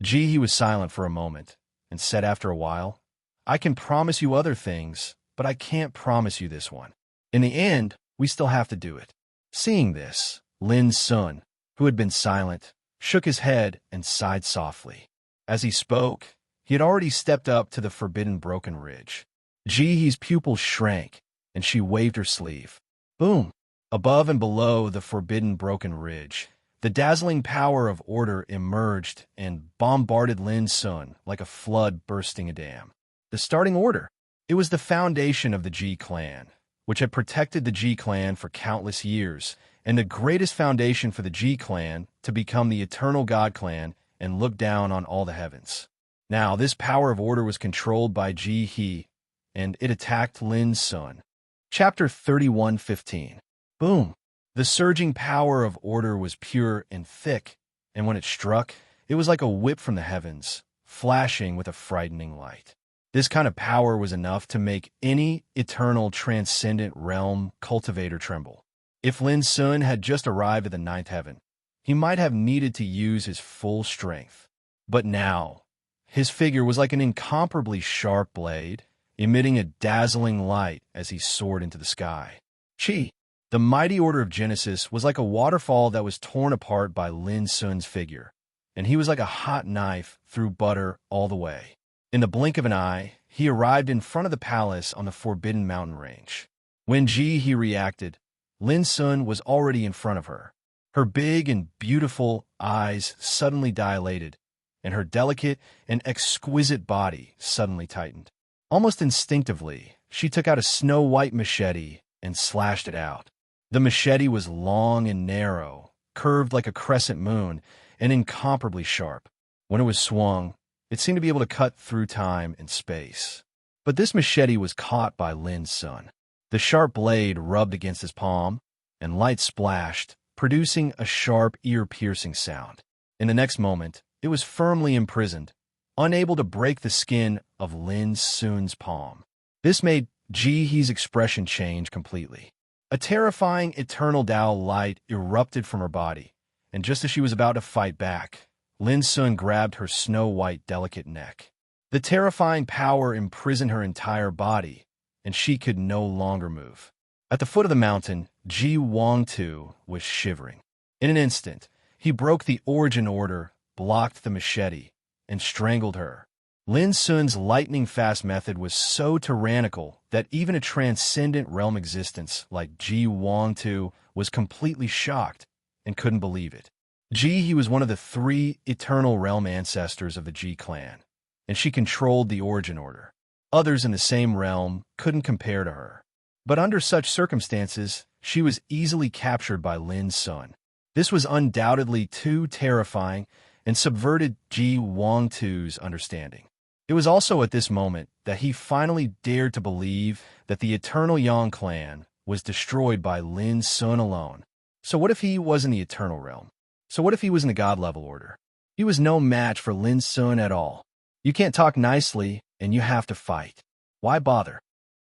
Ji was silent for a moment and said after a while, "I can promise you other things, but I can't promise you this one. In the end, we still have to do it." Seeing this, Lin Sun, who had been silent, shook his head and sighed softly. As he spoke, he had already stepped up to the forbidden broken ridge. Ji's pupils shrank, and she waved her sleeve. Boom! Above and below the forbidden broken ridge, the dazzling power of order emerged and bombarded Lin Sun like a flood bursting a dam. The starting order. It was the foundation of the Ji clan, which had protected the Ji clan for countless years, and the greatest foundation for the Ji clan to become the eternal God clan and look down on all the heavens. Now, this power of order was controlled by Ji He, and it attacked Lin Sun. Chapter 31:15. Boom! The surging power of order was pure and thick, and when it struck, It was like a whip from the heavens, flashing with a frightening light. This kind of power was enough to make any eternal transcendent realm cultivator tremble. If Lin Sun had just arrived at the ninth heaven, he might have needed to use his full strength. But now, his figure was like an incomparably sharp blade, emitting a dazzling light as he soared into the sky. Chi, the mighty order of Genesis, was like a waterfall that was torn apart by Lin Sun's figure, and he was like a hot knife through butter all the way. In the blink of an eye, he arrived in front of the palace on the forbidden mountain range. When he reacted, Lin Sun was already in front of her. Her big and beautiful eyes suddenly dilated, and her delicate and exquisite body suddenly tightened. Almost instinctively, she took out a snow-white machete and slashed it out. The machete was long and narrow, curved like a crescent moon, and incomparably sharp. When it was swung, it seemed to be able to cut through time and space. But this machete was caught by Lin Sun. The sharp blade rubbed against his palm, and light splashed, producing a sharp, ear-piercing sound. In the next moment, it was firmly imprisoned, unable to break the skin of Lin Sun's palm. This made Ji-hee's expression change completely. A terrifying eternal Tao light erupted from her body, and just as she was about to fight back, Lin Sun grabbed her snow-white, delicate neck. The terrifying power imprisoned her entire body, and she could no longer move. At the foot of the mountain, Ji Wang-tu was shivering. In an instant, he broke the origin order, blocked the machete, and strangled her. Lin Sun's lightning-fast method was so tyrannical that even a transcendent realm existence like Ji Wang-tu was completely shocked and couldn't believe it. He was one of the 3 eternal realm ancestors of the Ji clan, and she controlled the origin order. Others in the same realm couldn't compare to her. But under such circumstances, she was easily captured by Lin Sun. This was undoubtedly too terrifying and subverted Ji Wang-tu's understanding. It was also at this moment that he finally dared to believe that the eternal Yang clan was destroyed by Lin Sun alone. So what if he was in the eternal realm? So what if he was in the god-level order? He was no match for Lin Sun at all. You can't talk nicely, and you have to fight. Why bother?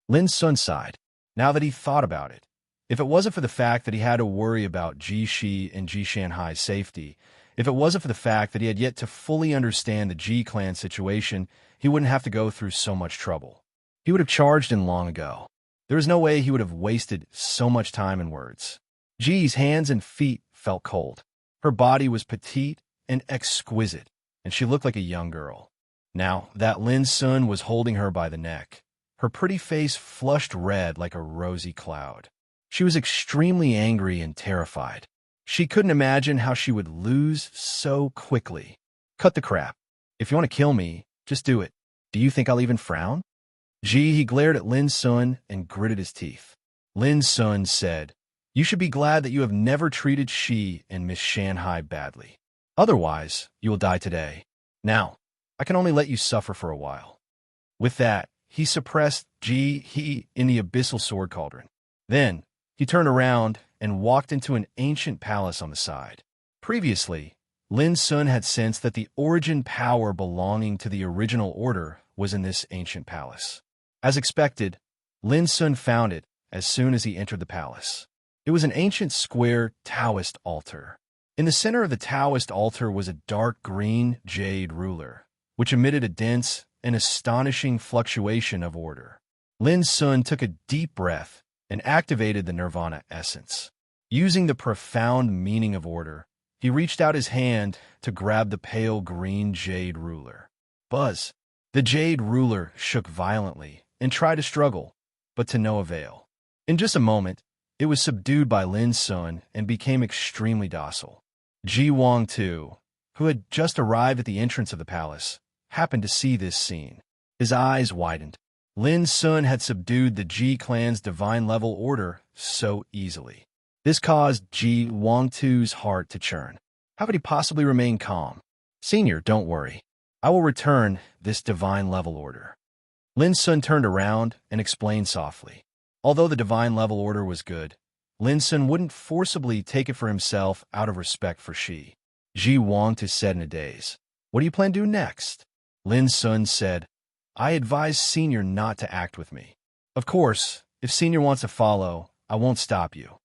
Lin Sun sighed. Now that he thought about it, if it wasn't for the fact that he had to worry about Ji Shi and Ji Shanhai's safety, if it wasn't for the fact that he had yet to fully understand the Ji clan situation, he wouldn't have to go through so much trouble. He would have charged in long ago. There was no way he would have wasted so much time in words. Ji's hands and feet felt cold. Her body was petite and exquisite, and she looked like a young girl. Now that Lin Sun was holding her by the neck, her pretty face flushed red like a rosy cloud. She was extremely angry and terrified. She couldn't imagine how she would lose so quickly. Cut the crap. If you want to kill me, just do it. Do you think I'll even frown? He glared at Lin Sun and gritted his teeth. Lin Sun said, "You should be glad that you have never treated Shi and Miss Shanhai badly. Otherwise, you will die today. Now, I can only let you suffer for a while." With that, he suppressed Ji in the abyssal sword cauldron. Then, he turned around and walked into an ancient palace on the side. Previously, Lin Sun had sensed that the origin power belonging to the original order was in this ancient palace. As expected, Lin Sun found it as soon as he entered the palace. It was an ancient square Taoist altar. In the center of the Taoist altar was a dark green jade ruler, which emitted a dense and astonishing fluctuation of order. Lin Sun took a deep breath and activated the nirvana essence. Using the profound meaning of order, he reached out his hand to grab the pale green jade ruler. Buzz! The jade ruler shook violently and tried to struggle, but to no avail. In just a moment, it was subdued by Lin Sun and became extremely docile. Ji Wang-tu, who had just arrived at the entrance of the palace, happened to see this scene. His eyes widened. Lin Sun had subdued the Ji clan's divine-level order so easily. This caused Ji Wang-tu's heart to churn. How could he possibly remain calm? "Senior, don't worry. I will return this divine-level order." Lin Sun turned around and explained softly. Although the divine-level order was good, Lin Sun wouldn't forcibly take it for himself out of respect for Shi. Ji Wangtu said in a daze. What do you plan to do next? Lin Sun said, I advise Senior not to act with me. Of course, if Senior wants to follow, I won't stop you.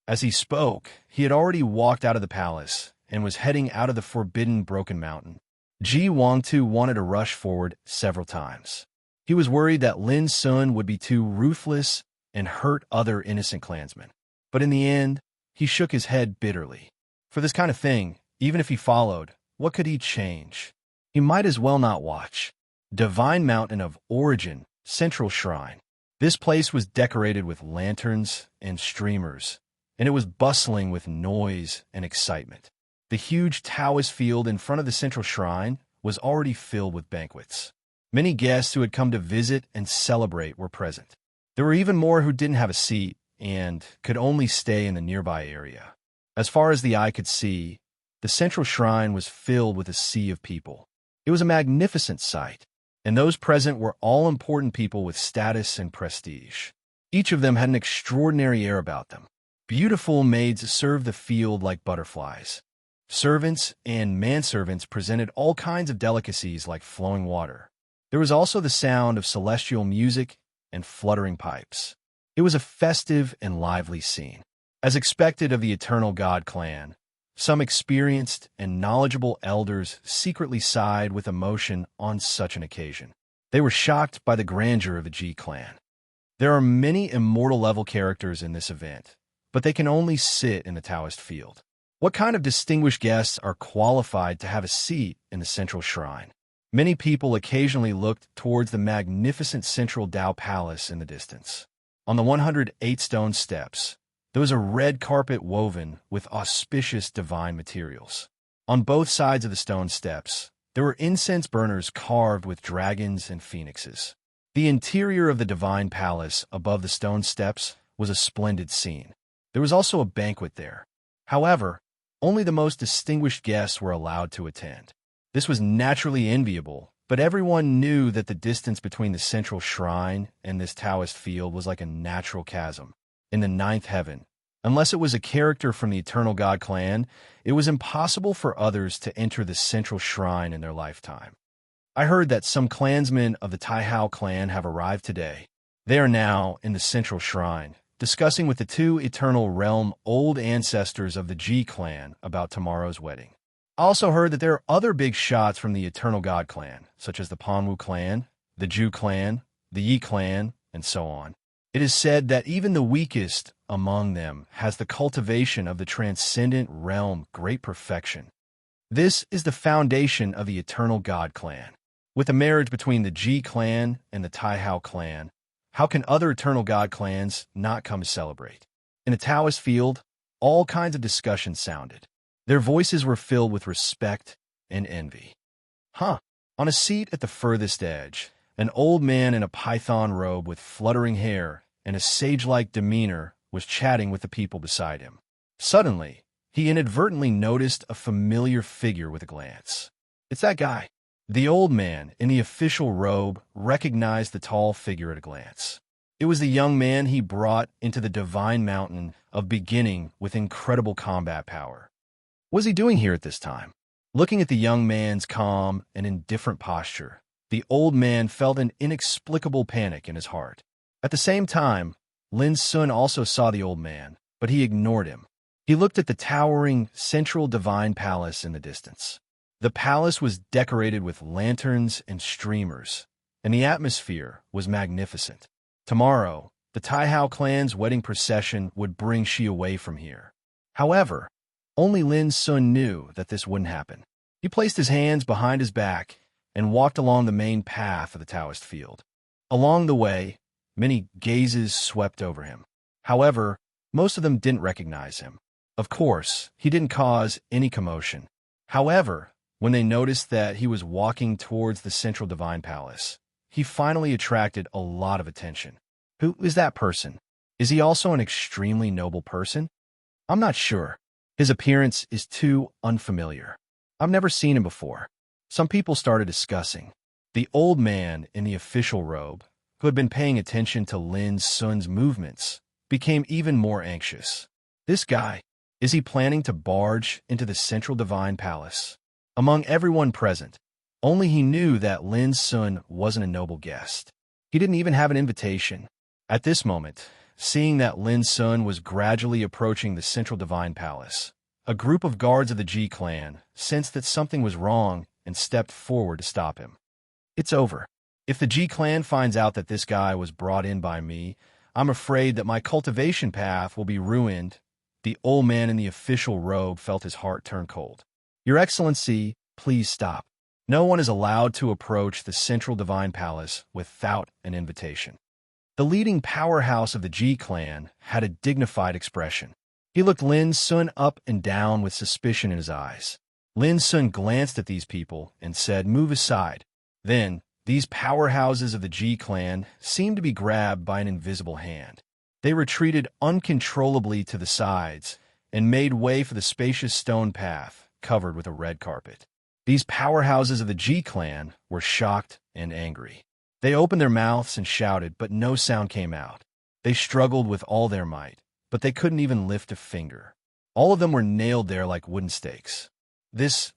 As he spoke, he had already walked out of the palace and was heading out of the forbidden Broken Mountain. Ji Wangtu wanted to rush forward several times. He was worried that Lin Sun would be too ruthless and hurt other innocent clansmen. But in the end, he shook his head bitterly. For this kind of thing, even if he followed, what could he change? He might as well not watch. Divine Mountain of Origin, Central Shrine. This place was decorated with lanterns and streamers, and it was bustling with noise and excitement. The huge Taoist field in front of the central shrine was already filled with banquets. Many guests who had come to visit and celebrate were present. There were even more who didn't have a seat and could only stay in the nearby area. As far as the eye could see, the central shrine was filled with a sea of people. It was a magnificent sight, and those present were all important people with status and prestige. Each of them had an extraordinary air about them. Beautiful maids served the field like butterflies. Servants and manservants presented all kinds of delicacies like flowing water. There was also the sound of celestial music and fluttering pipes. It was a festive and lively scene. As expected of the Eternal God clan, some experienced and knowledgeable elders secretly sighed with emotion on such an occasion. They were shocked by the grandeur of the Ji clan. There are many immortal-level characters in this event, but they can only sit in the Taoist field. What kind of distinguished guests are qualified to have a seat in the central shrine? Many people occasionally looked towards the magnificent central Tao Palace in the distance. On the 108 stone steps, there was a red carpet woven with auspicious divine materials. On both sides of the stone steps, there were incense burners carved with dragons and phoenixes. The interior of the divine palace above the stone steps was a splendid scene. There was also a banquet there. However, only the most distinguished guests were allowed to attend. This was naturally enviable, but everyone knew that the distance between the central shrine and this Taoist field was like a natural chasm. In the ninth heaven, unless it was a character from the Eternal God clan, it was impossible for others to enter the central shrine in their lifetime. I heard that some clansmen of the Taihao clan have arrived today. They are now in the central shrine, discussing with the two Eternal Realm old ancestors of the Ji clan about tomorrow's wedding. I also heard that there are other big shots from the Eternal God clan, such as the Panwu clan, the Ju clan, the Yi clan, and so on. It is said that even the weakest among them has the cultivation of the transcendent realm great perfection. This is the foundation of the Eternal God clan. With the marriage between the Ji clan and the Taihao clan, how can other Eternal God clans not come to celebrate? In the Taoist field, all kinds of discussions sounded. Their voices were filled with respect and envy. On a seat at the furthest edge, an old man in a python robe with fluttering hair and a sage-like demeanor was chatting with the people beside him. Suddenly, he inadvertently noticed a familiar figure with a glance. It's that guy. The old man in the official robe recognized the tall figure at a glance. It was the young man he brought into the divine mountain of beginning with incredible combat power. What was he doing here at this time? Looking at the young man's calm and indifferent posture, the old man felt an inexplicable panic in his heart. At the same time, Lin Sun also saw the old man, but he ignored him. He looked at the towering central divine palace in the distance. The palace was decorated with lanterns and streamers, and the atmosphere was magnificent. Tomorrow, the Taihao clan's wedding procession would bring Shi away from here. However, only Lin Sun knew that this wouldn't happen. He placed his hands behind his back and walked along the main path of the Taoist field. Along the way, many gazes swept over him. However, most of them didn't recognize him. Of course, he didn't cause any commotion. However, when they noticed that he was walking towards the central divine palace, he finally attracted a lot of attention. Who is that person? Is he also an extremely noble person? I'm not sure. His appearance is too unfamiliar. I've never seen him before. Some people started discussing. The old man in the official robe, who had been paying attention to Lin Sun's movements, became even more anxious. This guy, Is he planning to barge into the central divine palace? Among everyone present, only he knew that Lin Sun wasn't a noble guest. He didn't even have an invitation. At this moment, seeing that Lin Sun was gradually approaching the central divine palace, a group of guards of the Ji clan sensed that something was wrong and stepped forward to stop him. It's over. If the Ji clan finds out that this guy was brought in by me, I'm afraid that my cultivation path will be ruined. The old man in the official robe felt his heart turn cold. Your Excellency, please stop. No one is allowed to approach the central divine palace without an invitation. The leading powerhouse of the Ji clan had a dignified expression. He looked Lin Sun up and down with suspicion in his eyes. Lin Sun glanced at these people and said, "Move aside." Then, these powerhouses of the Ji clan seemed to be grabbed by an invisible hand. They retreated uncontrollably to the sides and made way for the spacious stone path covered with a red carpet. These powerhouses of the Ji clan were shocked and angry. They opened their mouths and shouted, but no sound came out. They struggled with all their might, but they couldn't even lift a finger. All of them were nailed there like wooden stakes.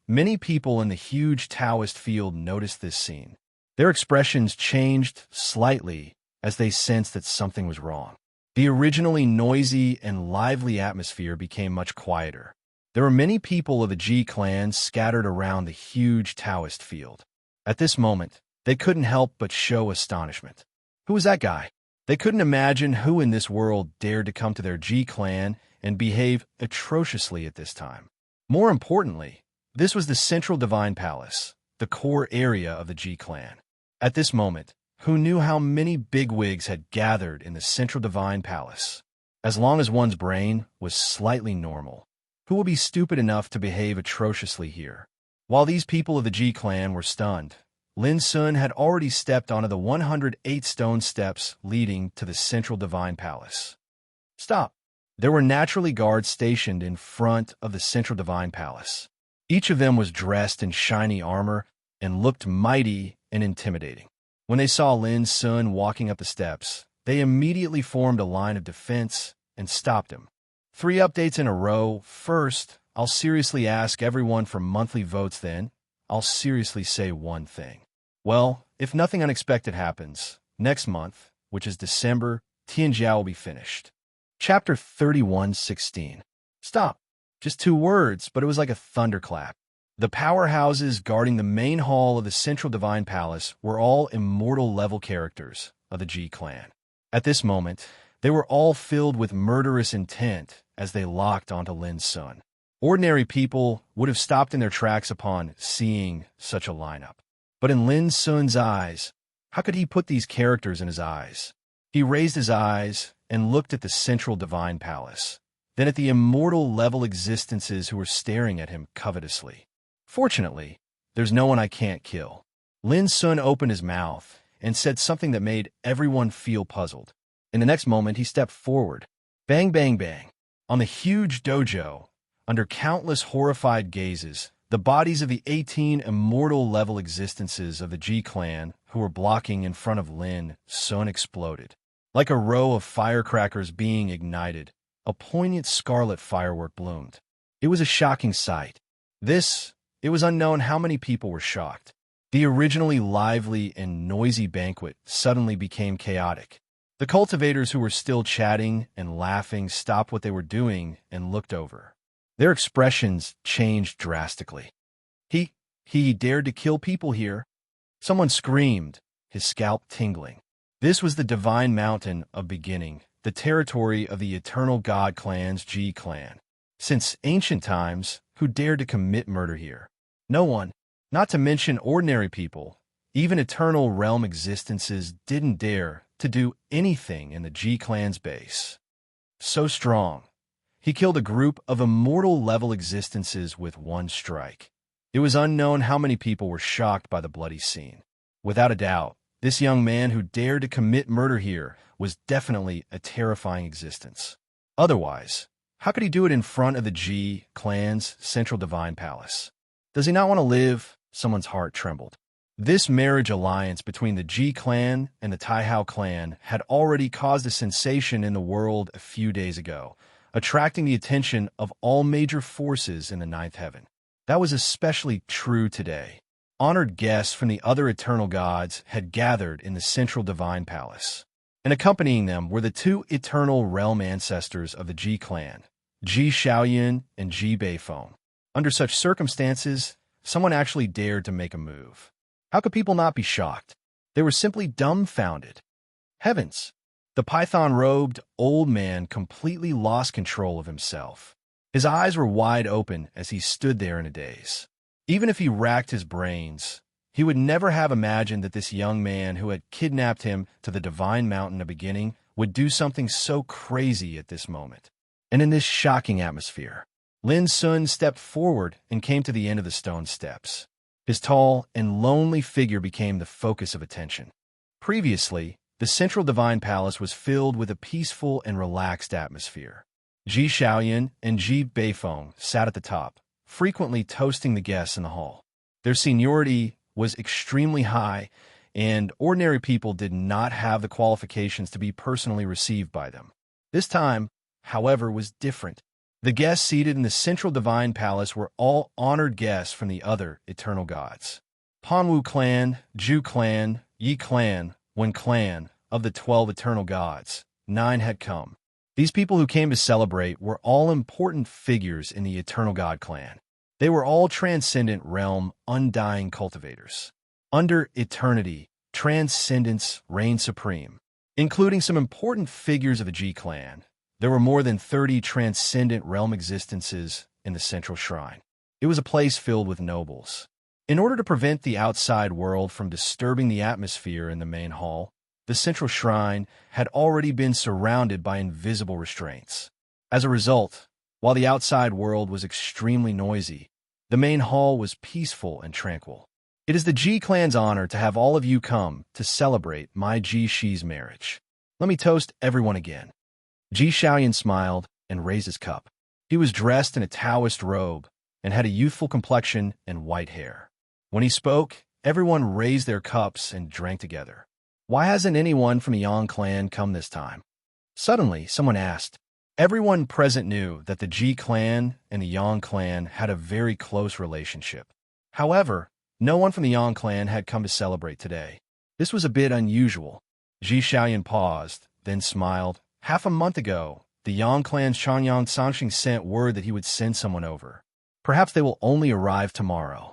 Many people in the huge Taoist field noticed this scene. Their expressions changed slightly as they sensed that something was wrong. The originally noisy and lively atmosphere became much quieter. There were many people of the Ji clan scattered around the huge Taoist field. At this moment, they couldn't help but show astonishment. Who was that guy? They couldn't imagine who in this world dared to come to their Ji clan and behave atrociously at this time. More importantly, this was the central divine palace, the core area of the Ji clan. At this moment, who knew how many bigwigs had gathered in the central divine palace? As long as one's brain was slightly normal, who would be stupid enough to behave atrociously here? While these people of the Ji clan were stunned, Lin Sun had already stepped onto the 108 stone steps leading to the central divine palace. Stop! There were naturally guards stationed in front of the central divine palace. Each of them was dressed in shiny armor and looked mighty and intimidating. When they saw Lin Sun walking up the steps, they immediately formed a line of defense and stopped him. 3 updates in a row. First, I'll seriously ask everyone for monthly votes, then I'll seriously say one thing. Well, if nothing unexpected happens, next month, which is December, Tianjiao will be finished. Chapter 31:16. Stop. Just 2 words, but it was like a thunderclap. The powerhouses guarding the main hall of the Central Divine Palace were all immortal-level characters of the Ji clan. At this moment, they were all filled with murderous intent as they locked onto Lin Sun. Ordinary people would have stopped in their tracks upon seeing such a lineup. But in Lin Sun's eyes, how could he put these characters in his eyes? He raised his eyes and looked at the Central Divine Palace, then at the immortal-level existences who were staring at him covetously. Fortunately, there's no one I can't kill. Lin Sun opened his mouth and said something that made everyone feel puzzled. In the next moment, he stepped forward. Bang, bang, bang. On the huge dojo, under countless horrified gazes, the bodies of the 18 immortal-level existences of the Ji clan who were blocking in front of Lin Sun exploded. Like a row of firecrackers being ignited, a poignant scarlet firework bloomed. It was a shocking sight. It was unknown how many people were shocked. The originally lively and noisy banquet suddenly became chaotic. The cultivators who were still chatting and laughing stopped what they were doing and looked over. Their expressions changed drastically. He dared to kill people here. Someone screamed, his scalp tingling. This was the Divine Mountain of Beginning, the territory of the Eternal God Clan's Ji clan. Since ancient times, who dared to commit murder here? No one, not to mention ordinary people. Even eternal realm existences didn't dare to do anything in the Ji clan's base. So strong, he killed a group of immortal-level existences with one strike. It was unknown how many people were shocked by the bloody scene. Without a doubt, this young man who dared to commit murder here was definitely a terrifying existence. Otherwise, how could he do it in front of the Ji clan's Central Divine Palace? Does he not want to live? Someone's heart trembled. This marriage alliance between the Ji clan and the Taihao clan had already caused a sensation in the world a few days ago. attracting the attention of all major forces in the ninth heaven. That was especially true today. Honored guests from the other eternal gods had gathered in the central divine palace, and accompanying them were the two eternal realm ancestors of the Ji clan, Ji Shaoyun and Ji Beifeng. Under such circumstances, someone actually dared to make a move. How could people not be shocked? They were simply dumbfounded. Heavens! The python-robed old man completely lost control of himself. His eyes were wide open as he stood there in a daze. Even if he racked his brains, he would never have imagined that this young man who had kidnapped him to the divine mountain in the beginning would do something so crazy at this moment. And in this shocking atmosphere, Lin Sun stepped forward and came to the end of the stone steps. His tall and lonely figure became the focus of attention. Previously, the central divine palace was filled with a peaceful and relaxed atmosphere. Ji Shaoyun and Ji Beifeng sat at the top, frequently toasting the guests in the hall. Their seniority was extremely high, and ordinary people did not have the qualifications to be personally received by them. This time, however, was different. The guests seated in the central divine palace were all honored guests from the other eternal gods. Panwu clan, Zhu clan, Yi clan, Wen clan, of the 12 eternal gods, 9 had come. These people who came to celebrate were all important figures in the eternal god clan. They were all transcendent realm, undying cultivators. Under eternity, transcendence reigned supreme. Including some important figures of the Ji clan, there were more than 30 transcendent realm existences in the central shrine. It was a place filled with nobles. In order to prevent the outside world from disturbing the atmosphere in the main hall, the central shrine had already been surrounded by invisible restraints. As a result, while the outside world was extremely noisy, the main hall was peaceful and tranquil. It is the Ji clan's honor to have all of you come to celebrate my Ji Shi's marriage. Let me toast everyone again. Ji Shaoyun smiled and raised his cup. He was dressed in a Taoist robe and had a youthful complexion and white hair. When he spoke, everyone raised their cups and drank together. Why hasn't anyone from the Yang clan come this time? Suddenly, someone asked. Everyone present knew that the Ji clan and the Yang clan had a very close relationship. However, no one from the Yang clan had come to celebrate today. This was a bit unusual. Ji Shaoyun paused, then smiled. Half a month ago, the Yang clan's Changyang Sanxing sent word that he would send someone over. Perhaps they will only arrive tomorrow.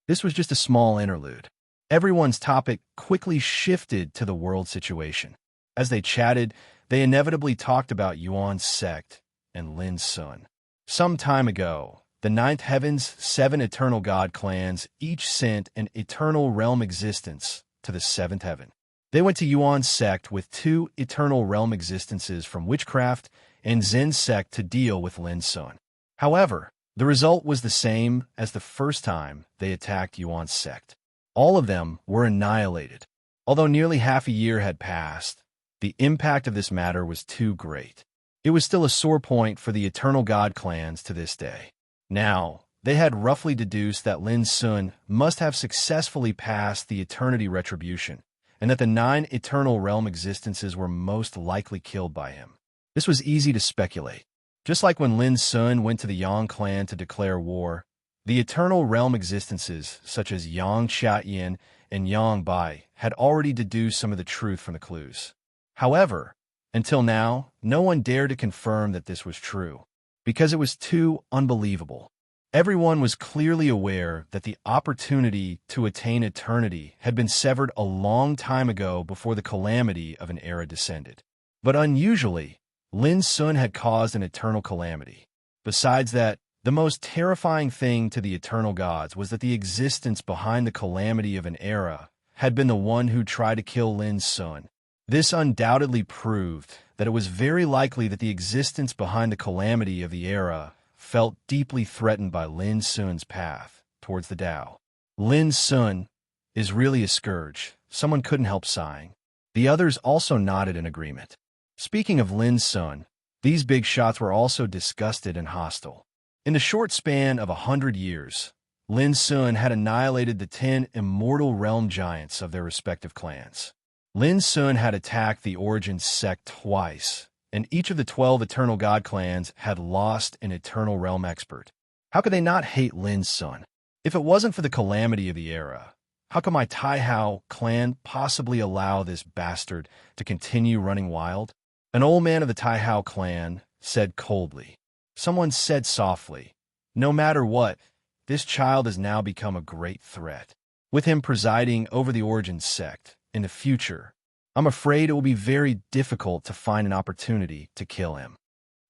This was just a small interlude. Everyone's topic quickly shifted to the world situation. As they chatted, they inevitably talked about Yuan's sect and Lin Sun. Some time ago, the ninth heaven's 7 eternal god clans each sent an eternal realm existence to the 7th heaven. They went to Yuan's sect with 2 eternal realm existences from witchcraft and Zen's sect to deal with Lin Sun. However, the result was the same as the first time they attacked Yuan's sect. All of them were annihilated. Although nearly half a year had passed, the impact of this matter was too great. It was still a sore point for the eternal god clans to this day. Now, they had roughly deduced that Lin Sun must have successfully passed the eternity retribution, and that the 9 eternal realm existences were most likely killed by him. This was easy to speculate. Just like when Lin Sun went to the Yang clan to declare war, the eternal realm existences, such as Yang Xiayin and Yang Bai, had already deduced some of the truth from the clues. However, until now, no one dared to confirm that this was true, because it was too unbelievable. Everyone was clearly aware that the opportunity to attain eternity had been severed a long time ago before the calamity of an era descended. But unusually, Lin Sun had caused an eternal calamity. Besides that, the most terrifying thing to the eternal gods was that the existence behind the calamity of an era had been the one who tried to kill Lin Sun. This undoubtedly proved that it was very likely that the existence behind the calamity of the era felt deeply threatened by Lin Sun's path towards the Tao. Lin Sun is really a scourge. Someone couldn't help sighing. The others also nodded in agreement. Speaking of Lin Sun, these big shots were also disgusted and hostile. In the short span of 100 years, Lin Sun had annihilated the 10 immortal realm giants of their respective clans. Lin Sun had attacked the Origins sect twice, and each of the 12 Eternal God clans had lost an Eternal Realm expert. How could they not hate Lin's son? If it wasn't for the calamity of the era, how could my Tai-Hao clan possibly allow this bastard to continue running wild? An old man of the Tai-Hao clan said coldly. Someone said softly, "No matter what, this child has now become a great threat. With him presiding over the Origin sect in the future, I'm afraid it will be very difficult to find an opportunity to kill him."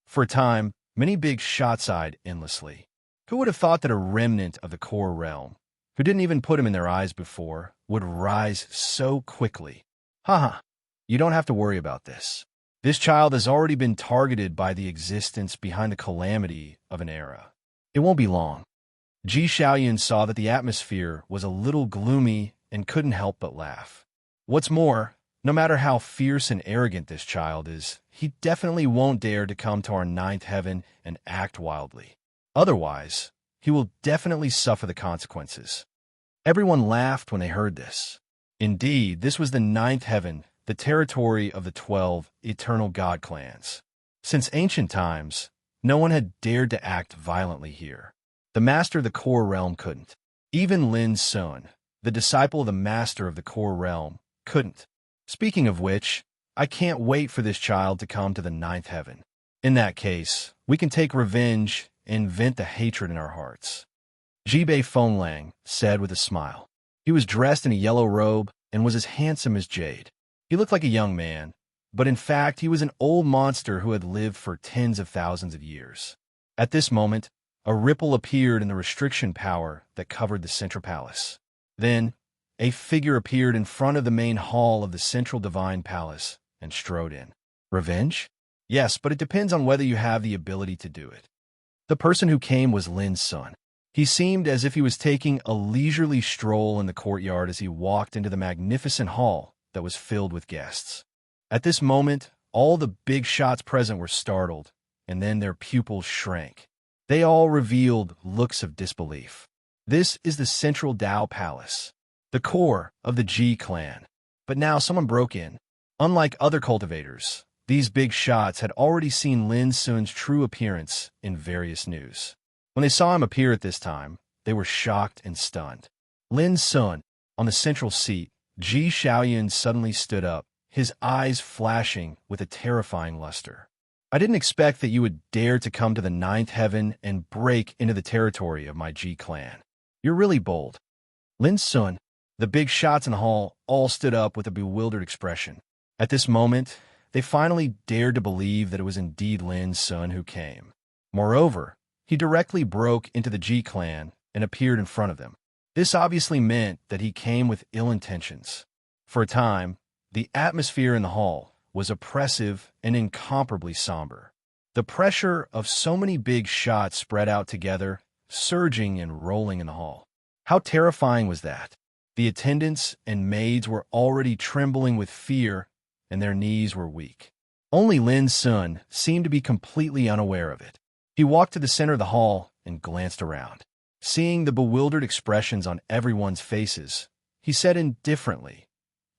For a time, many big shots eyed endlessly. Who would have thought that a remnant of the core realm, who didn't even put him in their eyes before, would rise so quickly? Haha, you don't have to worry about this. This child has already been targeted by the existence behind the calamity of an era. It won't be long. Ji Xiaoyun saw that the atmosphere was a little gloomy and couldn't help but laugh. What's more, no matter how fierce and arrogant this child is, he definitely won't dare to come to our ninth heaven and act wildly. Otherwise, he will definitely suffer the consequences. Everyone laughed when they heard this. Indeed, this was the ninth heaven, the territory of the 12 Eternal God clans. Since ancient times, no one had dared to act violently here. The master of the core realm couldn't. Even Lin's son, the disciple of the master of the core realm, couldn't. Speaking of which, I can't wait for this child to come to the ninth heaven. In that case, we can take revenge and vent the hatred in our hearts. Jibei Fenglang said with a smile. He was dressed in a yellow robe and was as handsome as jade. He looked like a young man, but in fact he was an old monster who had lived for tens of thousands of years. At this moment, a ripple appeared in the restriction power that covered the central palace. Then, a figure appeared in front of the main hall of the central divine palace and strode in. Revenge? Yes, but it depends on whether you have the ability to do it. The person who came was Lin's son. He seemed as if he was taking a leisurely stroll in the courtyard as he walked into the magnificent hall that was filled with guests. At this moment, all the big shots present were startled, and then their pupils shrank. They all revealed looks of disbelief. This is the Central Dao Palace, the core of the Ji clan. But now someone broke in. Unlike other cultivators, these big shots had already seen Lin Sun's true appearance in various news. When they saw him appear at this time, they were shocked and stunned. Lin Sun, on the central seat, Ji Xiaoyun suddenly stood up, his eyes flashing with a terrifying luster. I didn't expect that you would dare to come to the ninth heaven and break into the territory of my Ji clan. You're really bold. Lin Sun, the big shots in the hall, all stood up with a bewildered expression. At this moment, they finally dared to believe that it was indeed Lin Sun who came. Moreover, he directly broke into the Ji clan and appeared in front of them. This obviously meant that he came with ill intentions. For a time, the atmosphere in the hall was oppressive and incomparably somber. The pressure of so many big shots spread out together, surging and rolling in the hall. How terrifying was that? The attendants and maids were already trembling with fear, and their knees were weak. Only Lin Sun seemed to be completely unaware of it. He walked to the center of the hall and glanced around. Seeing the bewildered expressions on everyone's faces, he said indifferently,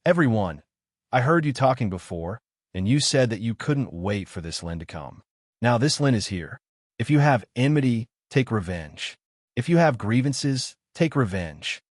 "Everyone, I heard you talking before, and you said that you couldn't wait for this Lin to come. Now this Lin is here. If you have enmity, take revenge. If you have grievances, take revenge."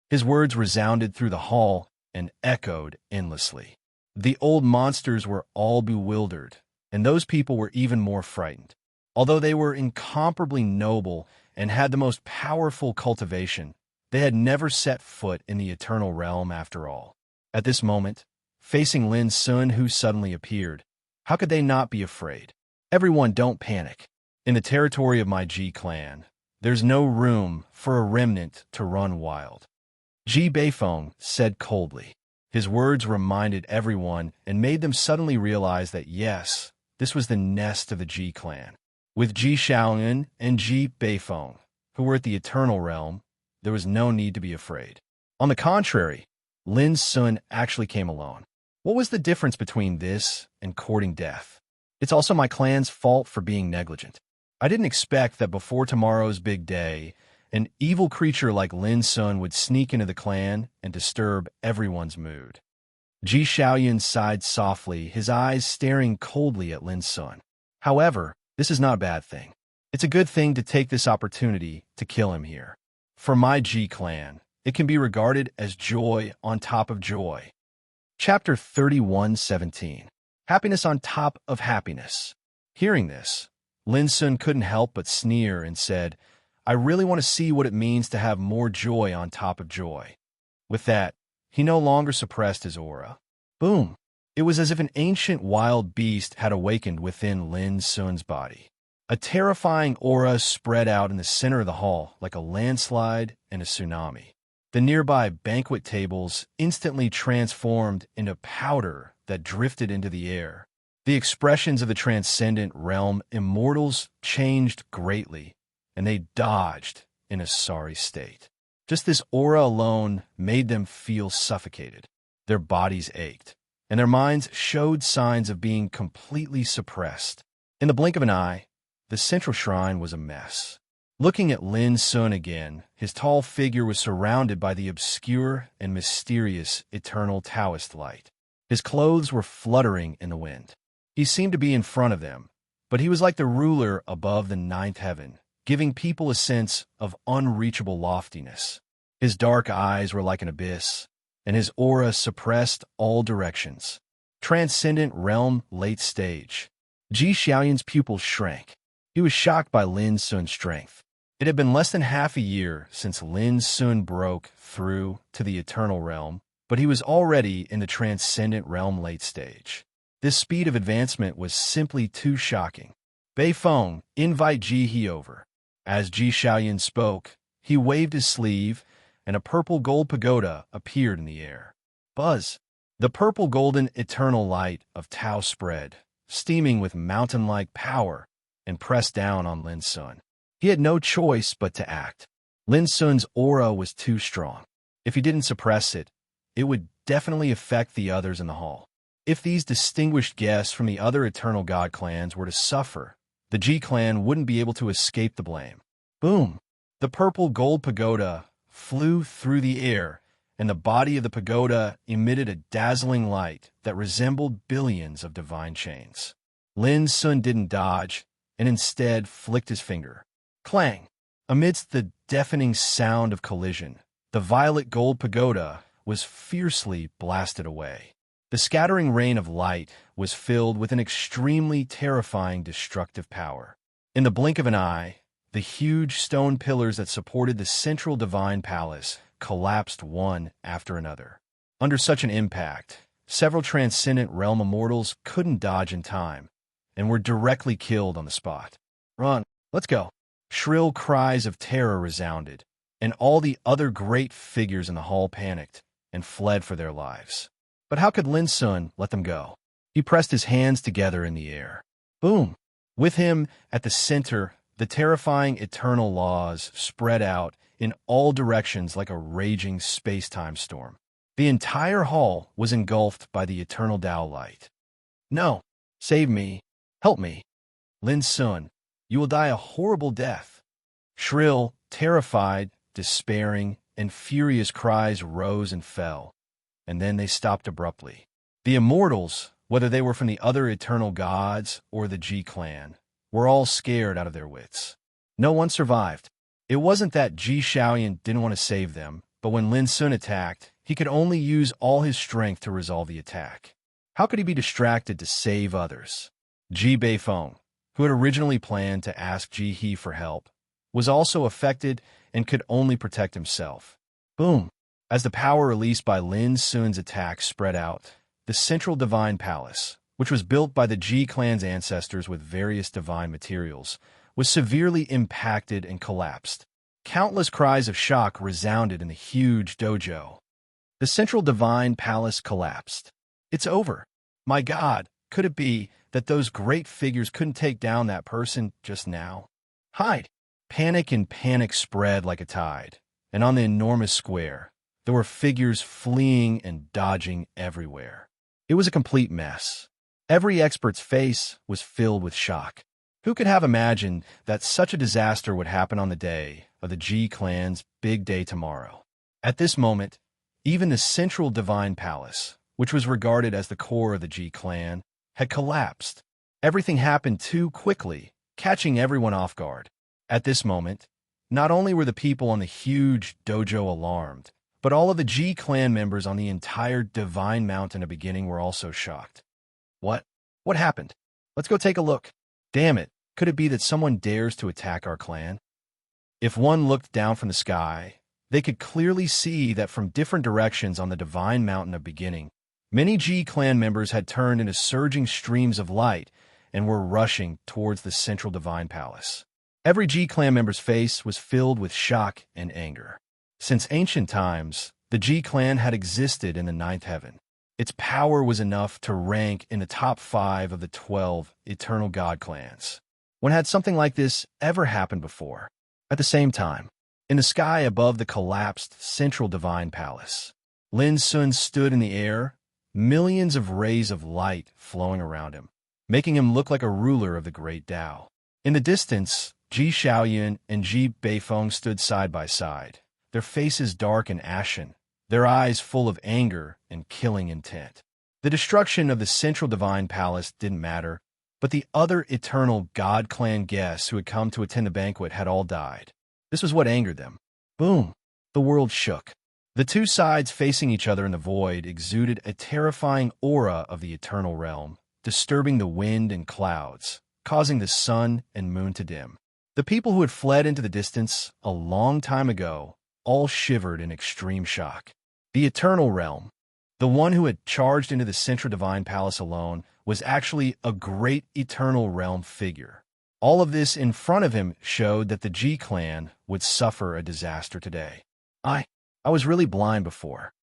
His words resounded through the hall and echoed endlessly. The old monsters were all bewildered, and those people were even more frightened. Although they were incomparably noble and had the most powerful cultivation, they had never set foot in the eternal realm after all. At this moment, facing Lin Sun, who suddenly appeared, how could they not be afraid? Everyone, don't panic. In the territory of my Ji clan, there's no room for a remnant to run wild. Ji Beifeng said coldly. His words reminded everyone and made them suddenly realize that yes, this was the nest of the Ji clan. With Ji Xiaoyun and Ji Beifeng, who were at the eternal realm, there was no need to be afraid. On the contrary, Lin Sun actually came alone. What was the difference between this and courting death? It's also my clan's fault for being negligent. I didn't expect that before tomorrow's big day, an evil creature like Lin Sun would sneak into the clan and disturb everyone's mood. Ji Xiaoyun sighed softly, his eyes staring coldly at Lin Sun. However, this is not a bad thing. It's a good thing to take this opportunity to kill him here. For my Ji clan, it can be regarded as joy on top of joy. Chapter 31:17. Happiness on top of happiness. Hearing this, Lin Sun couldn't help but sneer and said, I really want to see what it means to have more joy on top of joy. With that, he no longer suppressed his aura. Boom! It was as if an ancient wild beast had awakened within Lin Sun's body. A terrifying aura spread out in the center of the hall like a landslide and a tsunami. The nearby banquet tables instantly transformed into powder that drifted into the air. The expressions of the transcendent realm immortals changed greatly, and they dodged in a sorry state. Just this aura alone made them feel suffocated. Their bodies ached, and their minds showed signs of being completely suppressed. In the blink of an eye, the central shrine was a mess. Looking at Lin Sun again, his tall figure was surrounded by the obscure and mysterious eternal Taoist light. His clothes were fluttering in the wind. He seemed to be in front of them, but he was like the ruler above the ninth heaven, giving people a sense of unreachable loftiness. His dark eyes were like an abyss, and his aura suppressed all directions. Transcendent realm late stage. Ji Xiaoyun's pupils shrank. He was shocked by Lin Sun's strength. It had been less than half a year since Lin Sun broke through to the eternal realm, but he was already in the transcendent realm late stage. This speed of advancement was simply too shocking. Bei Feng, invite Ji He over. As Ji Xiaoyun spoke, he waved his sleeve, and a purple gold pagoda appeared in the air. Buzz! The purple-golden eternal light of Tao spread, steaming with mountain-like power, and pressed down on Lin Sun. He had no choice but to act. Lin Sun's aura was too strong. If he didn't suppress it, it would definitely affect the others in the hall. If these distinguished guests from the other eternal god clans were to suffer, the Ji clan wouldn't be able to escape the blame. Boom! The purple gold pagoda flew through the air, and the body of the pagoda emitted a dazzling light that resembled billions of divine chains. Lin Sun didn't dodge, and instead flicked his finger. Clang! Amidst the deafening sound of collision, the violet gold pagoda was fiercely blasted away. The scattering rain of light was filled with an extremely terrifying destructive power. In the blink of an eye, the huge stone pillars that supported the central divine palace collapsed one after another. Under such an impact, several transcendent realm immortals couldn't dodge in time, and were directly killed on the spot. Run, let's go. Shrill cries of terror resounded, and all the other great figures in the hall panicked and fled for their lives. But how could Lin Sun let them go? He pressed his hands together in the air. Boom! With him at the center, the terrifying eternal laws spread out in all directions like a raging space-time storm. The entire hall was engulfed by the eternal Tao light. No! Save me! Help me! Lin Sun, you will die a horrible death. Shrill, terrified, despairing, and furious cries rose and fell, and then they stopped abruptly. The immortals, whether they were from the other eternal gods or the Ji clan, were all scared out of their wits. No one survived. It wasn't that Ji Xiaoyun didn't want to save them, but when Lin Sun attacked, he could only use all his strength to resolve the attack. How could he be distracted to save others? Ji Bei Feng, who had originally planned to ask Ji He for help, was also affected and could only protect himself. Boom! As the power released by Lin Sun's attack spread out, the central divine palace, which was built by the Ji clan's ancestors with various divine materials, was severely impacted and collapsed. Countless cries of shock resounded in the huge dojo. The central divine palace collapsed. It's over. My God, could it be that those great figures couldn't take down that person just now? Hide! Panic and panic spread like a tide, and on the enormous square, there were figures fleeing and dodging everywhere. It was a complete mess. Every expert's face was filled with shock. Who could have imagined that such a disaster would happen on the day of the Ji clan's big day tomorrow? At this moment, even the central divine palace, which was regarded as the core of the G clan, had collapsed. Everything happened too quickly, catching everyone off guard. At this moment, not only were the people on the huge dojo alarmed, but all of the G clan members on the entire Divine Mountain of Beginning were also shocked. What? What happened? Let's go take a look. Damn it, could it be that someone dares to attack our clan? If one looked down from the sky, they could clearly see that from different directions on the Divine Mountain of Beginning, many G clan members had turned into surging streams of light and were rushing towards the central Divine Palace. Every G clan member's face was filled with shock and anger. Since ancient times, the G clan had existed in the ninth heaven. Its power was enough to rank in the top 5 of the 12 eternal god clans. When had something like this ever happened before? At the same time, in the sky above the collapsed central Divine Palace, Lin Sun stood in the air, millions of rays of light flowing around him, making him look like a ruler of the great Tao. In the distance, Ji Xiaoyun and Ji Beifeng stood side by side, their faces dark and ashen, their eyes full of anger and killing intent. The destruction of the central Divine Palace didn't matter, but the other eternal God clan guests who had come to attend the banquet had all died. This was what angered them. Boom! The world shook. The two sides facing each other in the void exuded a terrifying aura of the eternal realm, disturbing the wind and clouds, causing the sun and moon to dim. The people who had fled into the distance a long time ago all shivered in extreme shock. The eternal realm, the one who had charged into the central Divine Palace alone, was actually a great eternal realm figure. All of this in front of him showed that the G clan would suffer a disaster today. I was really blind before.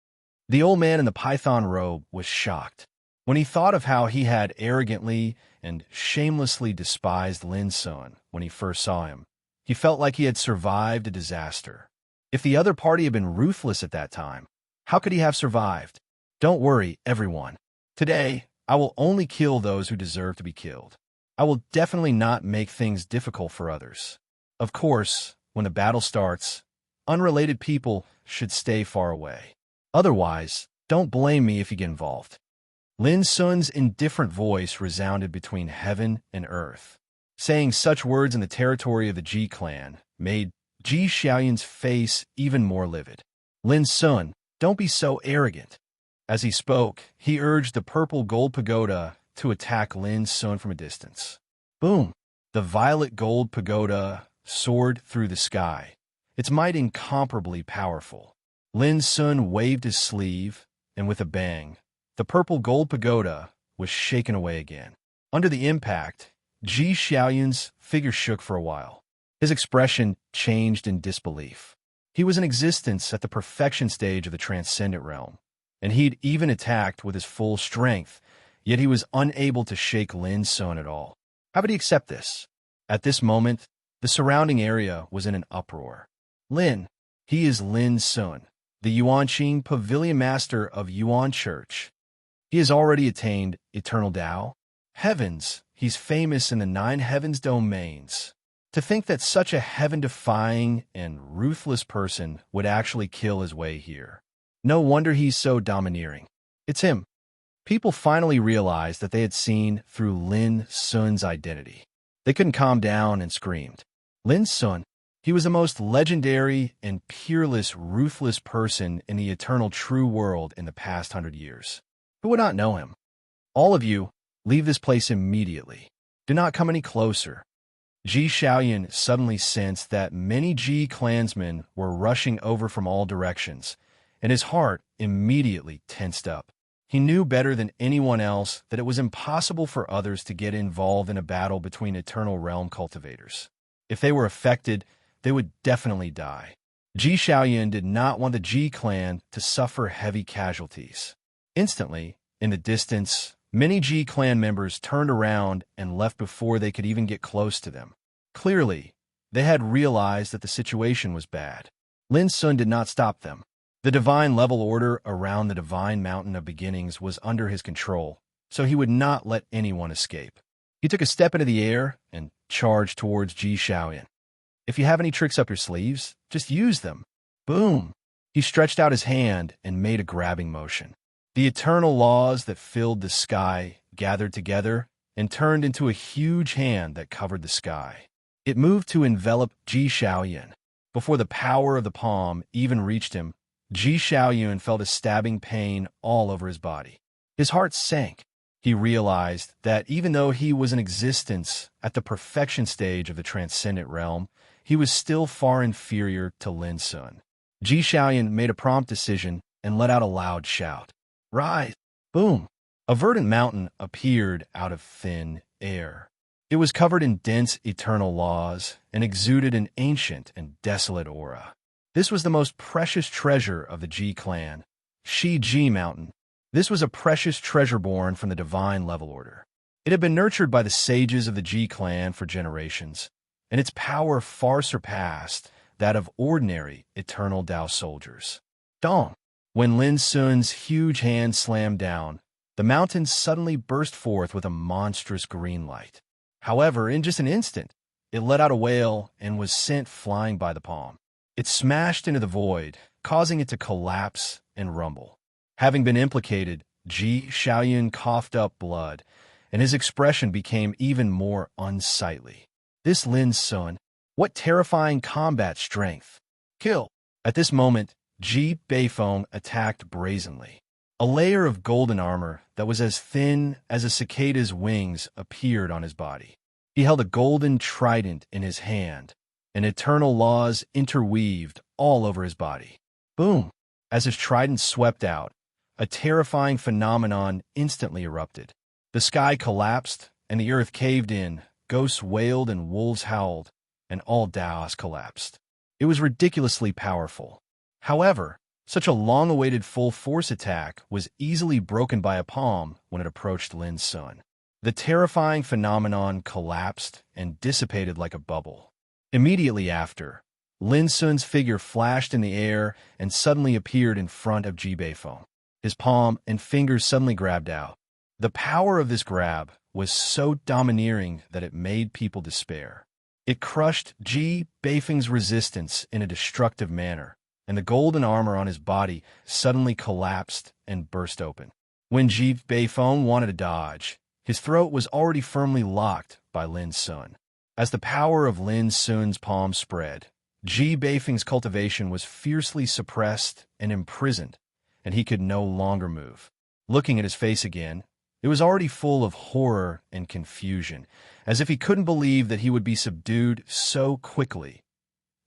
The old man in the python robe was shocked. When he thought of how he had arrogantly and shamelessly despised Lin Sun when he first saw him, he felt like he had survived a disaster. If the other party had been ruthless at that time, how could he have survived? Don't worry, everyone. Today, I will only kill those who deserve to be killed. I will definitely not make things difficult for others. Of course, when the battle starts, unrelated people should stay far away. Otherwise, don't blame me if you get involved. Lin Sun's indifferent voice resounded between heaven and earth. Saying such words in the territory of the Ji clan made Ji Xiaoyun's face even more livid. Lin Sun, don't be so arrogant. As he spoke, he urged the purple gold pagoda to attack Lin Sun from a distance. Boom! The violet gold pagoda soared through the sky, its might incomparably powerful. Lin Sun waved his sleeve, and with a bang, the purple gold pagoda was shaken away again. Under the impact, Ji Xiaoyun's figure shook for a while. His expression changed in disbelief. He was in existence at the perfection stage of the transcendent realm, and he'd even attacked with his full strength, yet he was unable to shake Lin Sun at all. How would he accept this? At this moment, the surrounding area was in an uproar. Lin, he is Lin Sun, the Yuanqing Pavilion Master of Yuan Church. He has already attained eternal Tao. Heavens, he's famous in the 9 heavens domains. To think that such a heaven-defying and ruthless person would actually kill his way here. No wonder he's so domineering. It's him. People finally realized that they had seen through Lin Sun's identity. They couldn't calm down and screamed. Lin Sun, he was the most legendary and peerless, ruthless person in the eternal true world in the past 100 years. Who would not know him? All of you, leave this place immediately. Do not come any closer. Ji Xiaoyun suddenly sensed that many Ji clansmen were rushing over from all directions, and his heart immediately tensed up. He knew better than anyone else that it was impossible for others to get involved in a battle between Eternal Realm cultivators. If they were affected, they would definitely die. Ji Xiaoyun did not want the Ji clan to suffer heavy casualties. Instantly, in the distance, many Ji clan members turned around and left before they could even get close to them. Clearly, they had realized that the situation was bad. Lin Sun did not stop them. The divine level order around the Divine Mountain of Beginnings was under his control, so he would not let anyone escape. He took a step into the air and charged towards Ji Xiaoyun. If you have any tricks up your sleeves, just use them. Boom! He stretched out his hand and made a grabbing motion. The eternal laws that filled the sky gathered together and turned into a huge hand that covered the sky. It moved to envelop Ji Xiaoyan. Before the power of the palm even reached him, Ji Xiaoyun felt a stabbing pain all over his body. His heart sank. He realized that even though he was in existence at the perfection stage of the transcendent realm, he was still far inferior to Lin Sun. Ji Xiaoyan made a prompt decision and let out a loud shout. Rise! Boom! A verdant mountain appeared out of thin air. It was covered in dense eternal laws and exuded an ancient and desolate aura. This was the most precious treasure of the Ji clan, Shi Ji Mountain. This was a precious treasure born from the divine level order. It had been nurtured by the sages of the Ji clan for generations, and its power far surpassed that of ordinary eternal Dao soldiers. Dong! When Lin Sun's huge hand slammed down, the mountain suddenly burst forth with a monstrous green light. However, in just an instant, it let out a wail and was sent flying by the palm. It smashed into the void, causing it to collapse and rumble. Having been implicated, Ji Xiaoyun coughed up blood, and his expression became even more unsightly. This Lin Sun, what terrifying combat strength! Kill! At this moment, Ji Beifeng attacked brazenly. A layer of golden armor that was as thin as a cicada's wings appeared on his body. He held a golden trident in his hand, and eternal laws interweaved all over his body. Boom! As his trident swept out, a terrifying phenomenon instantly erupted. The sky collapsed, and the earth caved in, ghosts wailed and wolves howled, and all Daos collapsed. It was ridiculously powerful. However, such a long-awaited full-force attack was easily broken by a palm when it approached Lin Sun. The terrifying phenomenon collapsed and dissipated like a bubble. Immediately after, Lin Sun's figure flashed in the air and suddenly appeared in front of Ji Beifeng. His palm and fingers suddenly grabbed out. The power of this grab was so domineering that it made people despair. It crushed Ji Beifeng's resistance in a destructive manner, and the golden armor on his body suddenly collapsed and burst open. When Ji Beifeng wanted to dodge, his throat was already firmly locked by Lin Sun. As the power of Lin Sun's palm spread, Ji Beifeng's cultivation was fiercely suppressed and imprisoned, and he could no longer move. Looking at his face again, it was already full of horror and confusion, as if he couldn't believe that he would be subdued so quickly.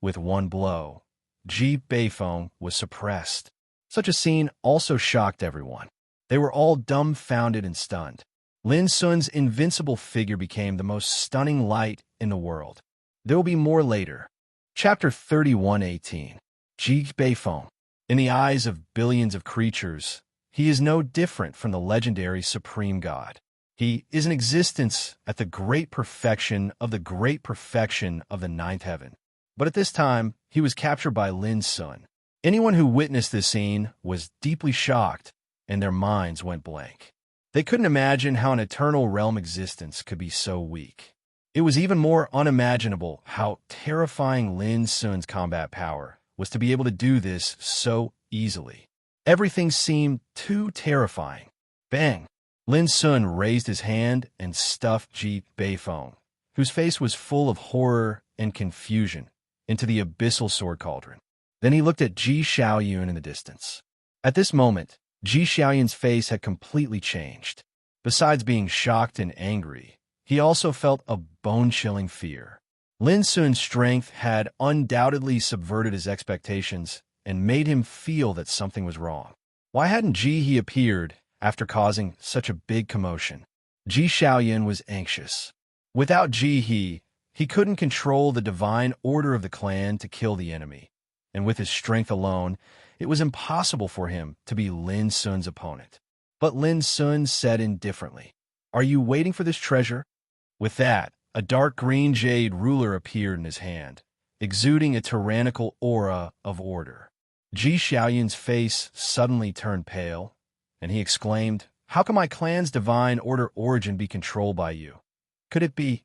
With one blow, Ji Beifeng was suppressed. Such a scene also shocked everyone. They were all dumbfounded and stunned. Lin Sun's invincible figure became the most stunning light in the world. There will be more later. Chapter 31:18. Ji Beifeng. In the eyes of billions of creatures, he is no different from the legendary Supreme God. He is in existence at the great perfection of the ninth heaven. But at this time, he was captured by Lin Sun. Anyone who witnessed this scene was deeply shocked, and their minds went blank. They couldn't imagine how an eternal realm existence could be so weak. It was even more unimaginable how terrifying Lin Sun's combat power was to be able to do this so easily. Everything seemed too terrifying. Bang! Lin Sun raised his hand and stuffed Ji Beifeng, whose face was full of horror and confusion, into the abyssal sword cauldron. Then he looked at Ji Xiaoyun in the distance. At this moment, Ji Xiaoyun's face had completely changed. Besides being shocked and angry, he also felt a bone-chilling fear. Lin Sun's strength had undoubtedly subverted his expectations and made him feel that something was wrong. Why hadn't Ji He appeared after causing such a big commotion? Ji Xiaoyun was anxious. Without Ji he couldn't control the divine order of the clan to kill the enemy, and with his strength alone, it was impossible for him to be Lin Sun's opponent. But Lin Sun said indifferently, "Are you waiting for this treasure?" With that, a dark green jade ruler appeared in his hand, exuding a tyrannical aura of order. Ji Xiaoyun's face suddenly turned pale, and he exclaimed, "How can my clan's divine order origin be controlled by you? Could it be?"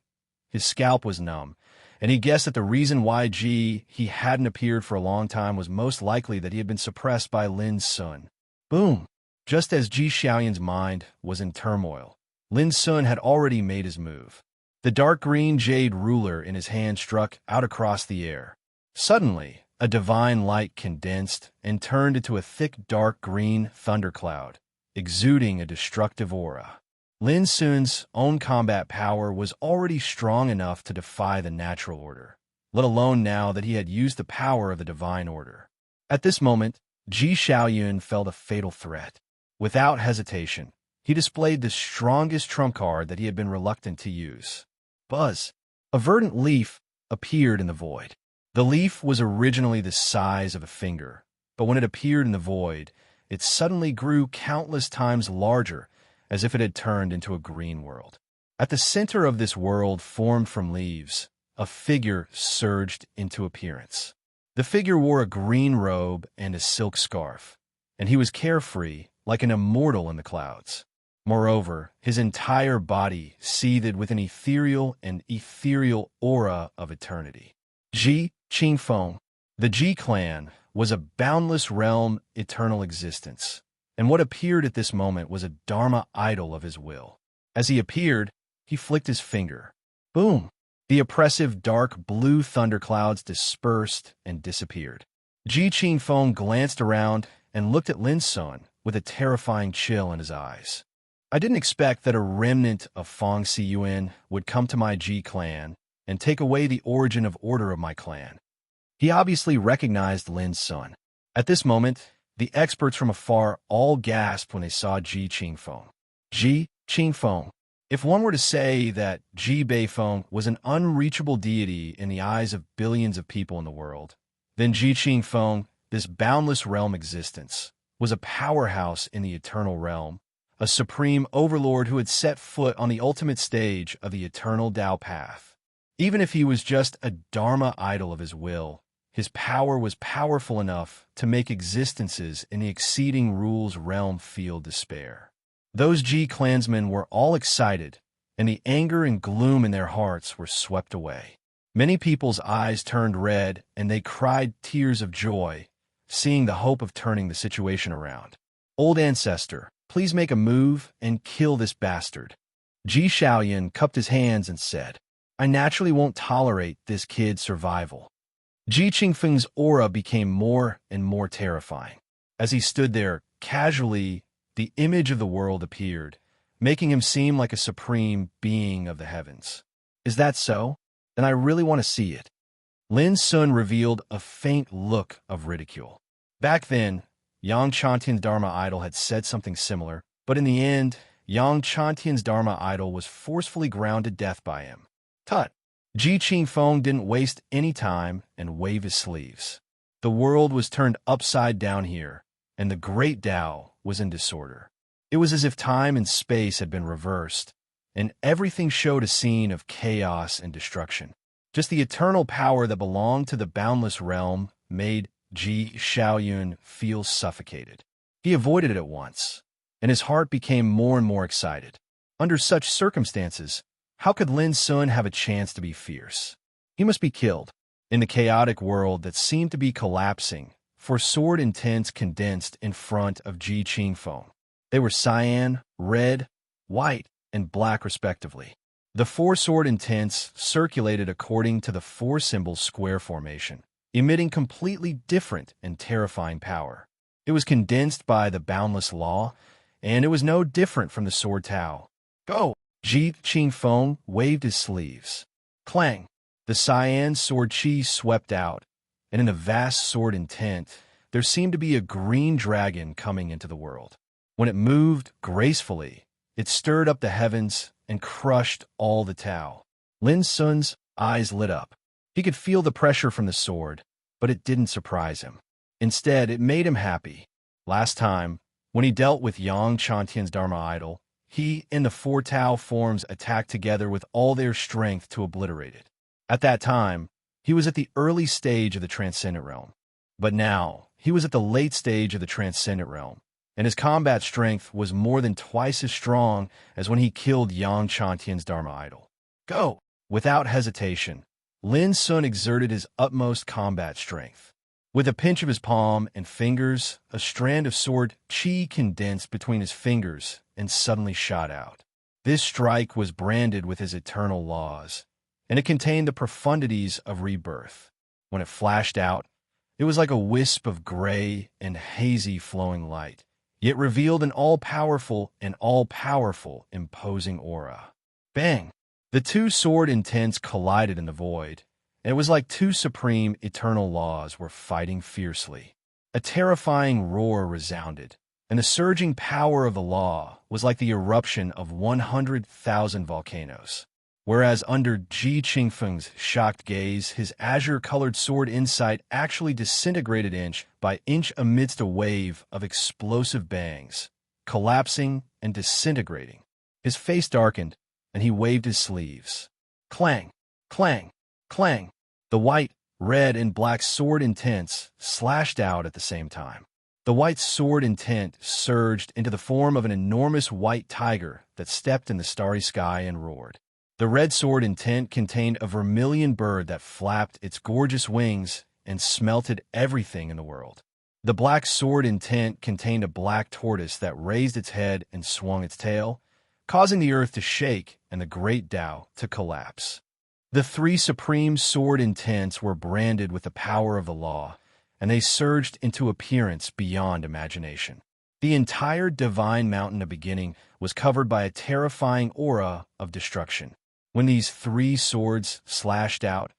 His scalp was numb, and he guessed that the reason why he hadn't appeared for a long time was most likely that he had been suppressed by Lin Sun. Boom! Just as Ji Xiaoyan's mind was in turmoil, Lin Sun had already made his move. The dark green jade ruler in his hand struck out across the air. Suddenly, a divine light condensed and turned into a thick dark green thundercloud, exuding a destructive aura. Lin Sun's own combat power was already strong enough to defy the natural order, let alone now that he had used the power of the divine order. At this moment, Ji Xiaoyun felt a fatal threat. Without hesitation, he displayed the strongest trump card that he had been reluctant to use. Buzz! A verdant leaf appeared in the void. The leaf was originally the size of a finger, but when it appeared in the void, it suddenly grew countless times larger, as if it had turned into a green world. At the center of this world formed from leaves, a figure surged into appearance. The figure wore a green robe and a silk scarf, and he was carefree, like an immortal in the clouds. Moreover, his entire body seethed with an ethereal aura of eternity. Ji Qingfeng, the Ji clan, was a boundless realm, eternal existence, and what appeared at this moment was a Dharma idol of his will. As he appeared, he flicked his finger. Boom! The oppressive dark blue thunderclouds dispersed and disappeared. Ji Qingfeng glanced around and looked at Lin Sun with a terrifying chill in his eyes. I didn't expect that a remnant of Feng Siyuan would come to my Ji clan and take away the origin of order of my clan. He obviously recognized Lin Sun. At this moment, the experts from afar all gasped when they saw Ji Qingfeng. Ji Qingfeng. If one were to say that Ji Beifeng was an unreachable deity in the eyes of billions of people in the world, then Ji Qingfeng, this boundless realm existence, was a powerhouse in the eternal realm, a supreme overlord who had set foot on the ultimate stage of the eternal Tao path. Even if he was just a Dharma idol of his will, his power was powerful enough to make existences in the exceeding rules realm feel despair. Those Ji clansmen were all excited, and the anger and gloom in their hearts were swept away. Many people's eyes turned red, and they cried tears of joy, seeing the hope of turning the situation around. Old ancestor, please make a move and kill this bastard. Ji Xiaoyan cupped his hands and said, I naturally won't tolerate this kid's survival. Ji Qingfeng's aura became more and more terrifying. As he stood there, casually, the image of the world appeared, making him seem like a supreme being of the heavens. Is that so? Then I really want to see it. Lin Sun revealed a faint look of ridicule. Back then, Yang Chantian's Dharma idol had said something similar, but in the end, Yang Chantian's Dharma idol was forcefully ground to death by him. Tut! Ji Qingfeng didn't waste any time and waved his sleeves. The world was turned upside down here, and the great Tao was in disorder. It was as if time and space had been reversed, and everything showed a scene of chaos and destruction. Just the eternal power that belonged to the boundless realm made Ji Xiaoyun feel suffocated. He avoided it at once, and his heart became more and more excited. Under such circumstances, how could Lin Sun have a chance to be fierce? He must be killed. In the chaotic world that seemed to be collapsing, four sword intents condensed in front of Ji Qingfeng. They were cyan, red, white, and black respectively. The four sword intents circulated according to the four symbols square formation, emitting completely different and terrifying power. It was condensed by the boundless law, and it was no different from the sword Tao. Go! Ji Qingfeng waved his sleeves. Clang! The cyan sword chi swept out, and in the vast sword intent, there seemed to be a green dragon coming into the world. When it moved gracefully, it stirred up the heavens and crushed all the Tao. Lin Sun's eyes lit up. He could feel the pressure from the sword, but it didn't surprise him. Instead, it made him happy. Last time, when he dealt with Yang Chantian's Dharma idol, he and the four Tao forms attacked together with all their strength to obliterate it. At that time, he was at the early stage of the Transcendent Realm. But now, he was at the late stage of the Transcendent Realm, and his combat strength was more than twice as strong as when he killed Yang Chantian's Dharma idol. Go! Without hesitation, Lin Sun exerted his utmost combat strength. With a pinch of his palm and fingers, a strand of sword chi condensed between his fingers and suddenly shot out. This strike was branded with his eternal laws, and it contained the profundities of rebirth. When it flashed out, it was like a wisp of gray and hazy flowing light, yet revealed an all-powerful, imposing aura. Bang! The two sword intents collided in the void, and it was like two supreme, eternal laws were fighting fiercely. A terrifying roar resounded, and the surging power of the law was like the eruption of 100,000 volcanoes. Whereas under Ji Qingfeng's shocked gaze, his azure-colored sword insight actually disintegrated inch by inch amidst a wave of explosive bangs, collapsing and disintegrating. His face darkened, and he waved his sleeves. Clang! Clang! Clang! The white, red, and black sword intents slashed out at the same time. The white sword intent surged into the form of an enormous white tiger that stepped in the starry sky and roared. The red sword intent contained a vermilion bird that flapped its gorgeous wings and smelted everything in the world. The black sword intent contained a black tortoise that raised its head and swung its tail, causing the earth to shake and the great Tao to collapse. The three supreme sword intents were branded with the power of the law, and they surged into appearance beyond imagination. The entire divine mountain of beginning was covered by a terrifying aura of destruction. When these three swords slashed out,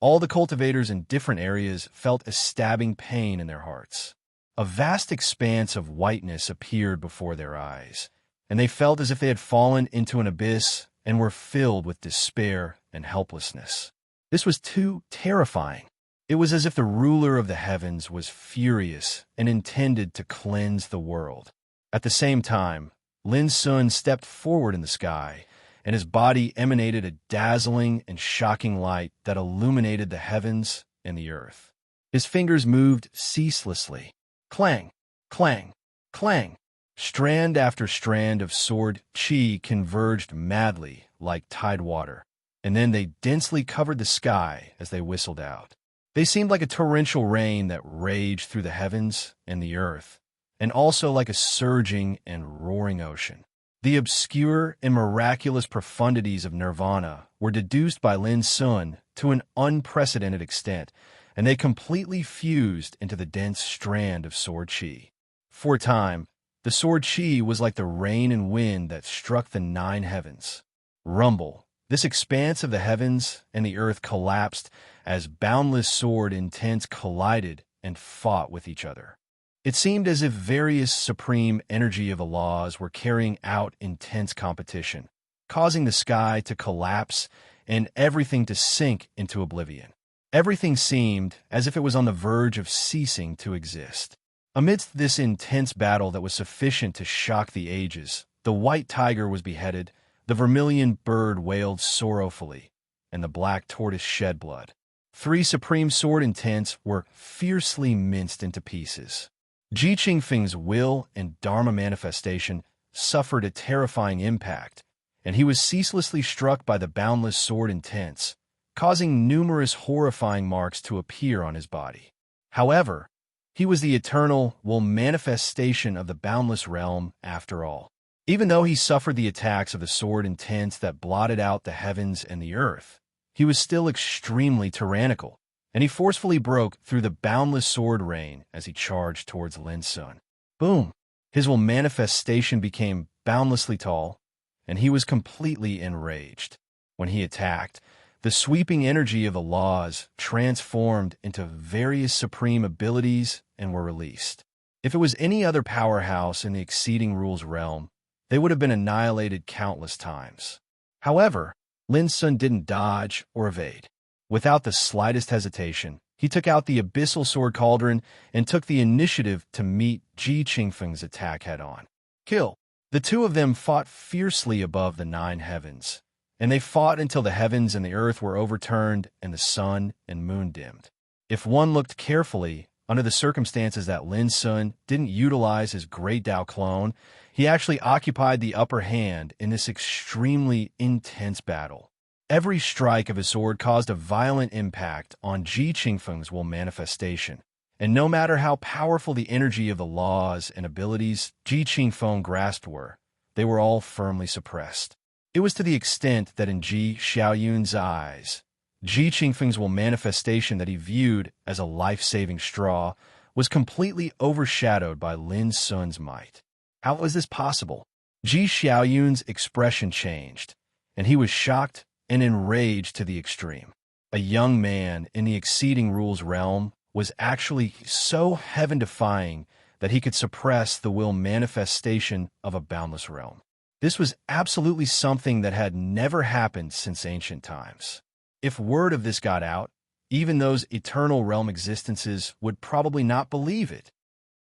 all the cultivators in different areas felt a stabbing pain in their hearts. A vast expanse of whiteness appeared before their eyes, and they felt as if they had fallen into an abyss and were filled with despair and helplessness. This was too terrifying. It was as if the ruler of the heavens was furious and intended to cleanse the world. At the same time, Lin Sun stepped forward in the sky, and his body emanated a dazzling and shocking light that illuminated the heavens and the earth. His fingers moved ceaselessly. Clang! Clang! Clang! Strand after strand of sword chi converged madly like tide water, and then they densely covered the sky as they whistled out. They seemed like a torrential rain that raged through the heavens and the earth, and also like a surging and roaring ocean. The obscure and miraculous profundities of nirvana were deduced by Lin Sun to an unprecedented extent, and they completely fused into the dense strand of sword chi. For a time, the sword chi was like the rain and wind that struck the 9 heavens. Rumble! This expanse of the heavens and the earth collapsed as boundless sword intents collided and fought with each other. It seemed as if various supreme energy of the laws were carrying out intense competition, causing the sky to collapse and everything to sink into oblivion. Everything seemed as if it was on the verge of ceasing to exist. Amidst this intense battle that was sufficient to shock the ages, the white tiger was beheaded, the vermilion bird wailed sorrowfully, and the black tortoise shed blood. 3 supreme sword intents were fiercely minced into pieces. Ji Qingfeng's will and dharma manifestation suffered a terrifying impact, and he was ceaselessly struck by the boundless sword intents, causing numerous horrifying marks to appear on his body. However, he was the eternal manifestation of the boundless realm after all. Even though he suffered the attacks of the sword intents that blotted out the heavens and the earth, he was still extremely tyrannical, and he forcefully broke through the boundless sword rain as he charged towards Lin Sun. Boom! His manifestation became boundlessly tall, and he was completely enraged. When he attacked, the sweeping energy of the laws transformed into various supreme abilities and were released. If it was any other powerhouse in the Exceeding Rules realm, they would have been annihilated countless times. However, Lin Sun didn't dodge or evade. Without the slightest hesitation, he took out the abyssal sword cauldron and took the initiative to meet Ji Qingfeng's attack head-on. Kill! The two of them fought fiercely above the 9 heavens, and they fought until the heavens and the earth were overturned and the sun and moon dimmed. If one looked carefully, under the circumstances that Lin Sun didn't utilize his Great Tao clone, he actually occupied the upper hand in this extremely intense battle. Every strike of his sword caused a violent impact on Ji Qingfeng's manifestation, And no matter how powerful the energy of the laws and abilities Ji Qingfeng grasped were, they were all firmly suppressed. It was to the extent that in Ji Xiaoyun's eyes, Ji Qingfeng's will manifestation that he viewed as a life-saving straw was completely overshadowed by Lin Sun's might. How was this possible? Ji Xiaoyun's expression changed, and he was shocked and enraged to the extreme. A young man in the exceeding rules realm was actually so heaven-defying that he could suppress the will manifestation of a boundless realm. This was absolutely something that had never happened since ancient times. If word of this got out, even those eternal realm existences would probably not believe it.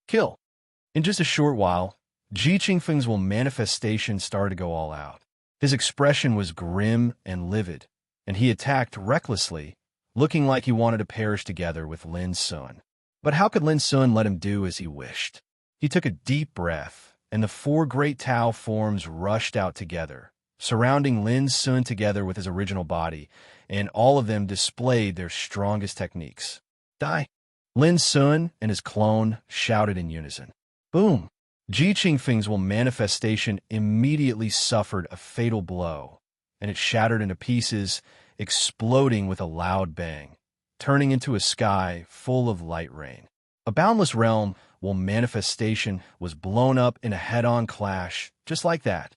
Kill. In just a short while, Ji Qingfeng's will manifestation started to go all out. His expression was grim and livid, and he attacked recklessly, looking like he wanted to perish together with Lin Sun. But how could Lin Sun let him do as he wished? He took a deep breath, and the four great Tao forms rushed out together, surrounding Lin Sun together with his original body, and all of them displayed their strongest techniques. Die! Lin Sun and his clone shouted in unison. Boom! Ji Qingfeng's will manifestation immediately suffered a fatal blow, and it shattered into pieces, exploding with a loud bang, turning into a sky full of light rain. A boundless realm will manifestation was blown up in a head-on clash, just like that.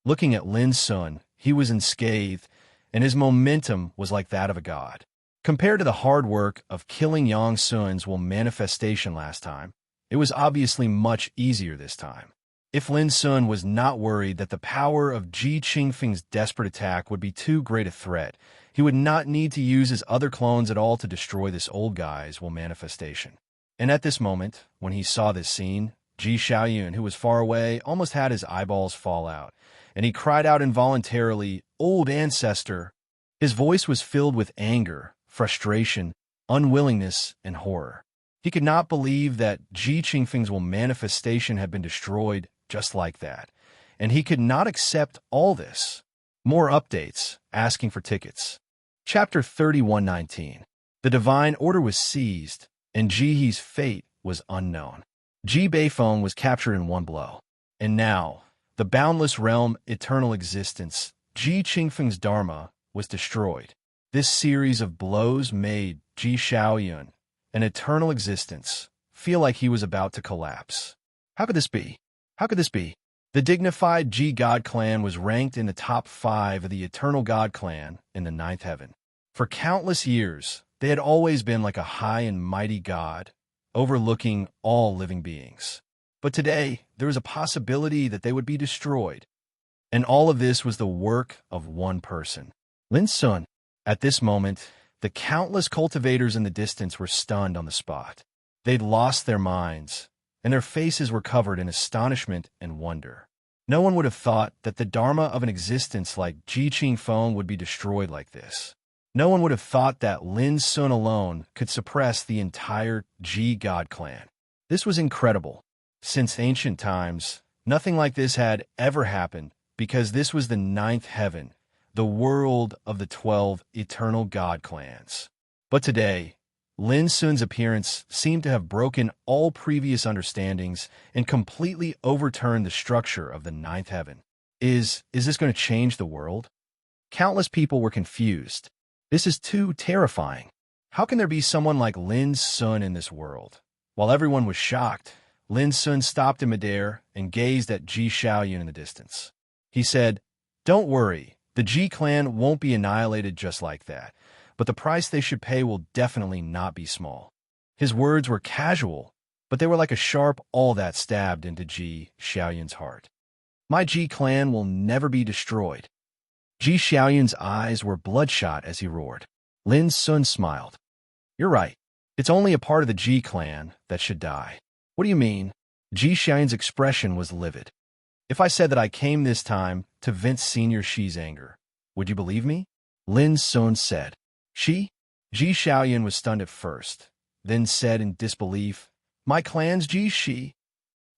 Looking at Lin Sun, he was unscathed, and his momentum was like that of a god. Compared to the hard work of killing Yang Sun's will manifestation last time, it was obviously much easier this time. If Lin Sun was not worried that the power of Ji Qingfeng's desperate attack would be too great a threat, he would not need to use his other clones at all to destroy this old guy's will manifestation. And at this moment, when he saw this scene, Ji Xiaoyun, who was far away, almost had his eyeballs fall out, and he cried out involuntarily, "Old ancestor!" His voice was filled with anger, frustration, unwillingness, and horror. He could not believe that Ji Qingfeng's will manifestation had been destroyed just like that, and he could not accept all this. More updates, asking for tickets. Chapter 3119. The divine order was seized, and Ji He's fate was unknown. Ji Beifeng was captured in one blow. And now, the boundless realm, eternal existence, Ji Qingfeng's dharma, was destroyed. This series of blows made Ji Xiaoyun, an eternal existence, feel like he was about to collapse. How could this be? How could this be? The dignified Ji God clan was ranked in the top 5 of the eternal God clan in the 9th heaven. For countless years, they had always been like a high and mighty god, overlooking all living beings. But today, there was a possibility that they would be destroyed. And all of this was the work of one person, Lin Sun. At this moment, the countless cultivators in the distance were stunned on the spot. They'd lost their minds, and their faces were covered in astonishment and wonder. No one would have thought that the dharma of an existence like Ji Qingfeng would be destroyed like this. No one would have thought that Lin Sun alone could suppress the entire Ji God clan. This was incredible. Since ancient times, nothing like this had ever happened, because this was the 9th heaven, the world of the 12 eternal God clans. But today, Lin Sun's appearance seemed to have broken all previous understandings and completely overturned the structure of the 9th heaven. Is this going to change the world? Countless people were confused. This is too terrifying. How can there be someone like Lin Sun in this world? While everyone was shocked, Lin Sun stopped in midair and gazed at Ji Xiaoyun in the distance. He said, "Don't worry, the Ji clan won't be annihilated just like that, but the price they should pay will definitely not be small." His words were casual, but they were like a sharp awl that stabbed into Ji Xiaoyun's heart. "My Ji clan will never be destroyed." Ji Xiaoyun's eyes were bloodshot as he roared. Lin Sun smiled. "You're right. It's only a part of the Ji clan that should die." "What do you mean?" Ji Xiaoyun's expression was livid. "If I said that I came this time to vent Senior Shi's anger, would you believe me?" Lin Sun said. "Shi?" Ji Xiaoyun was stunned at first, then said in disbelief, "My clan's Ji Shi?"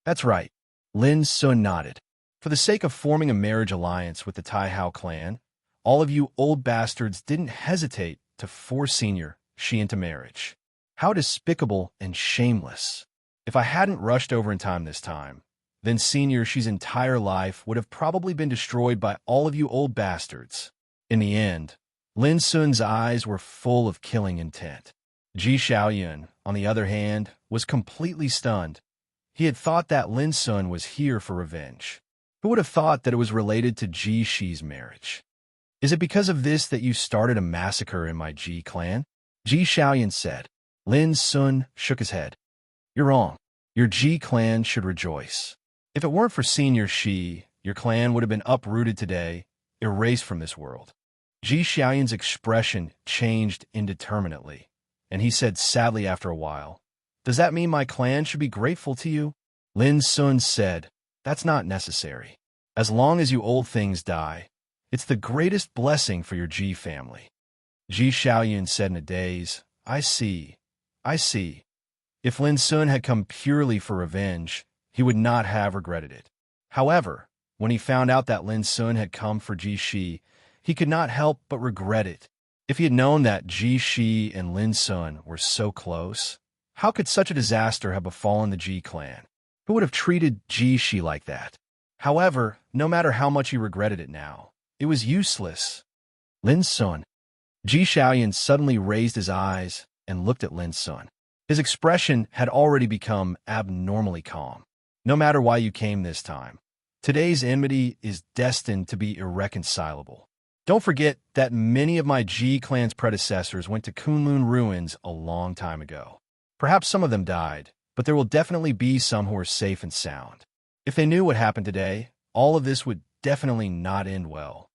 "That's right." Lin Sun nodded. "For the sake of forming a marriage alliance with the Tai Hao clan, all of you old bastards didn't hesitate to force Senior Shi into marriage. How despicable and shameless. If I hadn't rushed over in time this time, then Senior Shi's entire life would have probably been destroyed by all of you old bastards. In the end, Lin Sun's eyes were full of killing intent. Ji Xiaoyun, on the other hand, was completely stunned. He had thought that Lin Sun was here for revenge. Who would have thought that it was related to Ji Shi's marriage? Is it because of this that you started a massacre in my Ji clan? Ji Xiaoyun said. Lin Sun shook his head. You're wrong. Your Ji clan should rejoice. If it weren't for Senior Shi, your clan would have been uprooted today, erased from this world. Ji Xiaoyun's expression changed indeterminately, and he said sadly after a while, Does that mean my clan should be grateful to you? Lin Sun said, That's not necessary. As long as you old things die, it's the greatest blessing for your Ji family. Ji Xiaoyun said in a daze, I see. If Lin Sun had come purely for revenge, he would not have regretted it. However, when he found out that Lin Sun had come for Ji Shi, he could not help but regret it. If he had known that Ji Shi and Lin Sun were so close, how could such a disaster have befallen the Ji clan? Who would have treated Ji Shi like that? However, no matter how much he regretted it now, it was useless. Lin Sun. Ji Xiaoyun suddenly raised his eyes and looked at Lin Sun. His expression had already become abnormally calm. No matter why you came this time, today's enmity is destined to be irreconcilable. Don't forget that many of my Ji clan's predecessors went to Kunlun ruins a long time ago. Perhaps some of them died, but there will definitely be some who are safe and sound. If they knew what happened today, all of this would definitely not end well.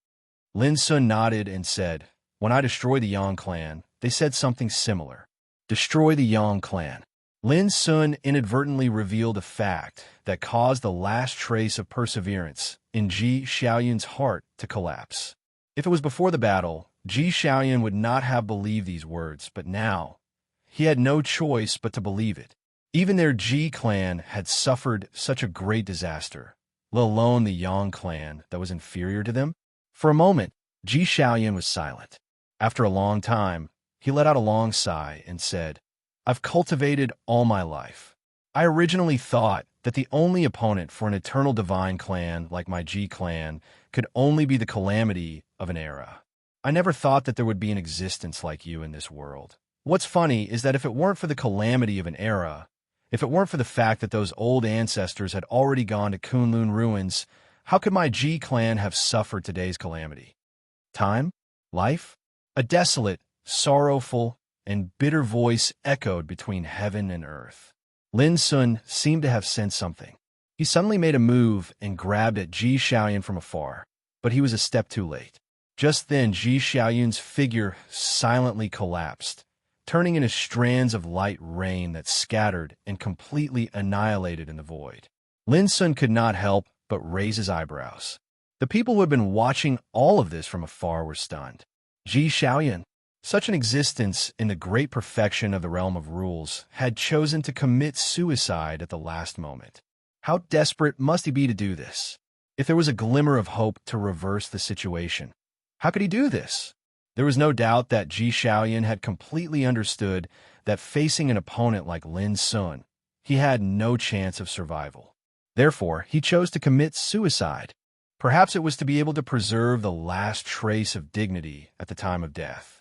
Lin Sun nodded and said, When I destroyed the Yang clan, they said something similar. Destroy the Yang clan. Lin Sun inadvertently revealed a fact that caused the last trace of perseverance in Ji Xiaoyun's heart to collapse. If it was before the battle, Ji Xiaoyun would not have believed these words, but now, he had no choice but to believe it. Even their Ji clan had suffered such a great disaster, let alone the Yang clan that was inferior to them. For a moment, Ji Xiaoyun was silent. After a long time, he let out a long sigh and said, I've cultivated all my life. I originally thought that the only opponent for an eternal divine clan like my Ji clan could only be the calamity of an era. I never thought that there would be an existence like you in this world. What's funny is that if it weren't for the calamity of an era, if it weren't for the fact that those old ancestors had already gone to Kunlun ruins, how could my Ji clan have suffered today's calamity? Time? Life? A desolate, sorrowful, and bitter voice echoed between heaven and earth. Lin Sun seemed to have sensed something. He suddenly made a move and grabbed at Ji Xiaoyun from afar, but he was a step too late. Just then, Ji Xiaoyun's figure silently collapsed, turning into strands of light rain that scattered and completely annihilated in the void. Lin Sun could not help but raise his eyebrows. The people who had been watching all of this from afar were stunned. Ji Xiaoyun, such an existence in the great perfection of the realm of rules, had chosen to commit suicide at the last moment. How desperate must he be to do this? If there was a glimmer of hope to reverse the situation, how could he do this? There was no doubt that Ji Xiaoyun had completely understood that facing an opponent like Lin Sun, he had no chance of survival. Therefore, he chose to commit suicide. Perhaps it was to be able to preserve the last trace of dignity at the time of death.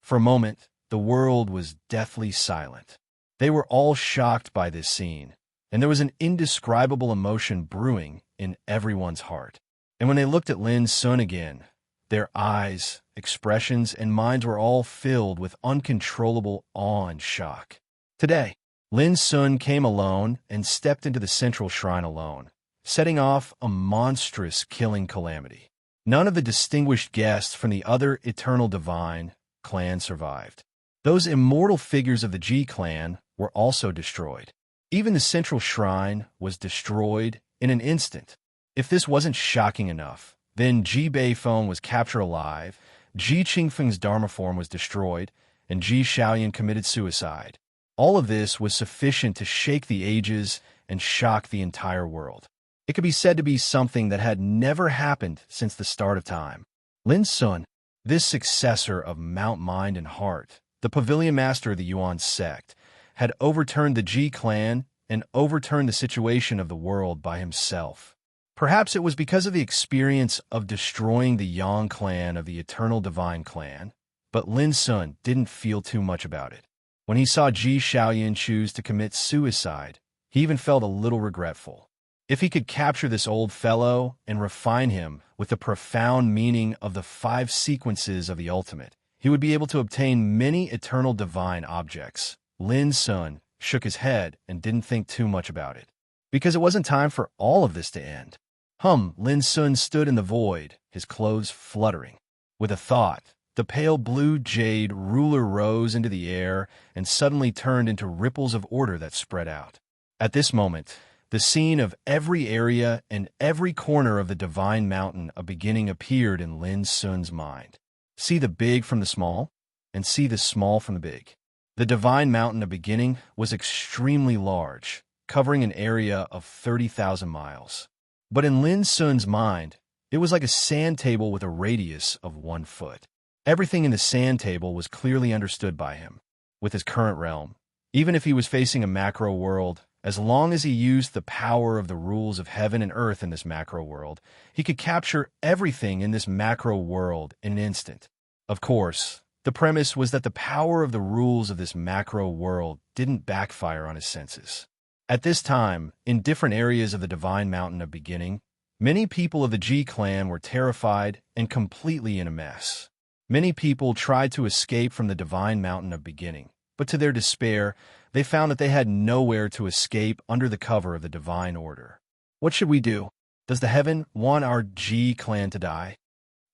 For a moment, the world was deathly silent. They were all shocked by this scene, and there was an indescribable emotion brewing in everyone's heart. And when they looked at Lin Sun again, their eyes, expressions, and minds were all filled with uncontrollable awe and shock. Today, Lin Sun came alone and stepped into the central shrine alone, setting off a monstrous killing calamity. None of the distinguished guests from the other eternal divine clan survived. Those immortal figures of the Ji clan were also destroyed. Even the central shrine was destroyed in an instant. If this wasn't shocking enough, then Ji Beifeng was captured alive, Ji Qingfeng's Dharma form was destroyed, and Ji Xiaoyun committed suicide. All of this was sufficient to shake the ages and shock the entire world. It could be said to be something that had never happened since the start of time. Lin Sun, this successor of Mount Mind and Heart, the pavilion master of the Yuan sect, had overturned the Ji clan and overturned the situation of the world by himself. Perhaps it was because of the experience of destroying the Yang clan of the Eternal Divine Clan, but Lin Sun didn't feel too much about it. When he saw Ji Shaoyan choose to commit suicide, he even felt a little regretful. If he could capture this old fellow and refine him with the profound meaning of the 5 sequences of the ultimate, he would be able to obtain many eternal divine objects. Lin Sun shook his head and didn't think too much about it, because it wasn't time for all of this to end. Lin Sun stood in the void, his clothes fluttering. With a thought, the pale blue jade ruler rose into the air and suddenly turned into ripples of order that spread out. At this moment, the scene of every area and every corner of the divine mountain of beginning appeared in Lin Sun's mind. See the big from the small, and see the small from the big. The divine mountain of beginning was extremely large, covering an area of 30,000 miles. But in Lin Sun's mind, it was like a sand table with a radius of 1 foot. Everything in the sand table was clearly understood by him. With his current realm, even if he was facing a macro world, as long as he used the power of the rules of heaven and earth in this macro world, he could capture everything in this macro world in an instant. Of course, the premise was that the power of the rules of this macro world didn't backfire on his senses. At this time, in different areas of the Divine Mountain of Beginning, many people of the Ji clan were terrified and completely in a mess. Many people tried to escape from the Divine Mountain of Beginning, but to their despair, they found that they had nowhere to escape under the cover of the Divine Order. What should we do? Does the heaven want our Ji clan to die?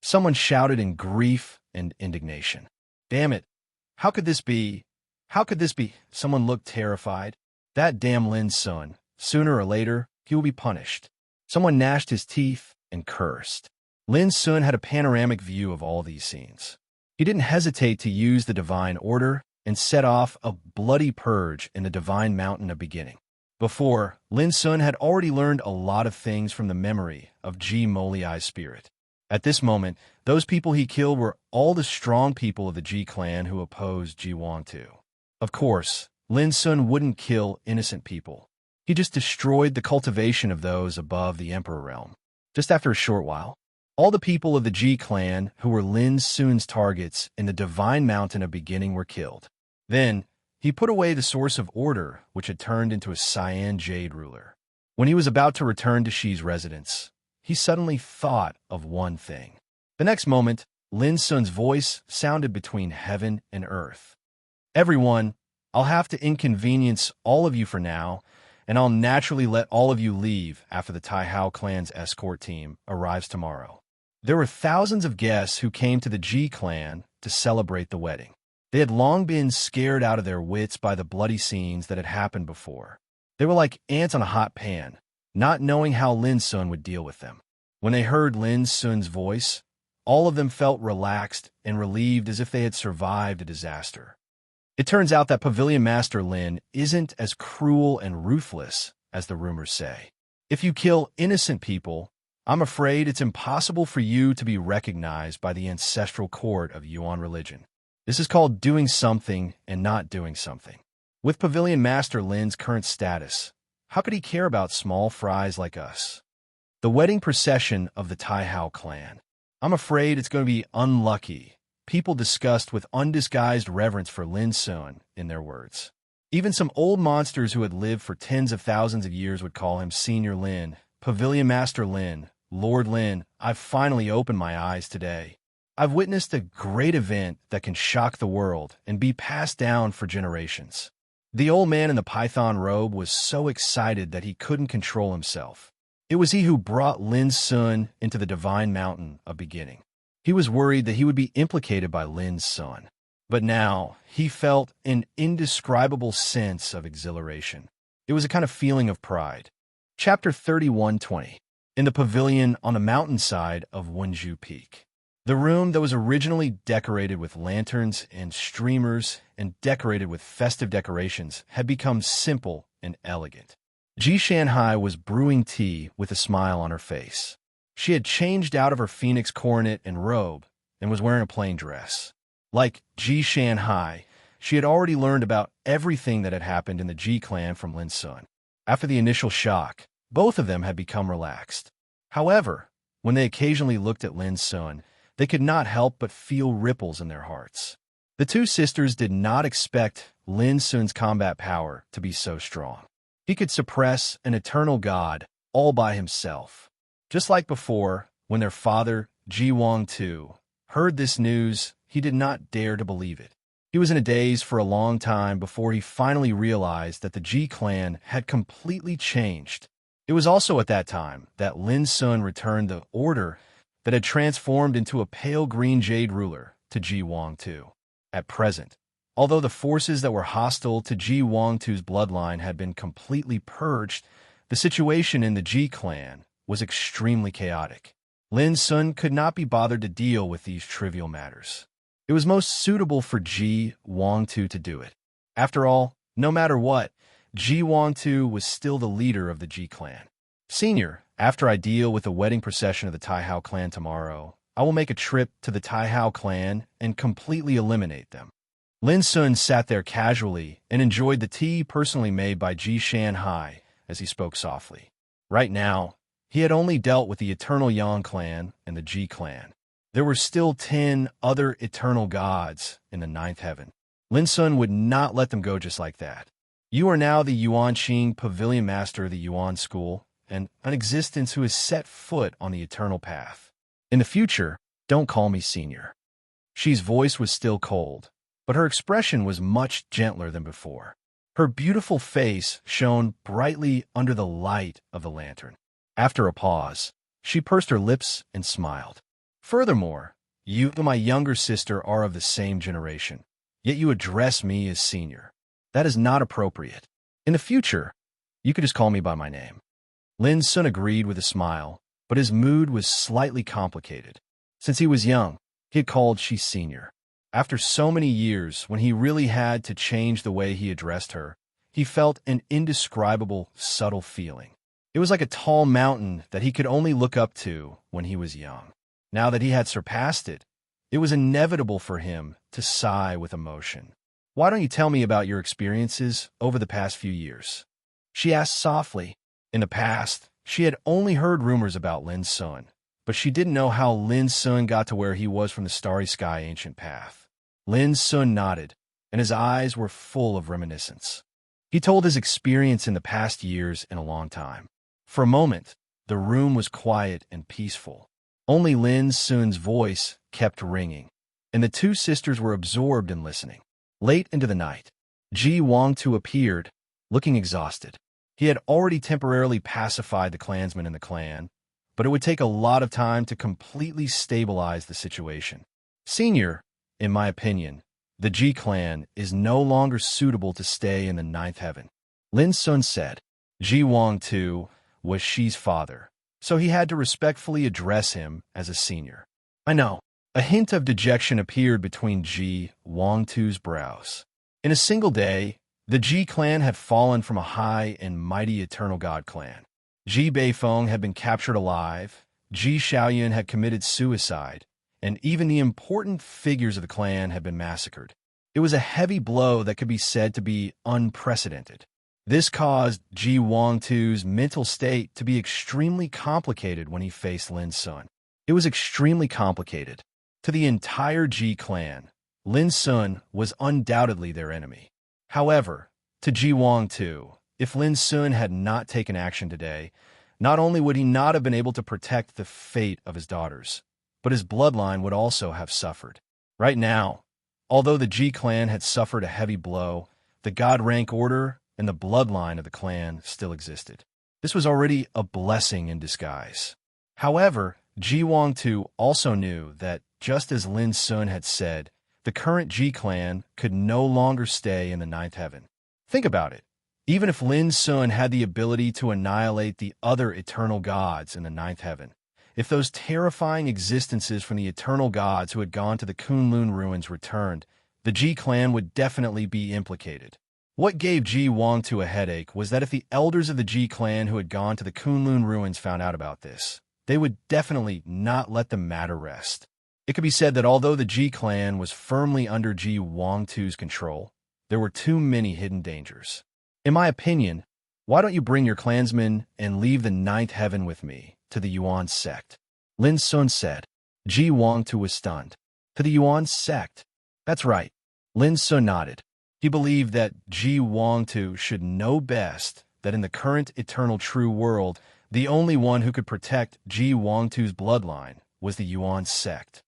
Someone shouted in grief and indignation. Damn it! How could this be? How could this be? Someone looked terrified. That damn Lin Sun. Sooner or later, he will be punished. Someone gnashed his teeth and cursed. Lin Sun had a panoramic view of all these scenes. He didn't hesitate to use the Divine Order and set off a bloody purge in the Divine Mountain of Beginning. Before, Lin Sun had already learned a lot of things from the memory of Ji Moliai's spirit. At this moment, those people he killed were all the strong people of the Ji clan who opposed Ji Wangtu. Of course, Lin Sun wouldn't kill innocent people. He just destroyed the cultivation of those above the Emperor realm. Just after a short while, all the people of the Ji clan who were Lin Sun's targets in the Divine Mountain of Beginning were killed. Then, he put away the source of order, which had turned into a cyan jade ruler. When he was about to return to Shi's residence, he suddenly thought of one thing. The next moment, Lin Sun's voice sounded between heaven and earth. Everyone, I'll have to inconvenience all of you for now, and I'll naturally let all of you leave after the Tai Hao clan's escort team arrives tomorrow. There were thousands of guests who came to the Ji clan to celebrate the wedding. They had long been scared out of their wits by the bloody scenes that had happened before. They were like ants on a hot pan, not knowing how Lin Sun would deal with them. When they heard Lin Sun's voice, all of them felt relaxed and relieved as if they had survived a disaster. It turns out that Pavilion Master Lin isn't as cruel and ruthless as the rumors say. If you kill innocent people, I'm afraid it's impossible for you to be recognized by the ancestral court of Yuan religion. This is called doing something and not doing something. With Pavilion Master Lin's current status, how could he care about small fries like us? The wedding procession of the Tai Hao clan. I'm afraid it's going to be unlucky. People discussed with undisguised reverence for Lin Sun in their words. Even some old monsters who had lived for tens of thousands of years would call him Senior Lin, Pavilion Master Lin, Lord Lin. I've finally opened my eyes today. I've witnessed a great event that can shock the world and be passed down for generations. The old man in the python robe was so excited that he couldn't control himself. It was he who brought Lin Sun into the Divine Mountain of Beginning. He was worried that he would be implicated by Lin Sun. But now, he felt an indescribable sense of exhilaration. It was a kind of feeling of pride. Chapter 31:20. In the pavilion on the mountainside of Wenju Peak. The room that was originally decorated with lanterns and streamers and decorated with festive decorations had become simple and elegant. Ji Shanhai was brewing tea with a smile on her face. She had changed out of her phoenix coronet and robe and was wearing a plain dress. Like Ji Shanhai, She had already learned about everything that had happened in the Ji clan from Lin Sun. After the initial shock, both of them had become relaxed. However, when they occasionally looked at Lin Sun, they could not help but feel ripples in their hearts. The two sisters did not expect Lin Sun's combat power to be so strong. He could suppress an eternal god all by himself. Just like before, when their father, Ji Wang-tu, heard this news, he did not dare to believe it. He was in a daze for a long time before he finally realized that the Ji clan had completely changed. It was also at that time that Lin Sun returned the order that had transformed into a pale green jade ruler to Ji Wang-tu. At present, although the forces that were hostile to Ji Wang-tu's bloodline had been completely purged, the situation in the Ji clan was extremely chaotic. Lin Sun could not be bothered to deal with these trivial matters. It was most suitable for Ji Wang-tu to do it. After all, no matter what, Ji Wang-tu was still the leader of the Ji clan. Senior, after I deal with the wedding procession of the Taihao clan tomorrow, I will make a trip to the Taihao clan and completely eliminate them. Lin Sun sat there casually and enjoyed the tea personally made by Ji Shanhai as he spoke softly. Right now, he had only dealt with the Eternal Yang clan and the Ji clan. There were still 10 other eternal gods in the ninth heaven. Lin Sun would not let them go just like that. You are now the Yuan Qing Pavilion Master of the Yuan School, and an existence who has set foot on the eternal path. In the future, don't call me senior. Xi's voice was still cold, but her expression was much gentler than before. Her beautiful face shone brightly under the light of the lantern. After a pause, she pursed her lips and smiled. Furthermore, you and my younger sister are of the same generation, yet you address me as senior. That is not appropriate. In the future, you could just call me by my name. Lin Sun agreed with a smile, but his mood was slightly complicated. Since he was young, he had called Xi senior. After so many years, when he really had to change the way he addressed her, he felt an indescribable, subtle feeling. It was like a tall mountain that he could only look up to when he was young. Now that he had surpassed it, it was inevitable for him to sigh with emotion. Why don't you tell me about your experiences over the past few years? She asked softly. In the past, she had only heard rumors about Lin Sun, but she didn't know how Lin Sun got to where he was from the starry sky ancient path. Lin Sun nodded, and his eyes were full of reminiscence. He told his experience in the past years in a long time. For a moment, the room was quiet and peaceful. Only Lin Sun's voice kept ringing, and the two sisters were absorbed in listening. Late into the night, Ji Wang-tu appeared, looking exhausted. He had already temporarily pacified the clansmen in the clan, but it would take a lot of time to completely stabilize the situation. Senior, in my opinion, the Ji clan is no longer suitable to stay in the ninth heaven. Lin Sun said. Ji Wang-tu was Xi's father, so he had to respectfully address him as a senior. I know. A hint of dejection appeared between Ji Wang-tu's brows. In a single day, the Ji clan had fallen from a high and mighty eternal god clan. Ji Beifeng had been captured alive, Ji Shaoyun had committed suicide, and even the important figures of the clan had been massacred. It was a heavy blow that could be said to be unprecedented. This caused Ji Wang-tu's mental state to be extremely complicated when he faced Lin Sun. It was extremely complicated. To the entire Ji clan, Lin Sun was undoubtedly their enemy. However, to Ji Wang-tu, if Lin Sun had not taken action today, not only would he not have been able to protect the fate of his daughters, but his bloodline would also have suffered. Right now, although the Ji clan had suffered a heavy blow, the god rank order and the bloodline of the clan still existed. This was already a blessing in disguise. However, Ji Wang-tu also knew that, just as Lin Sun had said, the current Ji clan could no longer stay in the ninth heaven. Think about it. Even if Lin Sun had the ability to annihilate the other eternal gods in the ninth heaven, if those terrifying existences from the eternal gods who had gone to the Kunlun ruins returned, the Ji clan would definitely be implicated. What gave Ji Wang-tu a headache was that if the elders of the Ji clan who had gone to the Kunlun ruins found out about this, they would definitely not let the matter rest. It could be said that although the Ji clan was firmly under Ji Wang-tu's control, There were too many hidden dangers. In my opinion, why don't you bring your clansmen and leave the ninth heaven with me to the Yuan sect? Lin Sun said. Ji Wangtu was stunned. To the Yuan sect? That's right. Lin Sun nodded. He believed that Ji Wangtu should know best that in the current eternal true world, the only one who could protect Ji Wangtu's bloodline was the Yuan sect.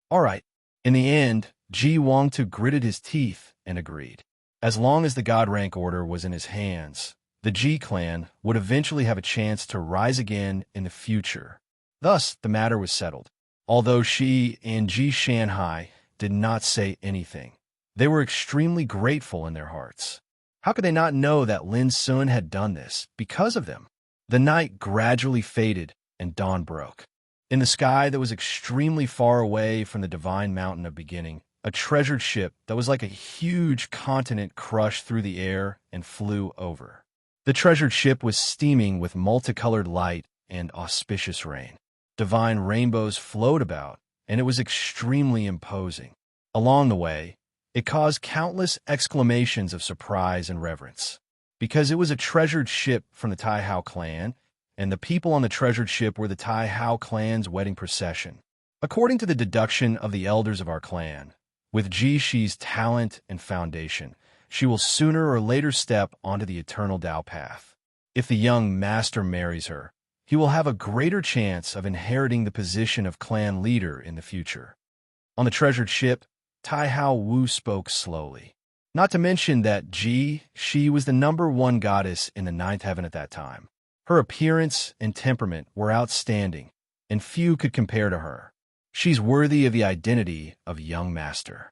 All right. In the end, Ji Wangtu gritted his teeth and agreed. As long as the God rank order was in his hands, the Ji clan would eventually have a chance to rise again in the future. Thus, the matter was settled. Although she and Ji Shanhai did not say anything, they were extremely grateful in their hearts. How could they not know that Lin Sun had done this because of them? The night gradually faded and dawn broke. In the sky that was extremely far away from the divine mountain of beginning, a treasured ship that was like a huge continent crushed through the air and flew over. The treasured ship was steaming with multicolored light and auspicious rain. Divine rainbows flowed about, and it was extremely imposing. Along the way, it caused countless exclamations of surprise and reverence. Because it was a treasured ship from the Tai Hao clan, and the people on the treasured ship were the Tai Hao clan's wedding procession. According to the deduction of the elders of our clan, with Ji Shi's talent and foundation, she will sooner or later step onto the eternal Tao path. If the young master marries her, he will have a greater chance of inheriting the position of clan leader in the future. On the treasured ship, Tai Hao Wu spoke slowly. Not to mention that Ji Shi was the #1 goddess in the ninth heaven at that time. Her appearance and temperament were outstanding, and few could compare to her. She's worthy of the identity of young master.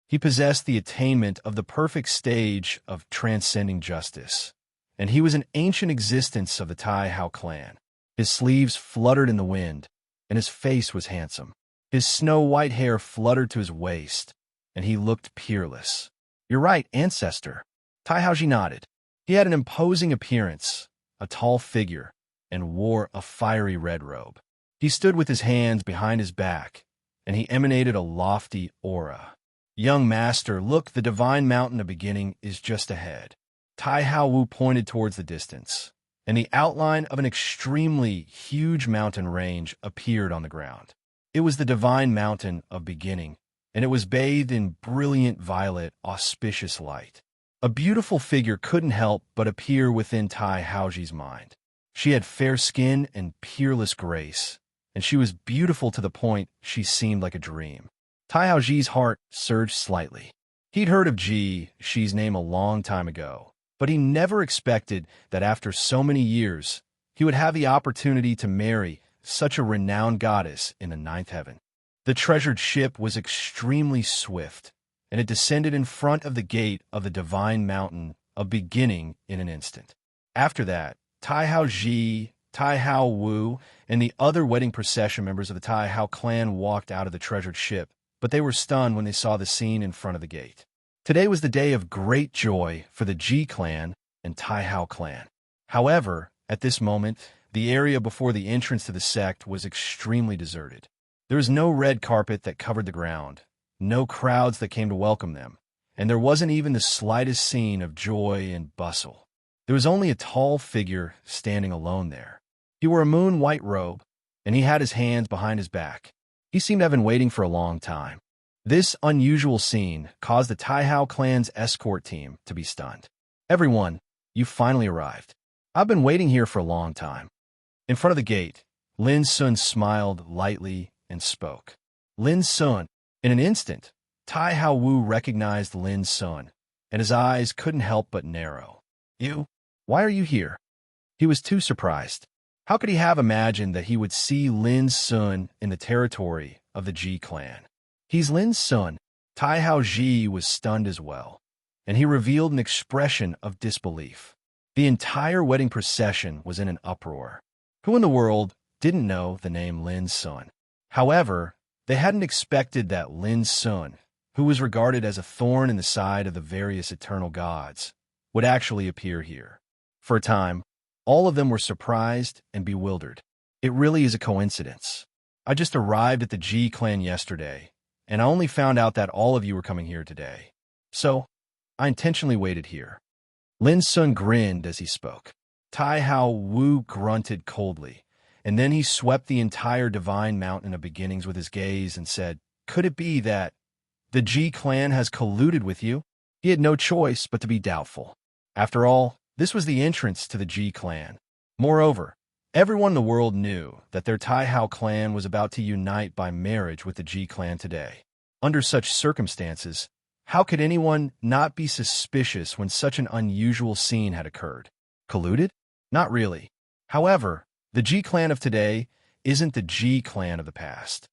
He possessed the attainment of the perfect stage of transcending justice, and he was an ancient existence of the Tai Hao clan. His sleeves fluttered in the wind, and his face was handsome. His snow-white hair fluttered to his waist, and he looked peerless. You're right, ancestor. Tai Haoji nodded. He had an imposing appearance, a tall figure, and wore a fiery red robe. He stood with his hands behind his back, and he emanated a lofty aura. Young master, look, the divine mountain of beginning is just ahead. Tai Hao Wu pointed towards the distance, and the outline of an extremely huge mountain range appeared on the ground. It was the divine mountain of beginning, and it was bathed in brilliant violet, auspicious light. A beautiful figure couldn't help but appear within Tai Haoji's mind. She had fair skin and peerless grace, and she was beautiful to the point she seemed like a dream. Tai Haoji's heart surged slightly. He'd heard of Ji Shi's name a long time ago, but he never expected that after so many years, he would have the opportunity to marry such a renowned goddess in the ninth heaven. The treasured ship was extremely swift, and it descended in front of the gate of the divine mountain of beginning in an instant. After that, Tai Hao Ji, Tai Hao Wu, and the other wedding procession members of the Tai Hao clan walked out of the treasured ship, but they were stunned when they saw the scene in front of the gate. Today was the day of great joy for the Ji clan and Tai Hao clan. However, at this moment, the area before the entrance to the sect was extremely deserted. There was no red carpet that covered the ground, no crowds that came to welcome them, and there wasn't even the slightest scene of joy and bustle. There was only a tall figure standing alone there. He wore a moon-white robe, and he had his hands behind his back. He seemed to have been waiting for a long time. This unusual scene caused the Tai Hao clan's escort team to be stunned. Everyone, you finally arrived. I've been waiting here for a long time. In front of the gate, Lin Sun smiled lightly and spoke. Lin Sun. In an instant, Tai Hao Wu recognized Lin Sun, and his eyes couldn't help but narrow. You? Why are you here? He was too surprised. How could he have imagined that he would see Lin Sun in the territory of the Ji clan? He's Lin Sun. Tai Hao Ji was stunned as well, and he revealed an expression of disbelief. The entire wedding procession was in an uproar. Who in the world didn't know the name Lin Sun? However, they hadn't expected that Lin Sun, who was regarded as a thorn in the side of the various eternal gods, would actually appear here. For a time, all of them were surprised and bewildered. It really is a coincidence. I just arrived at the Ji clan yesterday, and I only found out that all of you were coming here today. So, I intentionally waited here. Lin Sun grinned as he spoke. Tai Hao Wu grunted coldly, and then he swept the entire divine mountain of beginnings with his gaze and said, "Could it be that the Ji clan has colluded with you?" He had no choice but to be doubtful. After all, this was the entrance to the Ji clan. Moreover, everyone in the world knew that their Tai Hao clan was about to unite by marriage with the Ji clan today. Under such circumstances, how could anyone not be suspicious when such an unusual scene had occurred? Colluded? Not really. However, the Ji clan of today isn't the Ji clan of the past.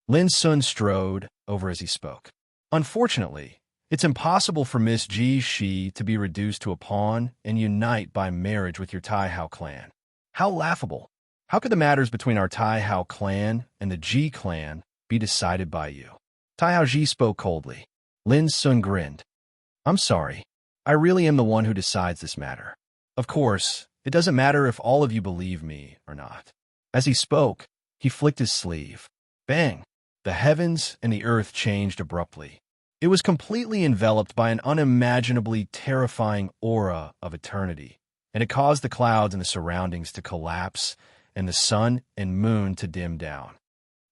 Lin Sun strode over as he spoke. Unfortunately, it's impossible for Miss Ji Shi to be reduced to a pawn and unite by marriage with your Tai Hao clan. How laughable. How could the matters between our Tai Hao clan and the Ji clan be decided by you? Tai Hao Ji spoke coldly. Lin Sun grinned. I'm sorry. I really am the one who decides this matter. Of course, it doesn't matter if all of you believe me or not. As he spoke, he flicked his sleeve. Bang! The heavens and the earth changed abruptly. It was completely enveloped by an unimaginably terrifying aura of eternity, and it caused the clouds and the surroundings to collapse and the sun and moon to dim down.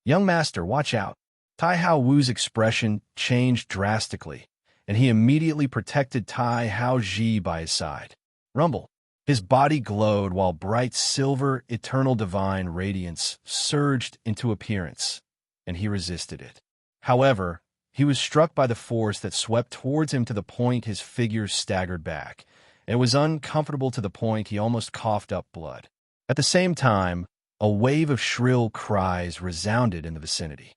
Young master, watch out. Tai Hao Wu's expression changed drastically, and he immediately protected Tai Hao Ji by his side. Rumble. His body glowed while bright silver, eternal divine radiance surged into appearance, and he resisted it. However, he was struck by the force that swept towards him to the point his figure staggered back, and it was uncomfortable to the point he almost coughed up blood. At the same time, a wave of shrill cries resounded in the vicinity.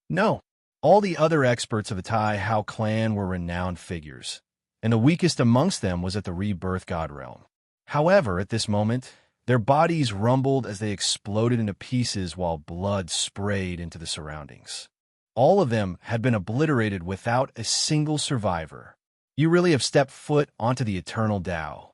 No, all the other experts of the Tai Hao clan were renowned figures, and the weakest amongst them was at the rebirth god realm. However, at this moment, their bodies rumbled as they exploded into pieces while blood sprayed into the surroundings. All of them had been obliterated without a single survivor. You really have stepped foot onto the eternal Tao.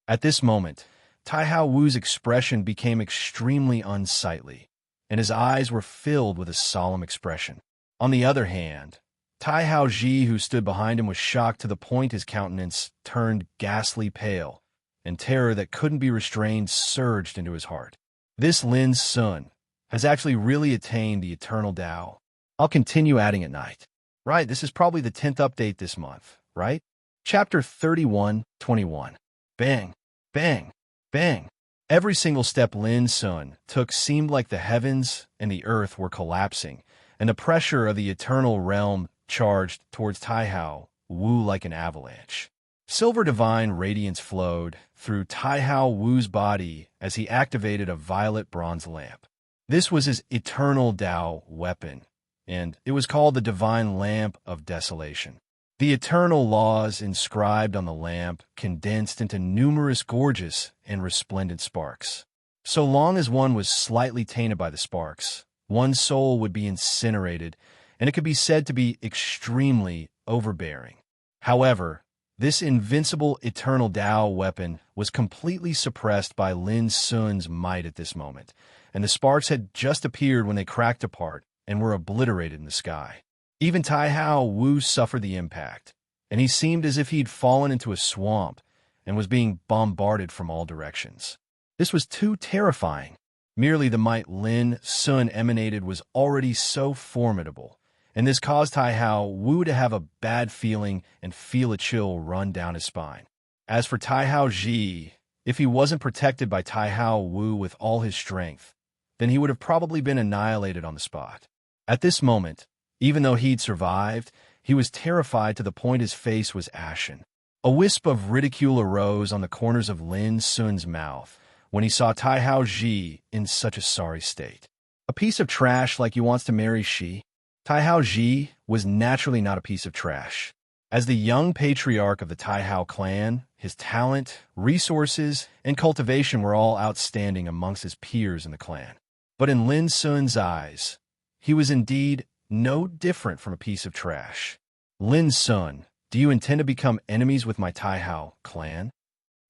At this moment, Tai Hao Wu's expression became extremely unsightly, and his eyes were filled with a solemn expression. On the other hand, Tai Hao Ji, who stood behind him, was shocked to the point his countenance turned ghastly pale, and terror that couldn't be restrained surged into his heart. This Lin Sun has actually really attained the eternal Tao. I'll continue adding at night. Right, this is probably the 10th update this month, right? Chapter 31:21. Bang, bang, bang. Every single step Lin Sun took seemed like the heavens and the earth were collapsing, and the pressure of the eternal realm charged towards Tai Hao Wu like an avalanche. Silver divine radiance flowed through Tai Hao Wu's body as he activated a violet bronze lamp. This was his eternal Tao weapon, and it was called the Divine Lamp of Desolation. The eternal laws inscribed on the lamp condensed into numerous gorgeous and resplendent sparks. So long as one was slightly tainted by the sparks, one's soul would be incinerated, and it could be said to be extremely overbearing. However, this invincible eternal Tao weapon was completely suppressed by Lin Sun's might at this moment, and the sparks had just appeared when they cracked apart and were obliterated in the sky. Even Tai Hao Wu suffered the impact, and he seemed as if he'd fallen into a swamp and was being bombarded from all directions. This was too terrifying. Merely the might Lin Sun emanated was already so formidable, and this caused Tai Hao Wu to have a bad feeling and feel a chill run down his spine. As for Tai Hao Ji, if he wasn't protected by Tai Hao Wu with all his strength, then he would have probably been annihilated on the spot. At this moment, even though he'd survived, he was terrified to the point his face was ashen. A wisp of ridicule arose on the corners of Lin Sun's mouth when he saw Tai Hao Ji in such a sorry state. A piece of trash like you wants to marry she? Tai Hao Ji was naturally not a piece of trash. As the young patriarch of the Tai Hao clan, his talent, resources, and cultivation were all outstanding amongst his peers in the clan. But in Lin Sun's eyes, he was indeed no different from a piece of trash. Lin Sun, do you intend to become enemies with my Tai Hao clan?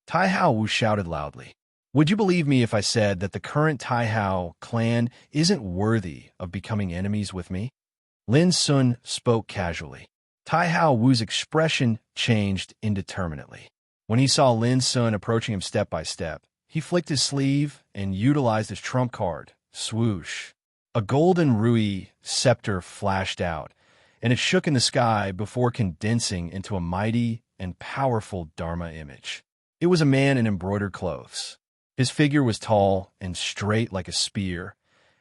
Tai Hao Wu shouted loudly. Would you believe me if I said that the current Tai Hao clan isn't worthy of becoming enemies with me? Lin Sun spoke casually. Tai Hao Wu's expression changed indeterminately. When he saw Lin Sun approaching him step by step, he flicked his sleeve and utilized his trump card, swoosh. A golden rui scepter flashed out, and it shook in the sky before condensing into a mighty and powerful Dharma image. It was a man in embroidered clothes. His figure was tall and straight like a spear,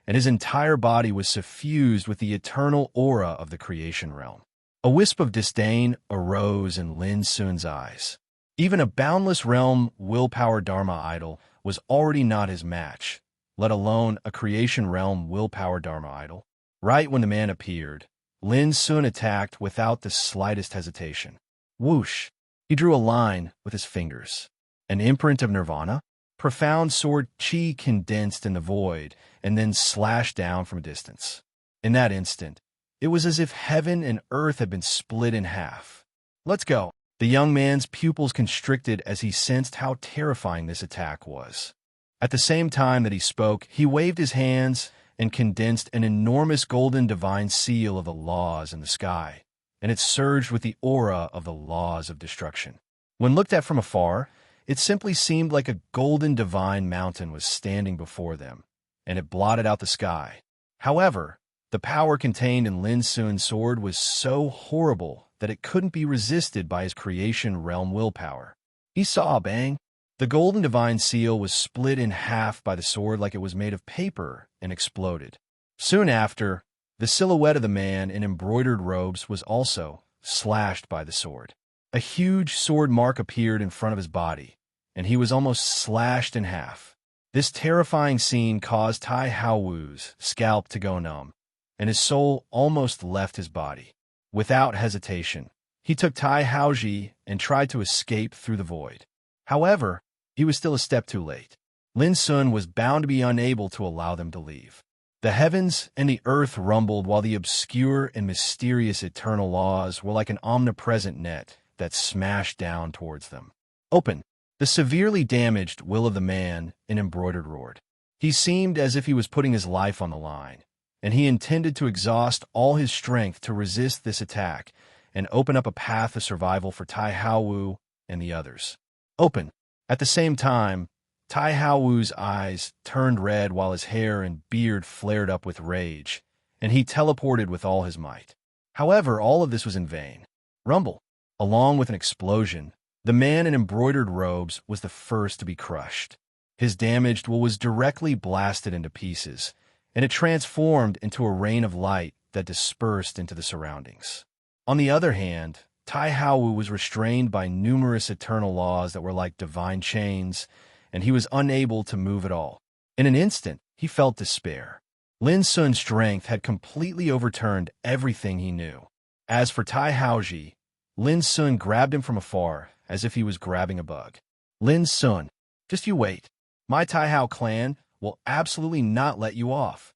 and his entire body was suffused with the eternal aura of the creation realm. A wisp of disdain arose in Lin Sun's eyes. Even a boundless realm willpower Dharma idol was already not his match, let alone a creation realm willpower Dharma idol. Right when the man appeared, Lin Sun attacked without the slightest hesitation. Whoosh! He drew a line with his fingers. An imprint of nirvana? Profound sword chi condensed in the void and then slashed down from a distance. In that instant, it was as if heaven and earth had been split in half. Let's go. The young man's pupils constricted as he sensed how terrifying this attack was. At the same time that he spoke, he waved his hands and condensed an enormous golden divine seal of the laws in the sky, and it surged with the aura of the laws of destruction. When looked at from afar, it simply seemed like a golden divine mountain was standing before them, and it blotted out the sky. However, the power contained in Lin Sun's sword was so horrible that it couldn't be resisted by his creation realm willpower. He saw a bang. The golden divine seal was split in half by the sword like it was made of paper and exploded. Soon after, the silhouette of the man in embroidered robes was also slashed by the sword. A huge sword mark appeared in front of his body, and he was almost slashed in half. This terrifying scene caused Tai Hao Wu's scalp to go numb, and his soul almost left his body. Without hesitation, he took Tai Haoji and tried to escape through the void. However, he was still a step too late. Lin Sun was bound to be unable to allow them to leave. The heavens and the earth rumbled while the obscure and mysterious eternal laws were like an omnipresent net that smashed down towards them. Open! The severely damaged will of the man in embroidered roared. He seemed as if he was putting his life on the line, and he intended to exhaust all his strength to resist this attack and open up a path of survival for Tai Hao Wu and the others. Open! At the same time, Tai Hao Wu's eyes turned red while his hair and beard flared up with rage, and he teleported with all his might. However, all of this was in vain. Rumble! Along with an explosion, the man in embroidered robes was the first to be crushed. His damaged will was directly blasted into pieces, and it transformed into a rain of light that dispersed into the surroundings. On the other hand, Tai Hao Wu was restrained by numerous eternal laws that were like divine chains, and he was unable to move at all. In an instant, he felt despair. Lin Sun's strength had completely overturned everything he knew. As for Tai Haoji, Lin Sun grabbed him from afar as if he was grabbing a bug. Lin Sun, just you wait. My Tai Hao clan will absolutely not let you off.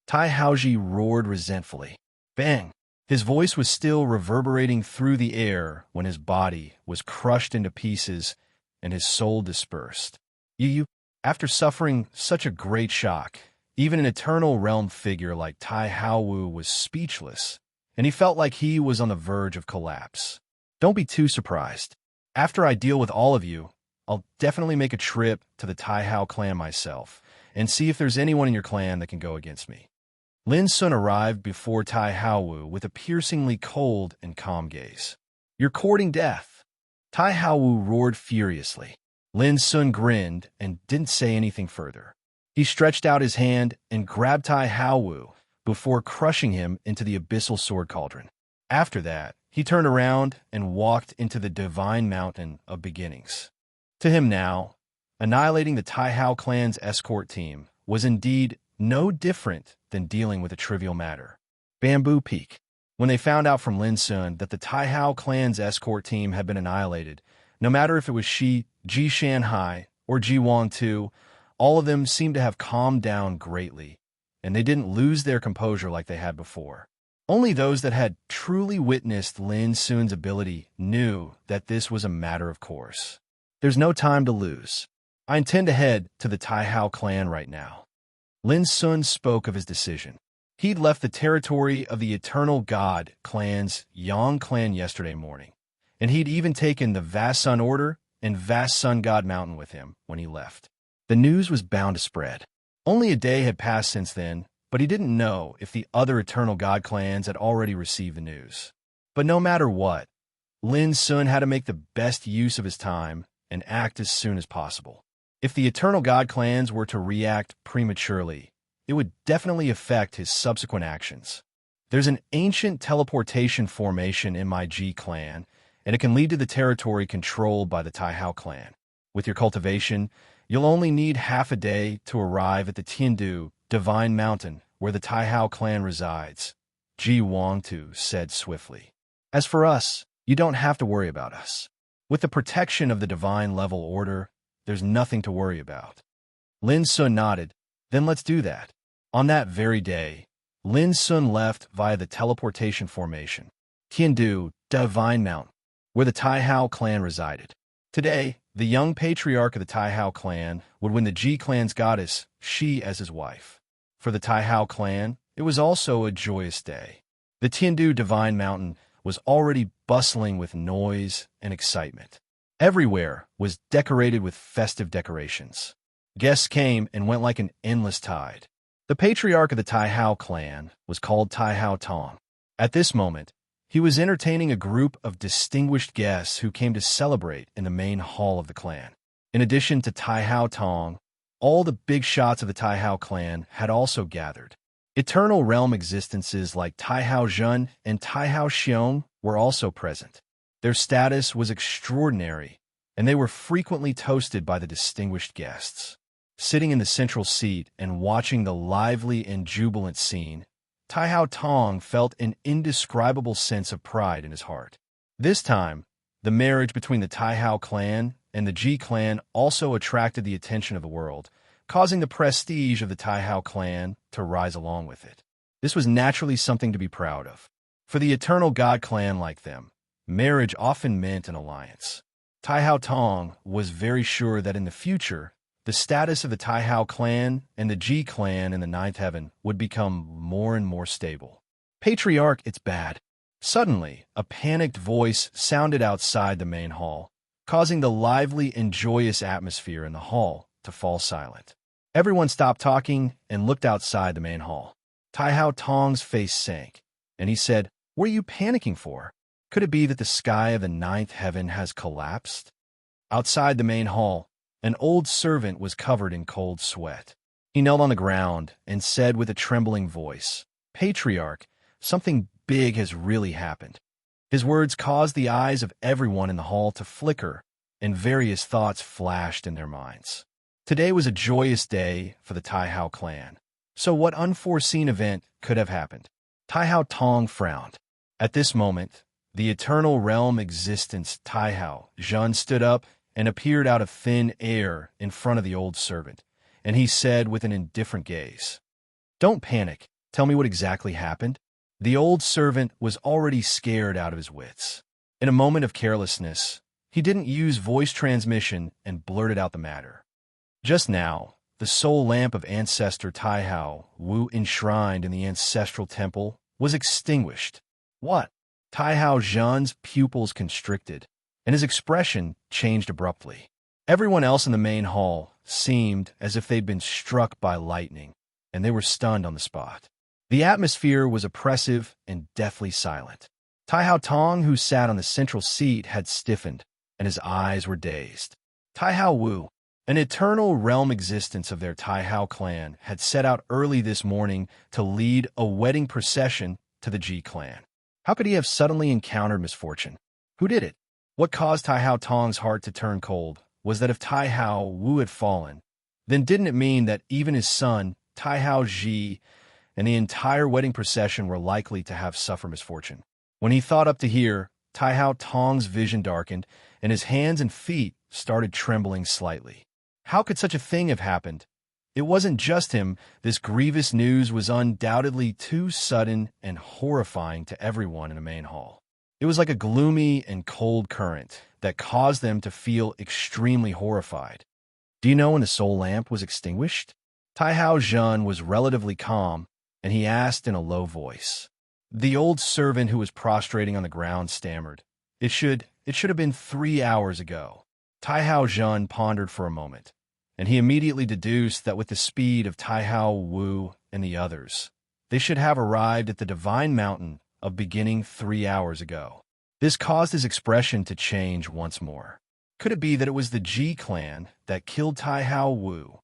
Tai Haoji roared resentfully. Bang! His voice was still reverberating through the air when his body was crushed into pieces and his soul dispersed. After suffering such a great shock, even an eternal realm figure like Tai Hao Wu was speechless, and he felt like he was on the verge of collapse. Don't be too surprised. After I deal with all of you, I'll definitely make a trip to the Tai Hao clan myself and see if there's anyone in your clan that can go against me. Lin Sun arrived before Tai Hao Wu with a piercingly cold and calm gaze. You're courting death. Tai Hao Wu roared furiously. Lin Sun grinned and didn't say anything further. He stretched out his hand and grabbed Tai Hao Wu before crushing him into the abyssal sword cauldron. After that, he turned around and walked into the divine mountain of beginnings. To him now, annihilating the Tai Hao clan's escort team was indeed no different than dealing with a trivial matter. Bamboo Peak. When they found out from Lin Sun that the Tai Hao clan's escort team had been annihilated, no matter if it was Ji Shanhai or Ji Wang Tu, all of them seemed to have calmed down greatly, and they didn't lose their composure like they had before. Only those that had truly witnessed Lin Sun's ability knew that this was a matter of course. There's no time to lose. I intend to head to the Tai Hao clan right now. Lin Sun spoke of his decision. He'd left the territory of the Eternal God clan's Yang clan yesterday morning, and he'd even taken the Vast Sun Order and Vast Sun God Mountain with him when he left. The news was bound to spread. Only a day had passed since then, but he didn't know if the other Eternal God clans had already received the news. But no matter what, Lin Sun had to make the best use of his time and act as soon as possible. If the Eternal God clans were to react prematurely, it would definitely affect his subsequent actions. There's an ancient teleportation formation in my G clan, and it can lead to the territory controlled by the Taihao clan. With your cultivation, you'll only need half a day to arrive at the Tiandu Divine Mountain, where the Taihao clan resides, Ji Wangtu said swiftly. As for us, you don't have to worry about us. With the protection of the Divine Level Order, there's nothing to worry about. Lin Sun nodded. Then let's do that. On that very day, Lin Sun left via the teleportation formation, Tiandu Divine Mountain, where the Taihao clan resided. Today, the young patriarch of the Taihao clan would win the Ji clan's goddess, Shi, as his wife. For the Taihao clan, it was also a joyous day. The Tiandu Divine Mountain was already bustling with noise and excitement. Everywhere was decorated with festive decorations. Guests came and went like an endless tide. The patriarch of the Taihao clan was called Taihao Tong. At this moment, he was entertaining a group of distinguished guests who came to celebrate in the main hall of the clan. In addition to Taihao Tong, all the big shots of the Taihao clan had also gathered. Eternal realm existences like Taihao Zhen and Taihao Xiong were also present. Their status was extraordinary, and they were frequently toasted by the distinguished guests. Sitting in the central seat and watching the lively and jubilant scene, Taihao Tong felt an indescribable sense of pride in his heart. This time, the marriage between the Taihao clan and the Ji clan also attracted the attention of the world, causing the prestige of the Taihao clan to rise along with it. This was naturally something to be proud of. For the Eternal God clan like them, marriage often meant an alliance. Taihao Tong was very sure that in the future, the status of the Taihao clan and the Ji clan in the ninth heaven would become more and more stable. Patriarch, it's bad. Suddenly, a panicked voice sounded outside the main hall, causing the lively and joyous atmosphere in the hall to fall silent. Everyone stopped talking and looked outside the main hall. Taihao Tong's face sank, and he said, "What are you panicking for? Could it be that the sky of the ninth heaven has collapsed?" Outside the main hall, an old servant was covered in cold sweat. He knelt on the ground and said with a trembling voice, "Patriarch, something big has really happened." His words caused the eyes of everyone in the hall to flicker, and various thoughts flashed in their minds. Today was a joyous day for the Taihao clan. So what unforeseen event could have happened? Taihao Tong frowned. At this moment, the eternal realm existence Taihao Zhen stood up and appeared out of thin air in front of the old servant, and he said with an indifferent gaze, "Don't panic. Tell me what exactly happened." The old servant was already scared out of his wits. In a moment of carelessness, he didn't use voice transmission and blurted out the matter. Just now, the soul lamp of ancestor Taihao Wu enshrined in the ancestral temple was extinguished. What? Taihao Zhen's pupils constricted, and his expression changed abruptly. Everyone else in the main hall seemed as if they'd been struck by lightning, and they were stunned on the spot. The atmosphere was oppressive and deathly silent. Taihao Tong, who sat on the central seat, had stiffened, and his eyes were dazed. Taihao Wu, an eternal realm existence of their Taihao clan, had set out early this morning to lead a wedding procession to the Ji clan. How could he have suddenly encountered misfortune? Who did it? What caused Taihao Tong's heart to turn cold was that if Taihao Wu had fallen, then didn't it mean that even his son, Taihao Ji, and the entire wedding procession were likely to have suffered misfortune? When he thought up to here, Taihao Tong's vision darkened, and his hands and feet started trembling slightly. How could such a thing have happened? It wasn't just him. This grievous news was undoubtedly too sudden and horrifying to everyone in the main hall. It was like a gloomy and cold current that caused them to feel extremely horrified. Do you know when the soul lamp was extinguished? Taihao Zhen was relatively calm, and he asked in a low voice. The old servant who was prostrating on the ground stammered, It should have been 3 hours ago. Tai Hao Jun pondered for a moment, and he immediately deduced that with the speed of Tai Hao Wu and the others, they should have arrived at the divine mountain of beginning 3 hours ago. This caused his expression to change once more. Could it be that it was the Ji clan that killed Tai Hao Wu?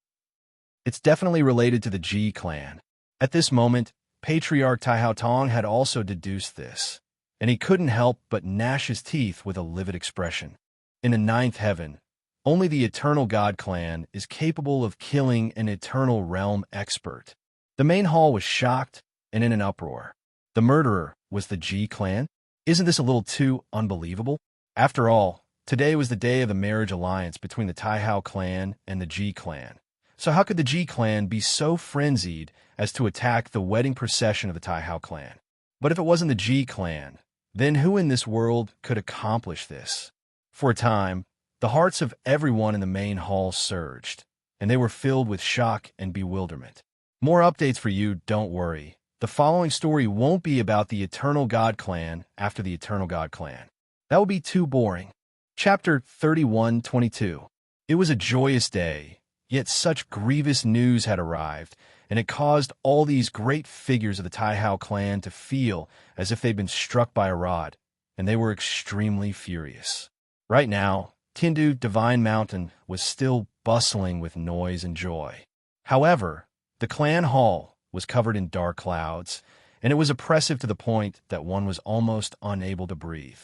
It's definitely related to the Ji clan. At this moment, Patriarch Tai Hao Tong had also deduced this, and he couldn't help but gnash his teeth with a livid expression. In the ninth heaven, only the Eternal God clan is capable of killing an Eternal Realm expert. The main hall was shocked and in an uproar. The murderer was the Ji clan? Isn't this a little too unbelievable? After all, today was the day of the marriage alliance between the Tai Hao clan and the Ji clan. So how could the Ji clan be so frenzied as to attack the wedding procession of the Tai Hao clan? But if it wasn't the Ji clan, then who in this world could accomplish this? For a time, the hearts of everyone in the main hall surged, and they were filled with shock and bewilderment. More updates for you, don't worry. The following story won't be about the Eternal God clan after the Eternal God clan. That would be too boring. Chapter 31:22. It was a joyous day, yet such grievous news had arrived, and it caused all these great figures of the Tai Hao clan to feel as if they'd been struck by a rod, and they were extremely furious. Right now, Tindu Divine Mountain was still bustling with noise and joy. However, the clan hall was covered in dark clouds, and it was oppressive to the point that one was almost unable to breathe.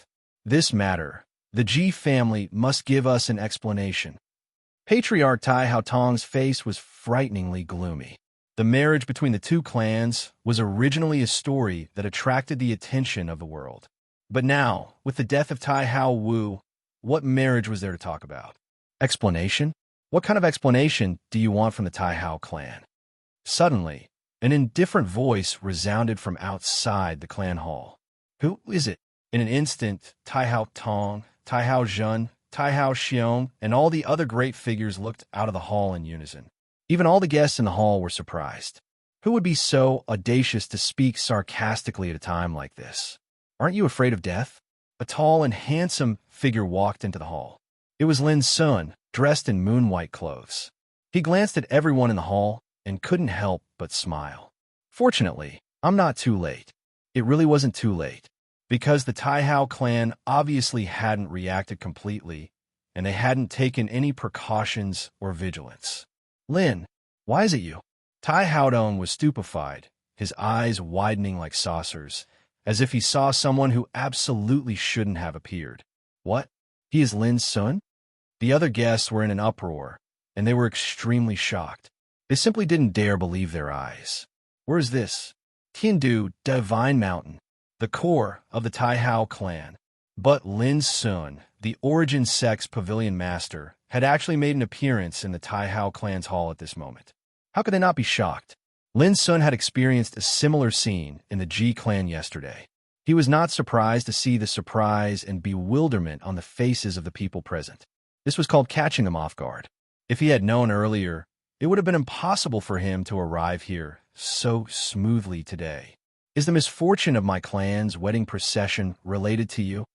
This matter, the Ji family must give us an explanation. Patriarch Tai Hao Tong's face was frighteningly gloomy. The marriage between the two clans was originally a story that attracted the attention of the world. But now, with the death of Tai Hao Wu, what marriage was there to talk about? Explanation? What kind of explanation do you want from the Tai Hao clan? Suddenly, an indifferent voice resounded from outside the clan hall. Who is it? In an instant, Tai Hao Tong, Tai Hao Jun, Tai Hao Xiong, and all the other great figures looked out of the hall in unison. Even all the guests in the hall were surprised. Who would be so audacious to speak sarcastically at a time like this? Aren't you afraid of death? A tall and handsome figure walked into the hall. It was Lin Sun, dressed in moon-white clothes. He glanced at everyone in the hall and couldn't help but smile. Fortunately, I'm not too late. It really wasn't too late, because the Tai Hao clan obviously hadn't reacted completely, and they hadn't taken any precautions or vigilance. Lin, why is it you? Tai Haodong was stupefied, his eyes widening like saucers, as if he saw someone who absolutely shouldn't have appeared. What? He is Lin's son? The other guests were in an uproar, and they were extremely shocked. They simply didn't dare believe their eyes. Where is this? Tindu Divine Mountain, the core of the Tai Hao clan. But Lin Sun, the Origin Sect's pavilion master, had actually made an appearance in the Tai Hao clan's hall at this moment. How could they not be shocked? Lin Sun had experienced a similar scene in the Ji clan yesterday. He was not surprised to see the surprise and bewilderment on the faces of the people present. This was called catching them off guard. If he had known earlier, it would have been impossible for him to arrive here so smoothly today. Is the misfortune of my clan's wedding procession related to you?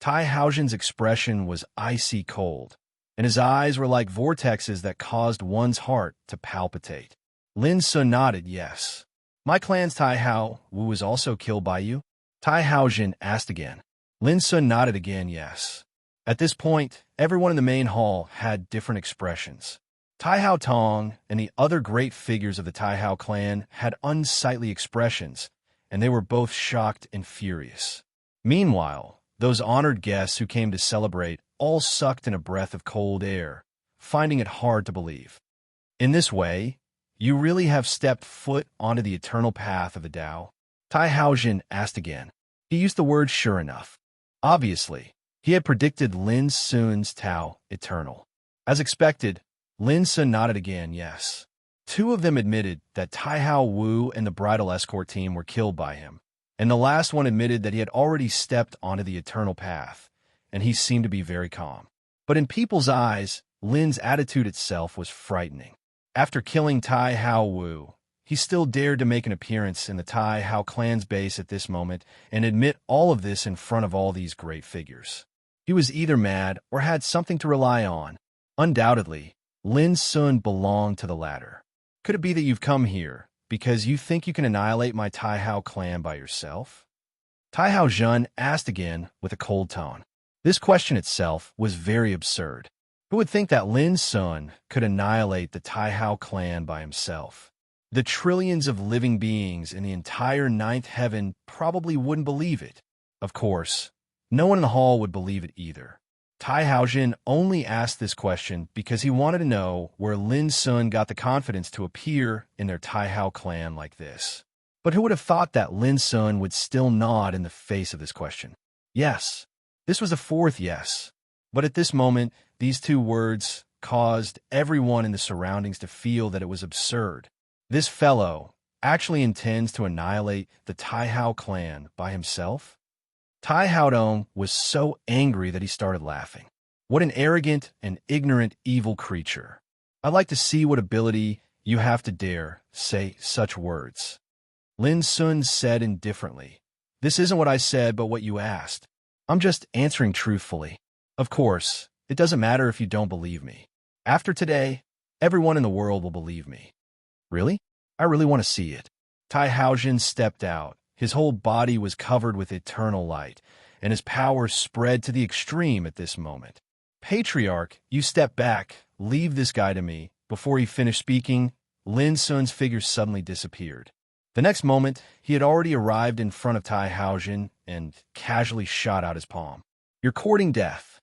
Tai Haojin's expression was icy cold, and his eyes were like vortexes that caused one's heart to palpitate. Lin Sun nodded yes. My clan's Tai Hao Wu was also killed by you? Tai Haojin asked again. Lin Sun nodded again yes. At this point, everyone in the main hall had different expressions. Tai Hao Tong and the other great figures of the Tai Hao clan had unsightly expressions, and they were both shocked and furious. Meanwhile, those honored guests who came to celebrate all sucked in a breath of cold air, finding it hard to believe. In this way, you really have stepped foot onto the eternal path of the Tao? Tai Haojin asked again. He used the word sure enough. Obviously, he had predicted Lin Sun's Tao eternal. As expected, Lin Sun nodded again yes. Two of them admitted that Tai Hao Wu and the bridal escort team were killed by him, and the last one admitted that he had already stepped onto the eternal path, and he seemed to be very calm. But in people's eyes, Lin's attitude itself was frightening. After killing Tai Hao Wu, he still dared to make an appearance in the Tai Hao clan's base at this moment and admit all of this in front of all these great figures. He was either mad or had something to rely on. Undoubtedly, Lin Sun belonged to the latter. Could it be that you've come here because you think you can annihilate my Tai Hao clan by yourself? Tai Hao Jun asked again with a cold tone. This question itself was very absurd. Who would think that Lin Sun could annihilate the Tai Hao clan by himself? The trillions of living beings in the entire ninth heaven probably wouldn't believe it. Of course, no one in the hall would believe it either. Tai Haojin only asked this question because he wanted to know where Lin Sun got the confidence to appear in their Tai Hao clan like this. But who would have thought that Lin Sun would still nod in the face of this question? Yes. This was the fourth yes. But at this moment, these two words caused everyone in the surroundings to feel that it was absurd. This fellow actually intends to annihilate the Tai Hao clan by himself? Tai Haodong was so angry that he started laughing. What an arrogant and ignorant evil creature. I'd like to see what ability you have to dare say such words. Lin Sun said indifferently, This isn't what I said, but what you asked. I'm just answering truthfully. Of course, it doesn't matter if you don't believe me. After today, everyone in the world will believe me. Really? I really want to see it. Tai Haojin stepped out. His whole body was covered with eternal light, and his power spread to the extreme at this moment. Patriarch, you step back. Leave this guy to me. Before he finished speaking, Lin Sun's figure suddenly disappeared. The next moment, he had already arrived in front of Tai Haojin and casually shot out his palm. You're courting death.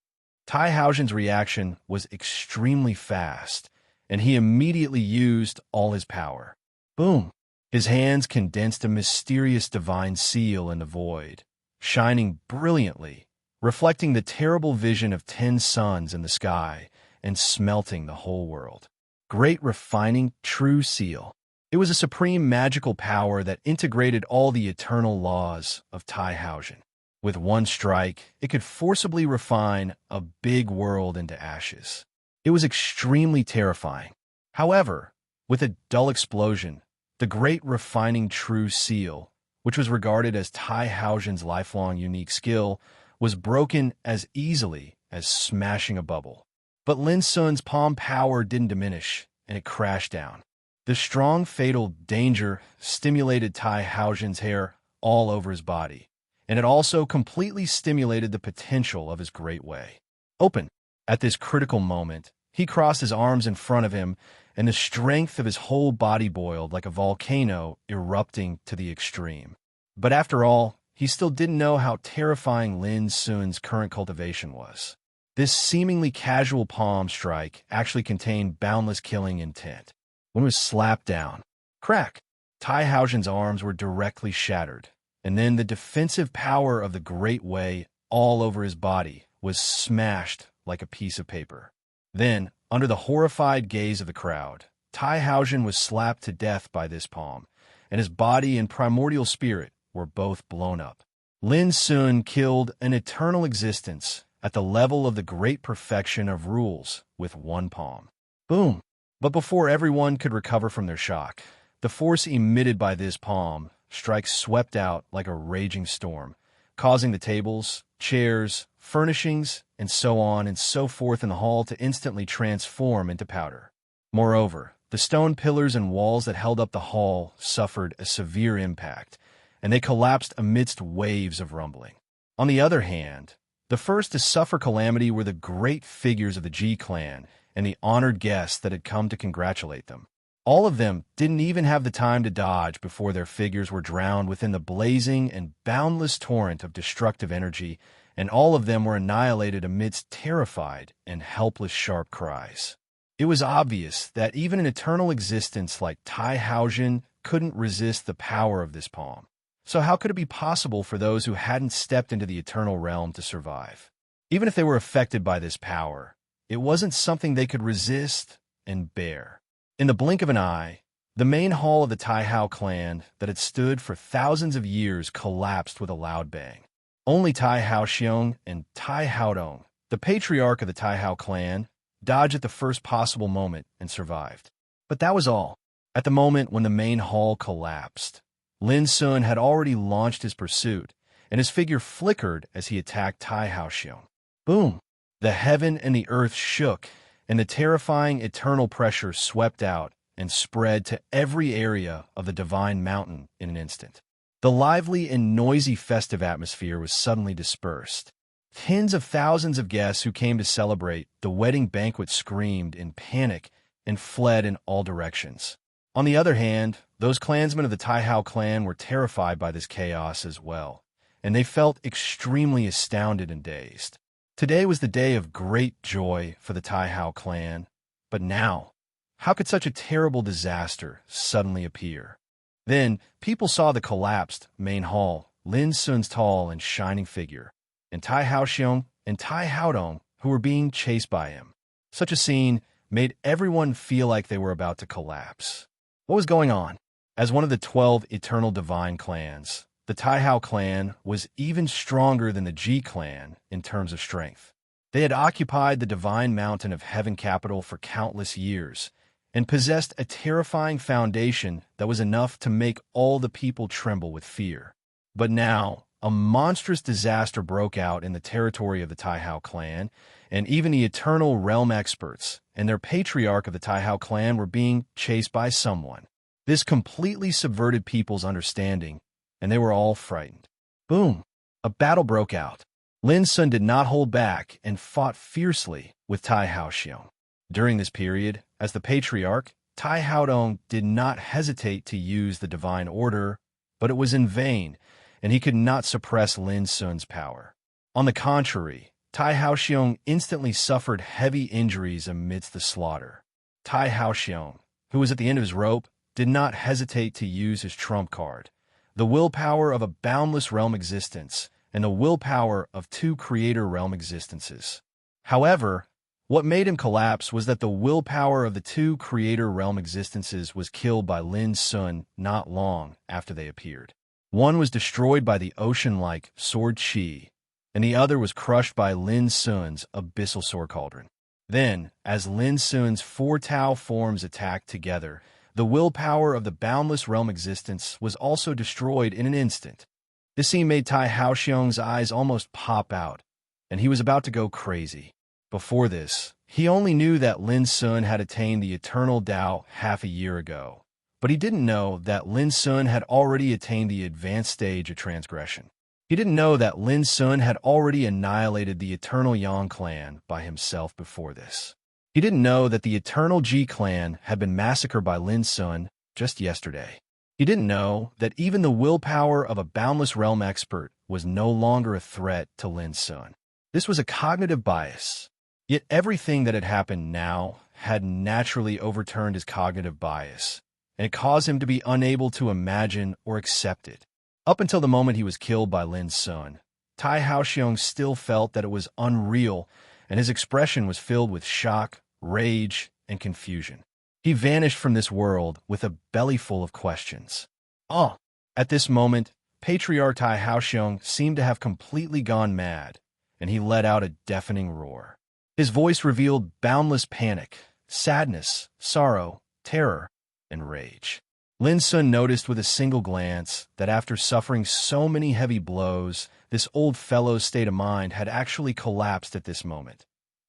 Tai Haojin's reaction was extremely fast, and he immediately used all his power. Boom! His hands condensed a mysterious divine seal in the void, shining brilliantly, reflecting the terrible vision of 10 suns in the sky and smelting the whole world. Great refining true seal. It was a supreme magical power that integrated all the eternal laws of Tai Haojin. With one strike, it could forcibly refine a big world into ashes. It was extremely terrifying. However, with a dull explosion, the great refining true seal, which was regarded as Tai Haojin's lifelong unique skill, was broken as easily as smashing a bubble. But Lin Sun's palm power didn't diminish, and it crashed down. The strong fatal danger stimulated Tai Haojin's hair all over his body, and it also completely stimulated the potential of his great way. Open. At this critical moment, he crossed his arms in front of him, and the strength of his whole body boiled like a volcano erupting to the extreme. But after all, he still didn't know how terrifying Lin Sun's current cultivation was. This seemingly casual palm strike actually contained boundless killing intent. When it was slapped down, crack, Tai Haojin's arms were directly shattered, and then the defensive power of the Great Way all over his body was smashed like a piece of paper. Then, under the horrified gaze of the crowd, Tai Haojin was slapped to death by this palm, and his body and primordial spirit were both blown up. Lin Sun killed an eternal existence at the level of the great perfection of rules with one palm. Boom! But before everyone could recover from their shock, the force emitted by this palm strike swept out like a raging storm, causing the tables, chairs, furnishings, and so on and so forth in the hall to instantly transform into powder. Moreover, the stone pillars and walls that held up the hall suffered a severe impact, and they collapsed amidst waves of rumbling. On the other hand, the first to suffer calamity were the great figures of the Ji clan and the honored guests that had come to congratulate them. All of them didn't even have the time to dodge before their figures were drowned within the blazing and boundless torrent of destructive energy, and all of them were annihilated amidst terrified and helpless sharp cries. It was obvious that even an eternal existence like Tai Haojin couldn't resist the power of this palm. So how could it be possible for those who hadn't stepped into the eternal realm to survive? Even if they were affected by this power, it wasn't something they could resist and bear. In the blink of an eye, the main hall of the Tai Hao clan that had stood for thousands of years collapsed with a loud bang. Only Tai Haoxiong and Tai Haodong, the patriarch of the Tai Hao clan, dodged at the first possible moment and survived. But that was all. At the moment when the main hall collapsed, Lin Sun had already launched his pursuit, and his figure flickered as he attacked Tai Haoxiong. Boom! The heaven and the earth shook, and the terrifying eternal pressure swept out and spread to every area of the divine mountain in an instant. The lively and noisy festive atmosphere was suddenly dispersed. Tens of thousands of guests who came to celebrate the wedding banquet screamed in panic and fled in all directions. On the other hand, those clansmen of the Tai Hao clan were terrified by this chaos as well, and they felt extremely astounded and dazed. Today was the day of great joy for the Tai Hao clan, but now, how could such a terrible disaster suddenly appear? Then, people saw the collapsed main hall, Lin Sun's tall and shining figure, and Tai Haoxiong and Tai Haodong, who were being chased by him. Such a scene made everyone feel like they were about to collapse. What was going on? As one of the 12 eternal divine clans, the Tai Hao clan was even stronger than the Ji clan in terms of strength. They had occupied the divine mountain of heaven capital for countless years, and possessed a terrifying foundation that was enough to make all the people tremble with fear. But now, a monstrous disaster broke out in the territory of the Tai Hao clan, and even the eternal realm experts and their patriarch of the Tai Hao clan were being chased by someone. This completely subverted people's understanding, and they were all frightened. Boom! A battle broke out. Lin Sun did not hold back and fought fiercely with Tai Haoxiong. During this period, as the patriarch, Tai Haodong did not hesitate to use the divine order, but it was in vain, and he could not suppress Lin Sun's power. On the contrary, Tai Haoxiong instantly suffered heavy injuries amidst the slaughter. Tai Haoxiong, who was at the end of his rope, did not hesitate to use his trump card, the willpower of a boundless realm existence and the willpower of two creator realm existences. However, what made him collapse was that the willpower of the two creator realm existences was killed by Lin Sun not long after they appeared. One was destroyed by the ocean-like sword Qi, and the other was crushed by Lin Sun's abyssal sword cauldron. Then, as Lin Sun's four Tao forms attacked together, the willpower of the boundless realm existence was also destroyed in an instant. This scene made Tai Haoxiong's eyes almost pop out, and he was about to go crazy. Before this, he only knew that Lin Sun had attained the eternal Tao half a year ago, but he didn't know that Lin Sun had already attained the advanced stage of transgression. He didn't know that Lin Sun had already annihilated the eternal Yang clan by himself before this. He didn't know that the eternal Ji clan had been massacred by Lin Sun just yesterday. He didn't know that even the willpower of a boundless realm expert was no longer a threat to Lin Sun. This was a cognitive bias. Yet everything that had happened now had naturally overturned his cognitive bias, and it caused him to be unable to imagine or accept it. Up until the moment he was killed by Lin Sun, Tai Haoxiong still felt that it was unreal, and his expression was filled with shock, rage, and confusion. He vanished from this world with a belly full of questions. At this moment, Patriarch Tai Haoxiong seemed to have completely gone mad, and he let out a deafening roar. His voice revealed boundless panic, sadness, sorrow, terror, and rage. Lin Sun noticed with a single glance that after suffering so many heavy blows, this old fellow's state of mind had actually collapsed at this moment.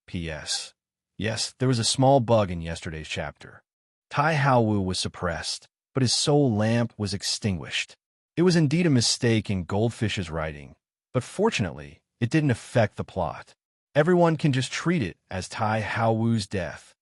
P.S. Yes, there was a small bug in yesterday's chapter. Tai Haowu was suppressed, but his soul lamp was extinguished. It was indeed a mistake in Goldfish's writing, but fortunately, it didn't affect the plot. Everyone can just treat it as Tai Haowu's death,